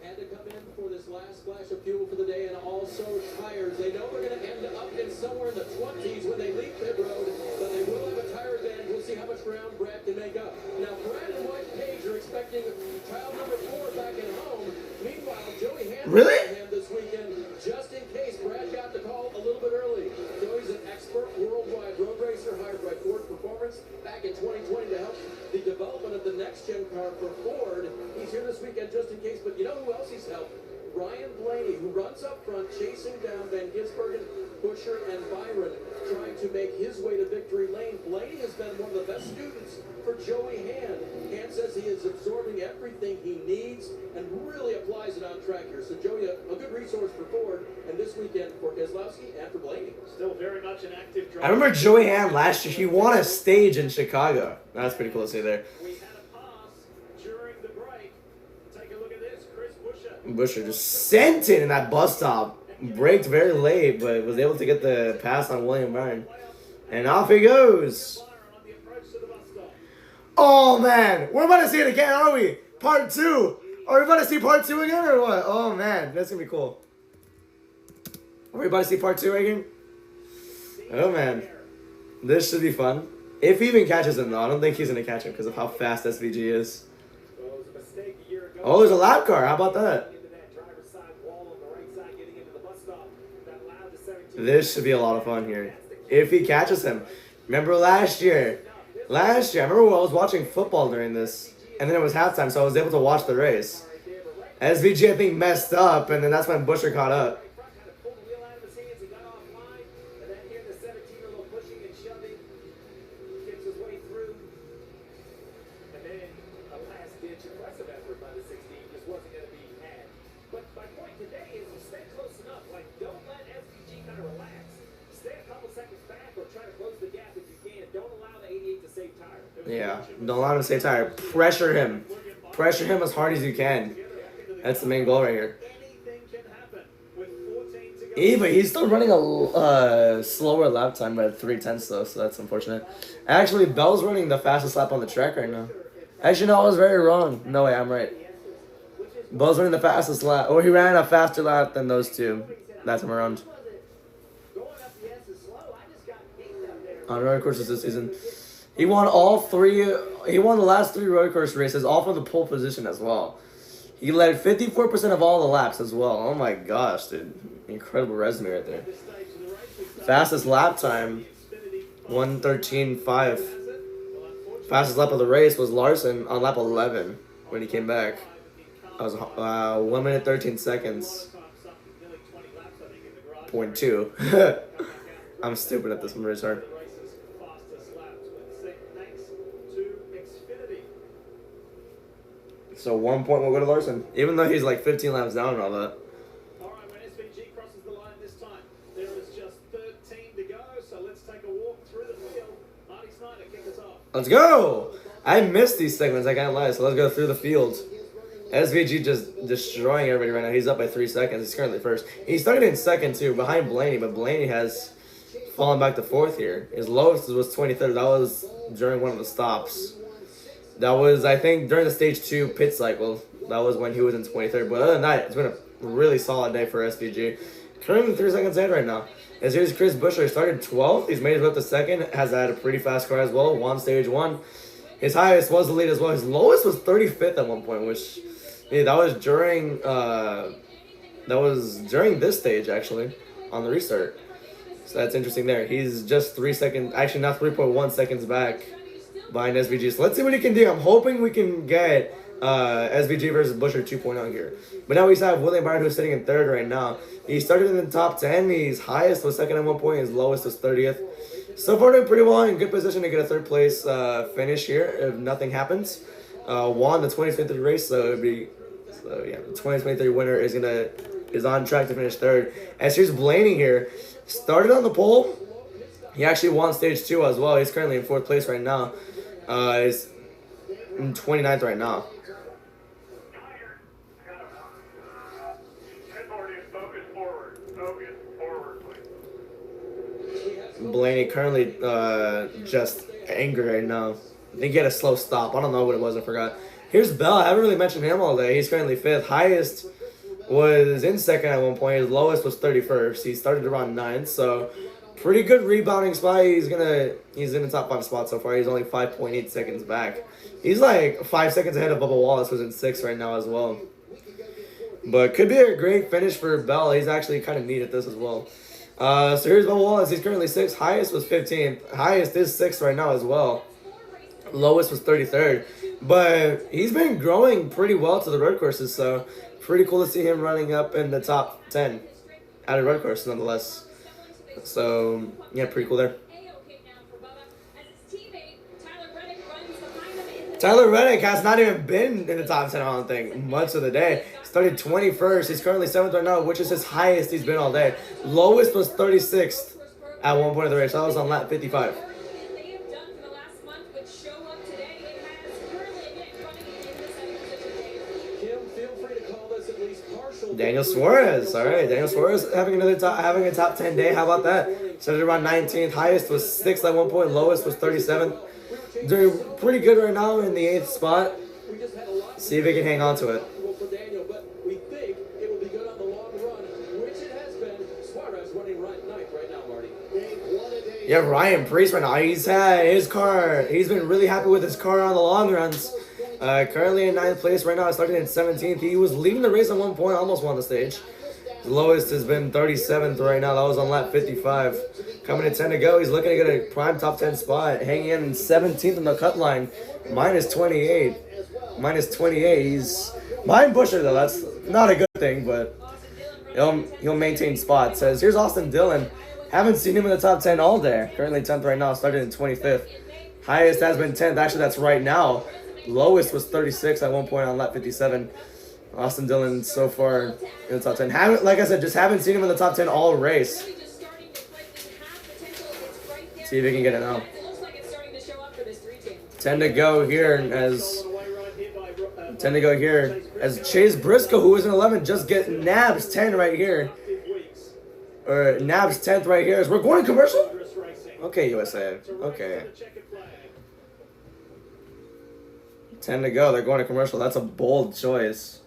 Had to come in for this last splash of fuel for the day, and also tires. They know they're going to end up in somewhere in the 20s when they leave pit road, but they will have a tire advantage. We'll see how much ground Brad can make up. Now, Brad and White Page are expecting child number 4 back at home. Meanwhile, Joey Hansen this weekend, just in case Brad got the call a little bit early. Joey's an expert worldwide road racer hired by Ford Performance back in 2020 to help the development of the next-gen car for Ford. He's here this weekend just in case, but you know who else he's helped? Ryan Blaney, who runs up front, chasing down Van Gisbergen, Busher, and Byron, trying to make his way to victory lane. Blaney has been one of the best students for Joey Hand. Hand says he is absorbing everything he needs and really applies it on track here. So Joey, a good resource for Ford, and this weekend for Keselowski and for Blaney. Still very much an active driver. I remember Joey Hand last year. He won a stage in Chicago. That's pretty cool to see there. We had a pass during the break. Take a look at this. Chris Busher. Busher just sent it in that bus stop. Braked very late, but was able to get the pass on William Byron. And off he goes. On the approach to the bus stop. Oh, man. We're about to see it again, are we? Part 2. Are we about to see part 2 again or what? Oh, man. That's going to be cool. Are we about to see part 2 again? Oh, man. This should be fun. If he even catches him, though. I don't think he's going to catch him because of how fast SVG is. Well, it was a mistake a year ago. Oh, there's a lap car. How about that? Into that driver's side wall on the right side, getting into the bus stop. That allowed the 17. This should be a lot of fun here. If he catches him. Remember last year? I remember I was watching football during this. And then it was halftime, so I was able to watch the race. SVG, I think, messed up, and then that's when Busher caught up. Kind of pulled the wheel out of his hands and got offline. And then here the 17, a little pushing and shoving. Gets his way through. And then a last-ditch aggressive effort by the 16 just wasn't going to be had. But my point today is to stay close enough. Like, don't let SVG kind of relax. Stay a couple seconds back or try to close the gap if you can. Don't allow the 88 to save tire. Yeah, don't allow him to stay tired. Pressure him. Pressure him as hard as you can. That's the main goal right here. Anything can happen with 14 to go. But he's still running a slower lap time by 3/10 though, so that's unfortunate. Actually, Bell's running the fastest lap on the track right now. Actually, no, I was very wrong. No way, I'm right. Bell's running the fastest lap. Or he ran a faster lap than those two. That's him around. On road courses this season. He won all three. He won the last 3 road course races, all from the pole position as well. He led 54% of all the laps as well. Oh my gosh, dude. Incredible resume right there. Fastest lap time, 1:13.5. Fastest lap of the race was Larson on lap 11 when he came back. That was 1 minute 13 seconds. 0.2. I'm stupid at this one, it's hard. So 1 point will go to Larson, even though he's like 15 laps down and all that. All right, when SVG crosses the line this time, there is just 13 to go, so let's take a walk through the field. Marty Snyder, kick us off. Let's go! I missed these segments, I can't lie, so let's go through the field. SVG just destroying everybody right now. He's up by 3 seconds. He's currently first. He started in second too, behind Blaney, but Blaney has fallen back to 4th here. His lowest was 23rd. That was during one of the stops. That was, I think, during the stage 2 pit cycle. That was when he was in 23rd. But other than that, it's been a really solid day for SVG. Currently 3 seconds ahead right now. As here's Chris Busher. Started 12th. He's made it up to 2nd. Has had a pretty fast car as well. Won stage 1. His highest was the lead as well. His lowest was 35th at one point, which that was during this stage actually on the restart. So that's interesting there. He's just 3 seconds, actually not 3.1 seconds back behind SVG. So let's see what he can do. I'm hoping we can get SVG versus Busher 2.0 here. But now we have William Byron, who's sitting in 3rd right now. He started in the top 10. His highest was 2nd at one point. His lowest was 30th. So far doing pretty well, in good position to get a 3rd place finish here if nothing happens. Won the 2023 race, so it'd be the 2023 winner is on track to finish 3rd. As here's Blaney here, started on the pole. He actually won stage 2 as well. He's currently in 4th place right now. He's in 29th right now. Blaney currently just angry right now. I think he had a slow stop. I don't know what it was. I forgot. Here's Bell. I haven't really mentioned him all day. He's currently 5th. Highest was in 2nd at one point. His lowest was 31st. He started around 9th. So pretty good rebounding spot. He's in the top 5 spot so far. He's only 5.8 seconds back. He's like 5 seconds ahead of Bubba Wallace, who's in 6th right now as well. But could be a great finish for Bell. He's actually kind of neat at this as well. So here's Bubba Wallace. He's currently 6th. Highest was 15th. Highest is 6th right now as well. Lowest was 33rd. But he's been growing pretty well to the road courses. So Pretty cool to see him running up in the top 10 at a road course, nonetheless. So, yeah, pretty cool there. Tyler Reddick has not even been in the top 10, I don't think, much of the day. Started 21st. He's currently 7th right now, which is his highest he's been all day. Lowest was 36th at one point of the race. That was on lap 55. Daniel Suarez, all right. Daniel Suarez having a top 10 day. How about that? Started around 19th. Highest was 6th at one point. Lowest was 37th. Doing pretty good right now in the 8th spot. See if he can hang on to it. Yeah, Ryan Preece right now. He's had his car. He's been really happy with his car on the long runs. Currently in 9th place right now. Starting in 17th. He was leading the race at one point. Almost won the stage. The lowest has been 37th right now. That was on lap 55. Coming to 10 to go. He's looking to get a prime top 10 spot. Hanging in 17th on the cut line. Minus 28. Minus 28. He's behind Busher though. That's not a good thing, but he'll maintain spots. Says here's Austin Dillon. Haven't seen him in the top 10 all day. Currently 10th right now. Started in 25th. Highest has been 10th. Actually, that's right now. Lowest was 36 at one point on lap 57. Austin Dillon so far in the top 10. Like I said, just haven't seen him in the top 10 all race. See if he can get it now. 10 to go here as Chase Briscoe, who was in 11, just get Nabs 10 right here. Or Nabs 10th right here. As we're going commercial? Okay, USA. Okay. 10 to go. They're going to commercial. That's a bold choice.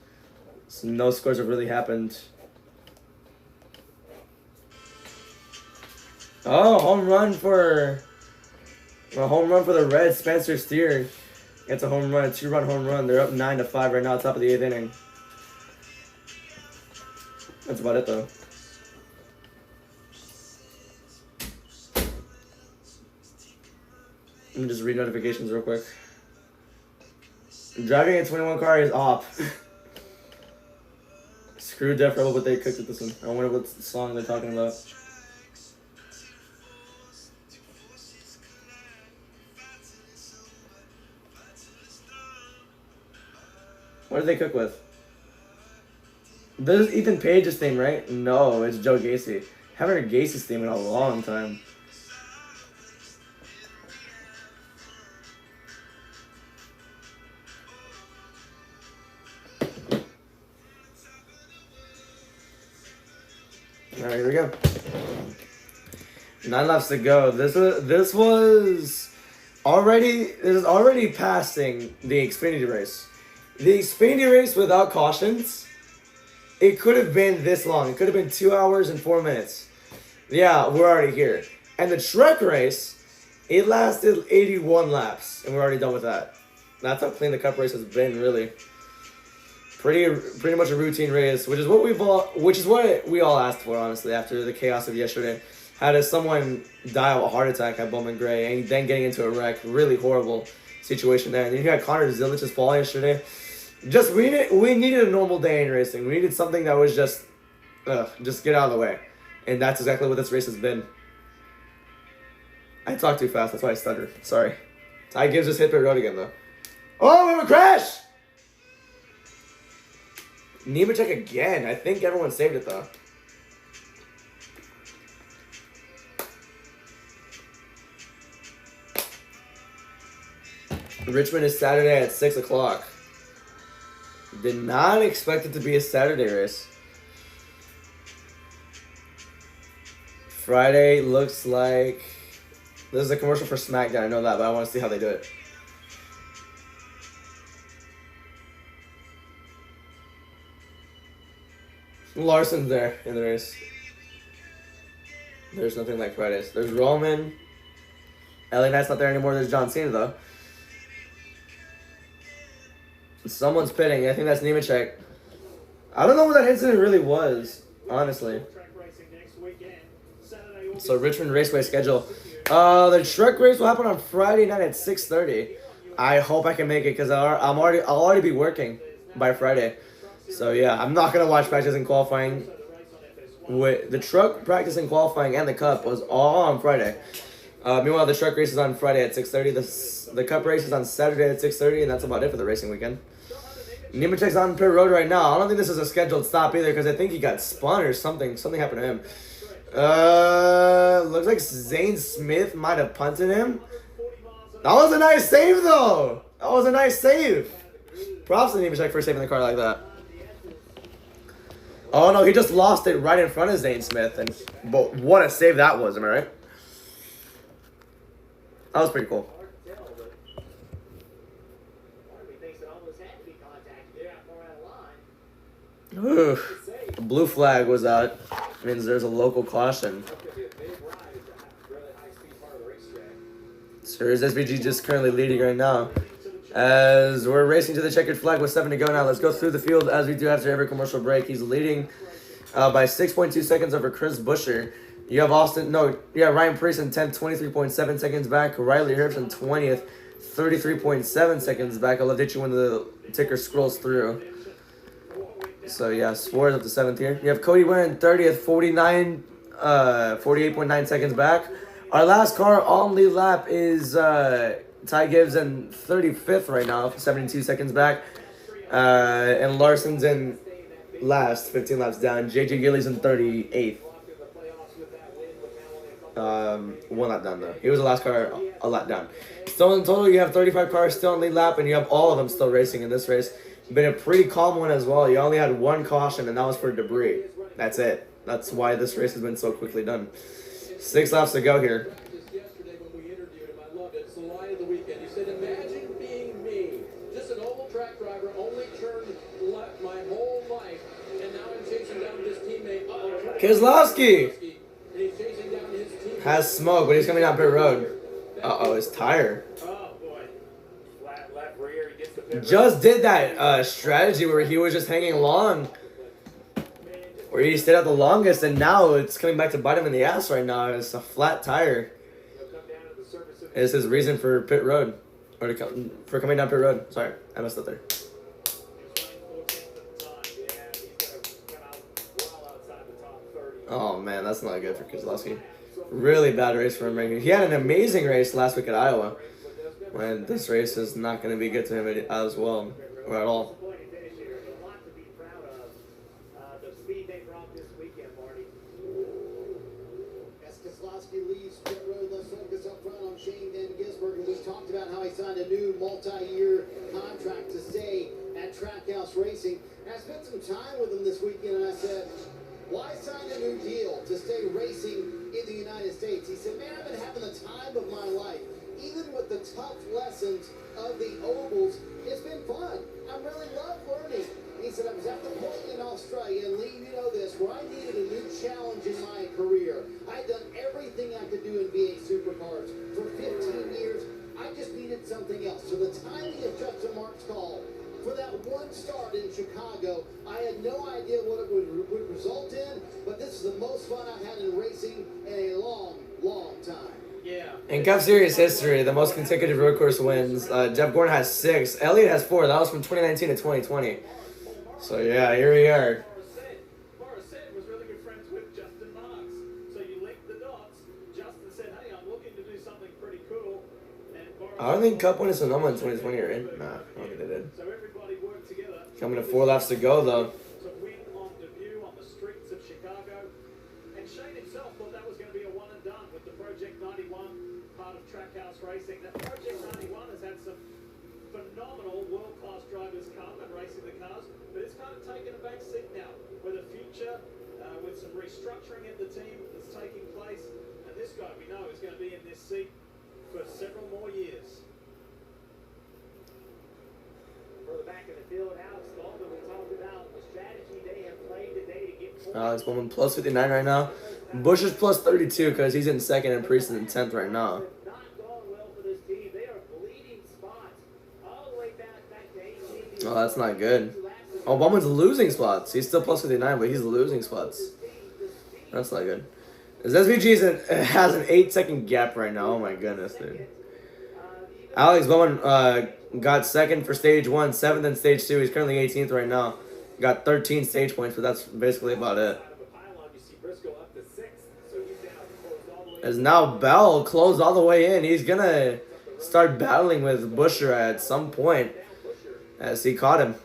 So no scores have really happened. Oh, home run for the Reds. Spencer Steer gets a home run, a 2-run home run. They're up 9-5 right now, top of the 8th inning. That's about it though. Let me just read notifications real quick. Driving a 21 car is off. Screw Def Rebel, but they cooked with this one. I wonder what song they're talking about. What did they cook with? This is Ethan Page's theme, right? No, it's Joe Gacy. Haven't heard Gacy's theme in a long time. Alright, here we go. 9 laps to go. This is already passing the Xfinity race. The Xfinity race without cautions, it could have been this long. It could have been 2 hours and 4 minutes. Yeah, we're already here. And the truck race, it lasted 81 laps, and we're already done with that. That's how clean the Cup race has been, really. Pretty much a routine race, which is what we all asked for, honestly, after the chaos of yesterday. Had someone die of a heart attack at Bowman Gray, and then getting into a wreck. Really horrible situation there. And then you had Connor Zilich's fall yesterday. Just we needed a normal day in racing. We needed something that was just get out of the way, and that's exactly what this race has been. I talk too fast, that's why I stutter. Sorry. Ty Gibbs just hit the road again though. Oh, we have a crash! Nemechek again. I think everyone saved it though. Richmond is Saturday at 6 o'clock. Did not expect it to be a Saturday race. Friday looks like... There's a commercial for SmackDown, I know that, but I want to see how they do it. Larson's there in the race. There's nothing like Fridays. There's Roman. LA Knight's not there anymore. There's John Cena, though. Someone's pitting. I think that's Nemechek. I don't know what that incident really was, honestly. So Richmond Raceway schedule. The truck race will happen on Friday night at 6:30. I hope I can make it because I'll already be working by Friday. So yeah, I'm not gonna watch practice and qualifying. With the truck practice and qualifying and the cup was all on Friday. Meanwhile, the truck race is on Friday at 6:30. The cup race is on Saturday at 6:30, and that's about it for the racing weekend. Nemechek's on pit road right now. I don't think this is a scheduled stop either because I think he got spun or something. Something happened to him. Looks like Zane Smith might have punted him. That was a nice save though. That was a nice save. Props to Nemechek for saving the car like that. Oh no, he just lost it right in front of Zane Smith, but what a save that was, am I right? That was pretty cool. Ooh, the blue flag was out. Means there's a local caution. Series SVG just currently leading right now. As we're racing to the checkered flag with 7 to go now. Let's go through the field as we do after every commercial break. He's leading by 6.2 seconds over Chris Buescher. You have Ryan Priest in 10th, 23.7 seconds back. Riley Herbst in 20th, 33.7 seconds back. I'll update you when the ticker scrolls through. So yeah, Suarez up to 7th here. You have Cody Ware in 30th, 48.9 seconds back. Our last car on lead lap is Ty Gibbs in 35th right now, 72 seconds back. And Larson's in last, 15 laps down. JJ Gillies in 38th. 1 lap down though. He was the last car a lap down. So in total, you have 35 cars still on lead lap, and you have all of them still racing in this race. Been a pretty calm one as well. You only had 1 caution, and that was for debris. That's it. That's why this race has been so quickly done. 6 laps to go here. Yesterday when we interviewed him, I loved it. It's the line of the weekend. He said, "Imagine being me, just an oval track driver, only turned left my whole life, and now I'm chasing down this teammate." Keselowski has smoke, but he's coming down pit road. His tire. Just did that strategy where he was just hanging long, where he stayed out the longest, and now it's coming back to bite him in the ass right now. It's a flat tire. It's his reason for pit road, or for coming down pit road. Sorry, I messed up there. Oh man, that's not good for Keselowski. Really bad race for him right here. He had an amazing race last week at Iowa. When this race is not going to be good to him as well, or at all. As Keselowski leaves pit road, let's focus up front on Shane Van Gisbergen. We talked about how he signed a new multi-year contract to stay at Trackhouse Racing. And I spent some time with him this weekend, and I said, why sign a new deal to stay racing in the United States? He said, man, I've been having the time of my life. Even with the tough lessons of the ovals, it's been fun. I really love learning. He said, I was at the point in Australia, and Lee, you know this, where I needed a new challenge in my career. I had done everything I could do in V8 supercars. For 15 years, I just needed something else. So the timing of Justin Marks' call for that one start in Chicago, I had no idea what it would result in, but this is the most fun I've had in racing in a long, long time. Yeah. In Cup Series history, the most consecutive road course wins. Jeff Gordon has 6. Elliott has 4. That was from 2019 to 2020. So yeah, here we are. Morissette was really good friends with Justin Marks. So you link the dots. Justin said, hey, I'm looking to do something pretty cool. And I don't think Cup won a Sonoma in 2020, right? Nah, I don't think they did. So everybody worked together. Coming to 4 laps to go, though. To win on debut on the streets of Chicago. And Shane himself thought that was going to be a one and done with the Project 91 part of Trackhouse Racing. That Project 91 has had some phenomenal world-class drivers come and racing the cars, but it's kind of taken a back seat now with a future, with some restructuring of the team that's taking place, and this guy we know is going to be in this seat for several more years. For the back of the field, Alex Baldwin, we talked about the strategy they have played today to get Alex Bowman plus 59 right now. Bush is plus 32 because he's in 2nd and Priest is in 10th right now. not going well for this team. They are bleeding spots all the way back to 18. Oh, that's not good. Oh, Bowman's losing spots. He's still plus 59, but he's losing spots. That's not good. His SVG has an 8-second gap right now. Oh my goodness, dude. Alex Bowman got 2nd for stage 1, 7th in stage 2. He's currently 18th right now. Got 13 stage points, but that's basically about it. As now Bell closed all the way in. He's gonna start battling with Busher at some point as he caught him.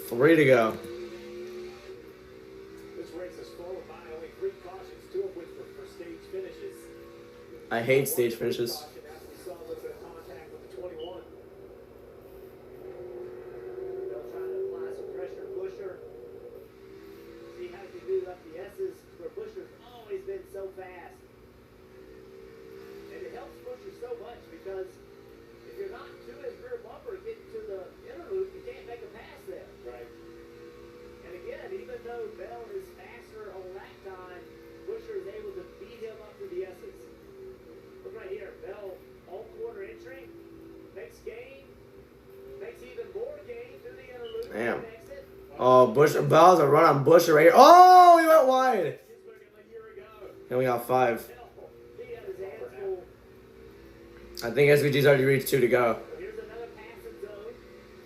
Three to go. This race is followed by only 3 cautions, 2 of which were for stage finishes. I hate stage finishes. Caution after we saw a little bit of contact with the 21. They'll try to apply some pressure to Busher. See how he can do up the S's where Busher's always been so fast. And it helps Busher so much because if you're not to his rear bumper getting to the inner loop, you can't make a pass there. Right. And again, even though Bell is faster on lap time, Busher is able to beat him up through the S's. Look right here, Bell all quarter entry, makes gain, makes even more gain through the inner loop. Damn. And exit. Oh, Busher. Bell's a run on Busher right here. Oh, he went wide. A year ago, And we got 5. he had his hands full. I think SVG's already reached 2 to go. Here's another passing zone.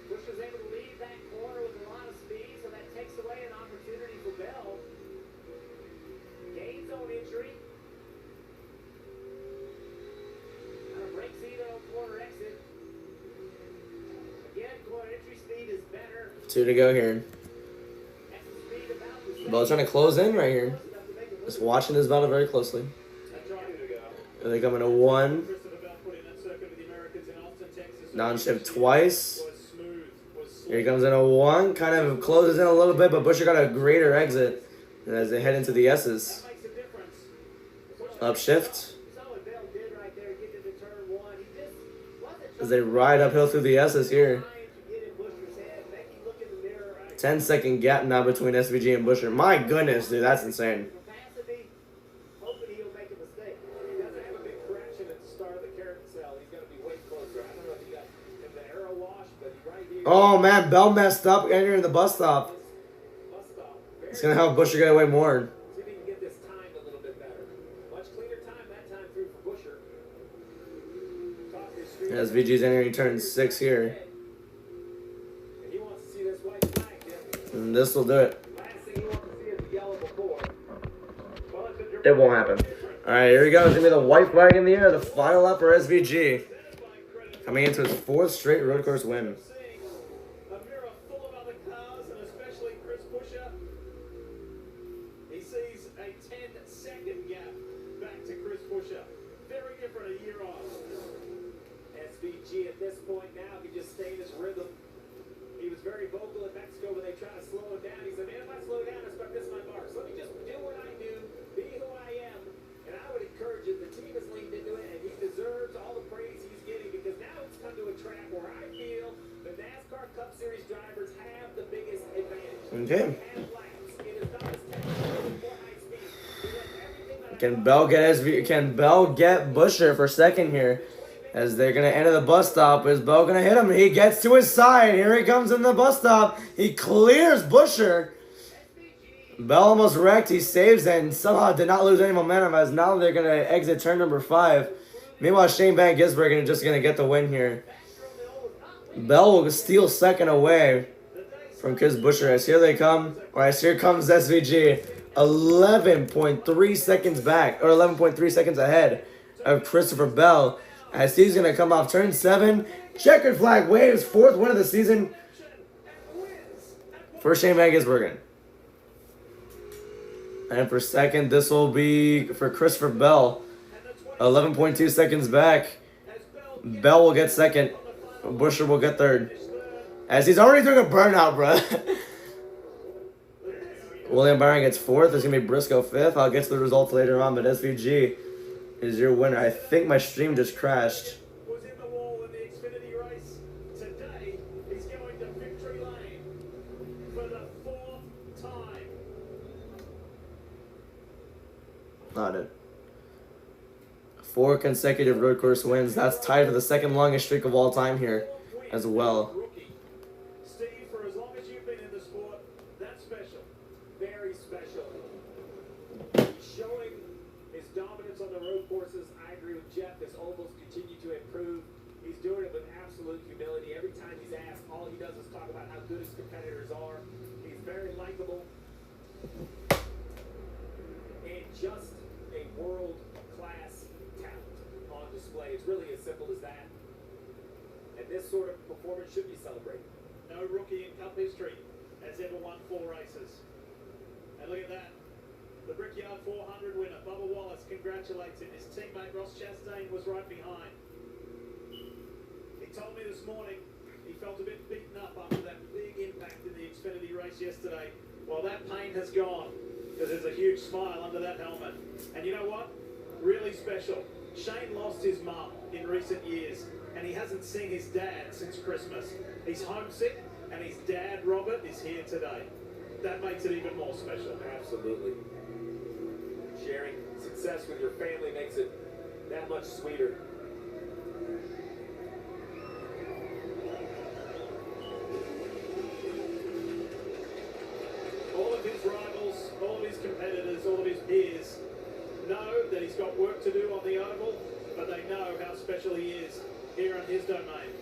Busher's able to leave that corner with a lot of speed, so that takes away an opportunity for Bell. Gain zone entry. Kind of breaks even on corner exit. Again, corner entry speed is better. 2 to go here. Exit speed about the same. Bell's trying to close in right here. Close enough to make it Just look watching this battle very closely. Are they coming to 1? Downshift twice. Here he comes in a 1. Kind of closes in a little bit, but Busher got a greater exit as they head into the S's. makes a difference. Upshift Saw what Bell did right there, getting into turn 1. He just wasn't as they ride uphill through the S's here. trying to get in Busher's head, make him look in the mirror. 10-second gap now between SVG and Busher. My goodness, dude, that's insane. Capacity, hoping he'll make a mistake. He doesn't have a big correction at the start of the carousel. He's got to be way closer. I don't know if he got in the arrow wash, but he right here. Oh man, Bell messed up entering the bus stop. Bus stop. It's gonna help Busher get away more. See if he can get this timed a little bit better. Much cleaner time that time through for Busher. Top his street. SVG's entering turn 6 here. And he wants to see this white flag, Jim. And this will do it. Last thing he wants to see is the yellow before. Well, it's a different It won't happen. Alright, here we go. It's gonna be the white flag in the air. The final lap for SVG. Coming into his 4th straight road course win. Seeing a mirror full of other cars, and especially Chris Busher. He sees a 10-second gap back to Chris Busher. Very different a year on. SVG at this point now can just stay in his rhythm. He was very vocal in Mexico when they tried to slow him down. He said, man, if I slow down, I start missing my marks. Let me just do what I do, be who I am. And I would encourage him. The team has leaned into it, and he deserves all the praise he's getting because now it's come to a track where I feel the NASCAR Cup Series drivers have the biggest advantage. Okay. They have laps. It is not as technical or high speed. He does everything that I Can Bell get Can Bell get Busher for second here? As they're gonna enter the bus stop. Is Bell gonna hit him? He gets to his side. Here he comes in the bus stop. He clears Busher. Bell almost wrecked. He saves and somehow did not lose any momentum as now they're gonna exit turn number 5. Meanwhile, Shane Van Gisbergen is just gonna get the win here. Bell will steal second away from Chris Busher as here they come. Or as here comes SVG. 11.3 seconds back, or 11.3 seconds ahead of Christopher Bell. As he's going to come off turn 7. Checkered flag waves. 4th win of the season for Shane Van Gisbergen. And for second, this will be for Christopher Bell. 11.2 seconds back. Bell will get second. Busher will get third. As he's already doing a burnout, bro. William Byron gets 4th. There's going to be Briscoe 5th. I'll get to the results later on, but SVG is your winner. I think my stream just crashed. Was in the wall in the Xfinity race. Today, he's going to victory lane for the 4th time. Not it. 4 consecutive road course wins. That's tied for the second longest streak of all time here as well. Rookie. Steve, for as long as you've been in the sport, that's special. absolute humility. Every time he's asked, all he does is talk about how good his competitors are. He's very likable. And just a world-class talent on display. It's really as simple as that. And this sort of performance should be celebrated. No rookie in Cup history has ever won 4 races. And look at that. The Brickyard 400 winner, Bubba Wallace, congratulates him. His teammate Ross Chastain was right behind. He told me this morning he felt a bit beaten up after that big impact in the Xfinity race yesterday. Well, that pain has gone because there's a huge smile under that helmet. And you know what? Really special. Shane lost his mum in recent years, and he hasn't seen his dad since Christmas. He's homesick, and his dad, Robert, is here today. That makes it even more special. Absolutely. Sharing success with your family makes it that much sweeter. All of his rivals, all of his competitors, all of his peers know that he's got work to do on the oval, but they know how special he is here on his domain.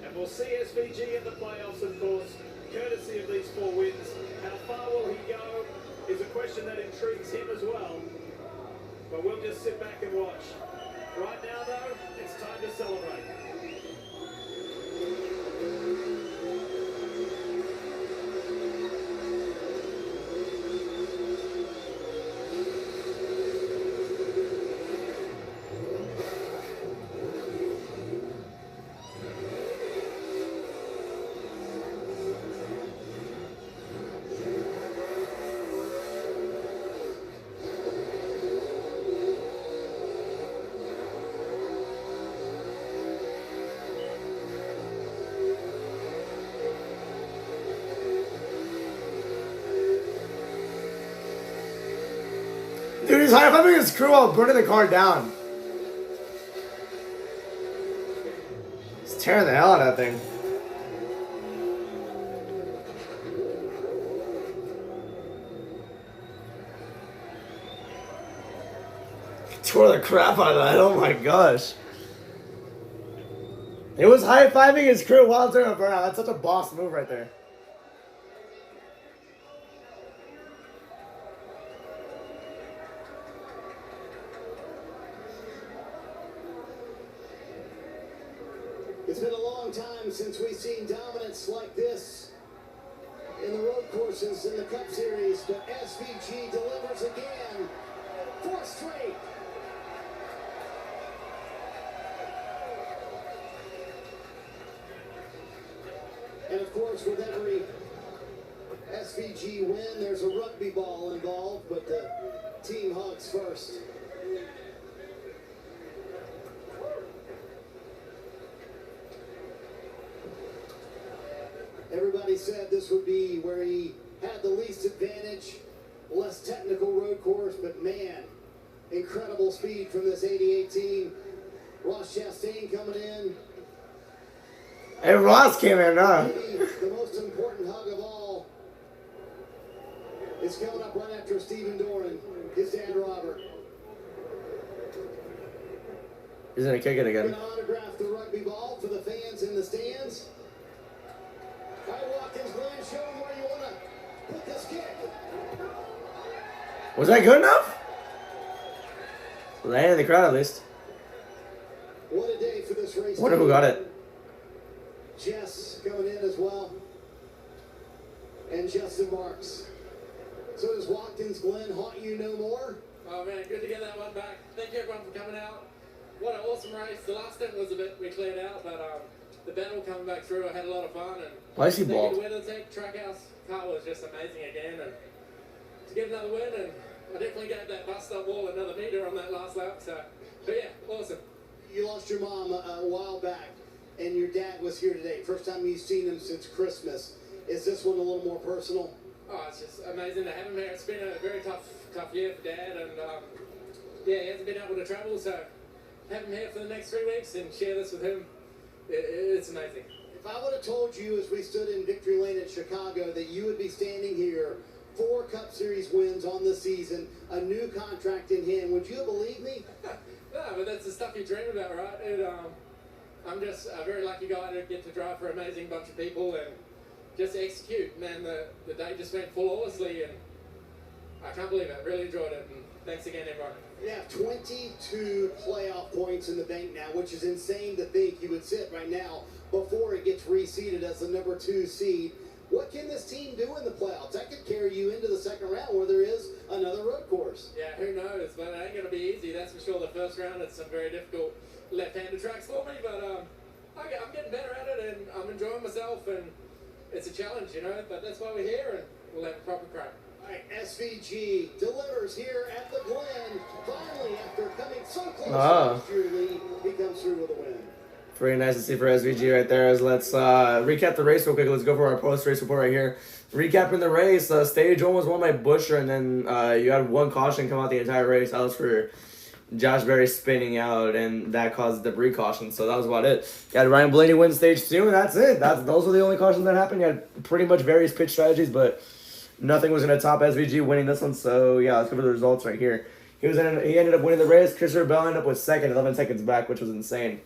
And we'll see SVG in the playoffs, of course, courtesy of these 4 wins. How far will he go is a question that intrigues him as well. But we'll just sit back and watch. Right now, though, it's time to celebrate. Dude, he's high-fiving his crew while burning the car down. He's tearing the hell out of that thing. He tore the crap out of that, oh my gosh. It was high-fiving his crew while doing a burnout. That's such a boss move right there. It's been a long time since we've seen dominance like this in the road courses in the Cup Series, but SVG delivers again. 4th straight. And of course, with every SVG win, there's a rugby ball involved, but the team hugs first. Everybody said this would be where he had the least advantage, less technical road course, but man, incredible speed from this 88 team. Ross Chastain coming in. Hey, Ross came in, huh? Maybe the most important hug of all is coming up right after Stephen Doran, his dad Robert. He's gonna kick it again. Going to autograph the rugby ball for the fans in the stands. All right, Watkins, Glen, show them where you want to put this kick. Was that good enough? Landed in the crowd at least. What a day for this race. Wonder who got it. Jess coming in as well. And Justin Marks. So does Watkins, Glen, haunt you no more? Oh man, good to get that one back. Thank you everyone for coming out. What an awesome race. The last stint was a bit, we cleared out, but the battle coming back through, I had a lot of fun. And Why is he thank you bald? to WeatherTech, Trackhouse. Car was just amazing again. And to get another win, and I definitely gave that bus stop wall another meter on that last lap. So, but yeah, awesome. You lost your mom a while back, and your dad was here today. First time you've seen him since Christmas. Is this one a little more personal? Oh, it's just amazing to have him here. It's been a very tough year for Dad, and yeah, he hasn't been able to travel, so have him here for the next 3 weeks and share this with him. It's amazing. If I would have told you as we stood in Victory Lane at Chicago that you would be standing here 4 Cup Series wins on the season, a new contract in hand. Would you believe me? No, but that's the stuff you dream about, right? I'm just a very lucky guy to get to drive for an amazing bunch of people and just execute. Man, the day just went flawlessly, and I can't believe it. Really enjoyed it, and thanks again, everyone. You have 22 playoff points in the bank now, which is insane to think you would sit right now before it gets reseeded as the number 2 seed. What can this team do in the playoffs? That could carry you into the second round where there is another road course. Yeah, who knows? But it ain't going to be easy, that's for sure. The first round, it's some very difficult left-handed tracks for me, but I'm getting better at it, and I'm enjoying myself, and it's a challenge, you know, but that's why we're here, and we'll have a proper crack. All right, SVG delivers here at the Glen. Finally, after coming so close last year, Lee, he comes through with a win. Pretty nice to see for SVG right there. Let's recap the race real quick. Let's go for our post-race report right here. Recapping the race, stage 1 was won by Busher, and then you had 1 caution come out the entire race. That was for Josh Berry spinning out, and that caused debris caution. So that was about it. You had Ryan Blaney win stage 2, and that's it. Those were the only cautions that happened. You had pretty much various pitch strategies, but nothing was going to top SVG winning this one. So yeah, let's go for the results right here. He ended up winning the race. Christopher Bell ended up with 2nd, 11 seconds back, which was insane.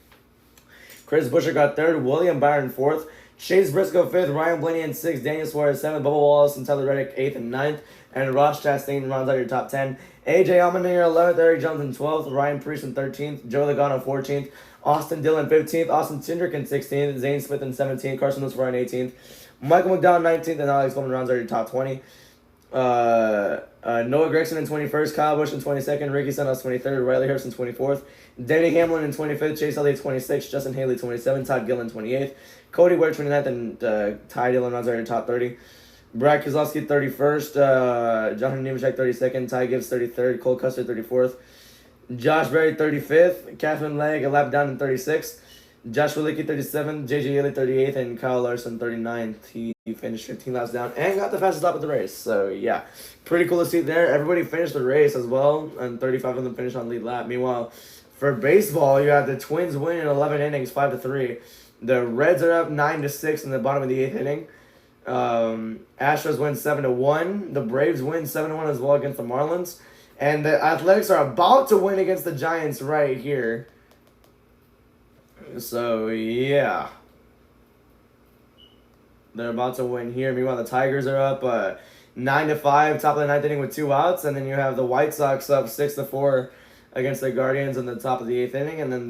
Chris Busher got 3rd, William Byron 4th, Chase Briscoe 5th, Ryan Blaney in 6th, Daniel Suarez 7th, Bubba Wallace and Tyler Reddick 8th and 9th, and Ross Chastain rounds out your top 10. AJ Allmendinger 11th, Eric Johnson 12th, Ryan Preece in 13th, Joe Logano 14th, Austin Dillon 15th, Austin Cindric in 16th, Zane Smith in 17th, Carson Lewis in 18th, Michael McDowell 19th, and Alex Bowman rounds out your top 20. Noah Gregson in 21st, Kyle Busch in 22nd, Ricky Stenhouse 23rd, Riley Harrison 24th, Danny Hamlin in 25th, Chase Elliott 26th, Justin Haley 27th, Todd Gillen 28th, Cody Ware 29th, and Ty Dillon runs out your top 30. Brad Keselowski 31st, Jonathan Nemechek 32nd, Ty Gibbs 33rd, Cole Custer 34th, Josh Berry 35th, Catherine Legg a lap down in 36th, Josh Willicke 37th, JJ Yeley 38th, and Kyle Larson 39th. He finished 15 laps down and got the fastest lap of the race. So yeah, pretty cool to see there. Everybody finished the race as well, and 35 of them finished on lead lap. Meanwhile, for baseball, you had the Twins win in 11 innings, 5-3. The Reds are up 9-6 in the bottom of the 8th inning. Astros win 7-1. The Braves win 7-1 as well against the Marlins. And the Athletics are about to win against the Giants right here. So, yeah. They're about to win here. Meanwhile, the Tigers are up 9-5, top of the 9th inning with 2 outs. And then you have the White Sox up 6-4 against the Guardians in the top of the 8th inning. And then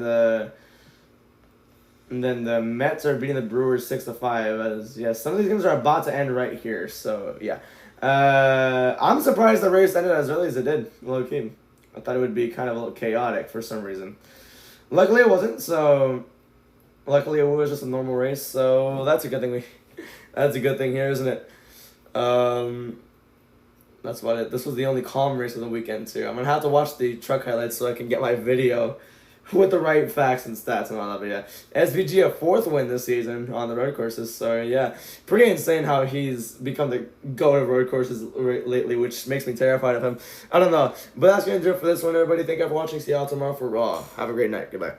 the Mets are beating the Brewers 6-5. Yeah, some of these games are about to end right here. So, yeah. I'm surprised the race ended as early as it did, low-key. I thought it would be kind of a little chaotic for some reason. Luckily, it wasn't, so luckily it was just a normal race, so that's a good thing. That's a good thing here, isn't it? That's about it. This was the only calm race of the weekend, too. I'm going to have to watch the truck highlights so I can get my video with the right facts and stats and all that, but yeah. SVG a 4th win this season on the road courses, so yeah. Pretty insane how he's become the GOAT of road courses lately, which makes me terrified of him. I don't know. But that's going to do it for this one, everybody. Thank you for watching. See y'all tomorrow for Raw. Have a great night. Goodbye.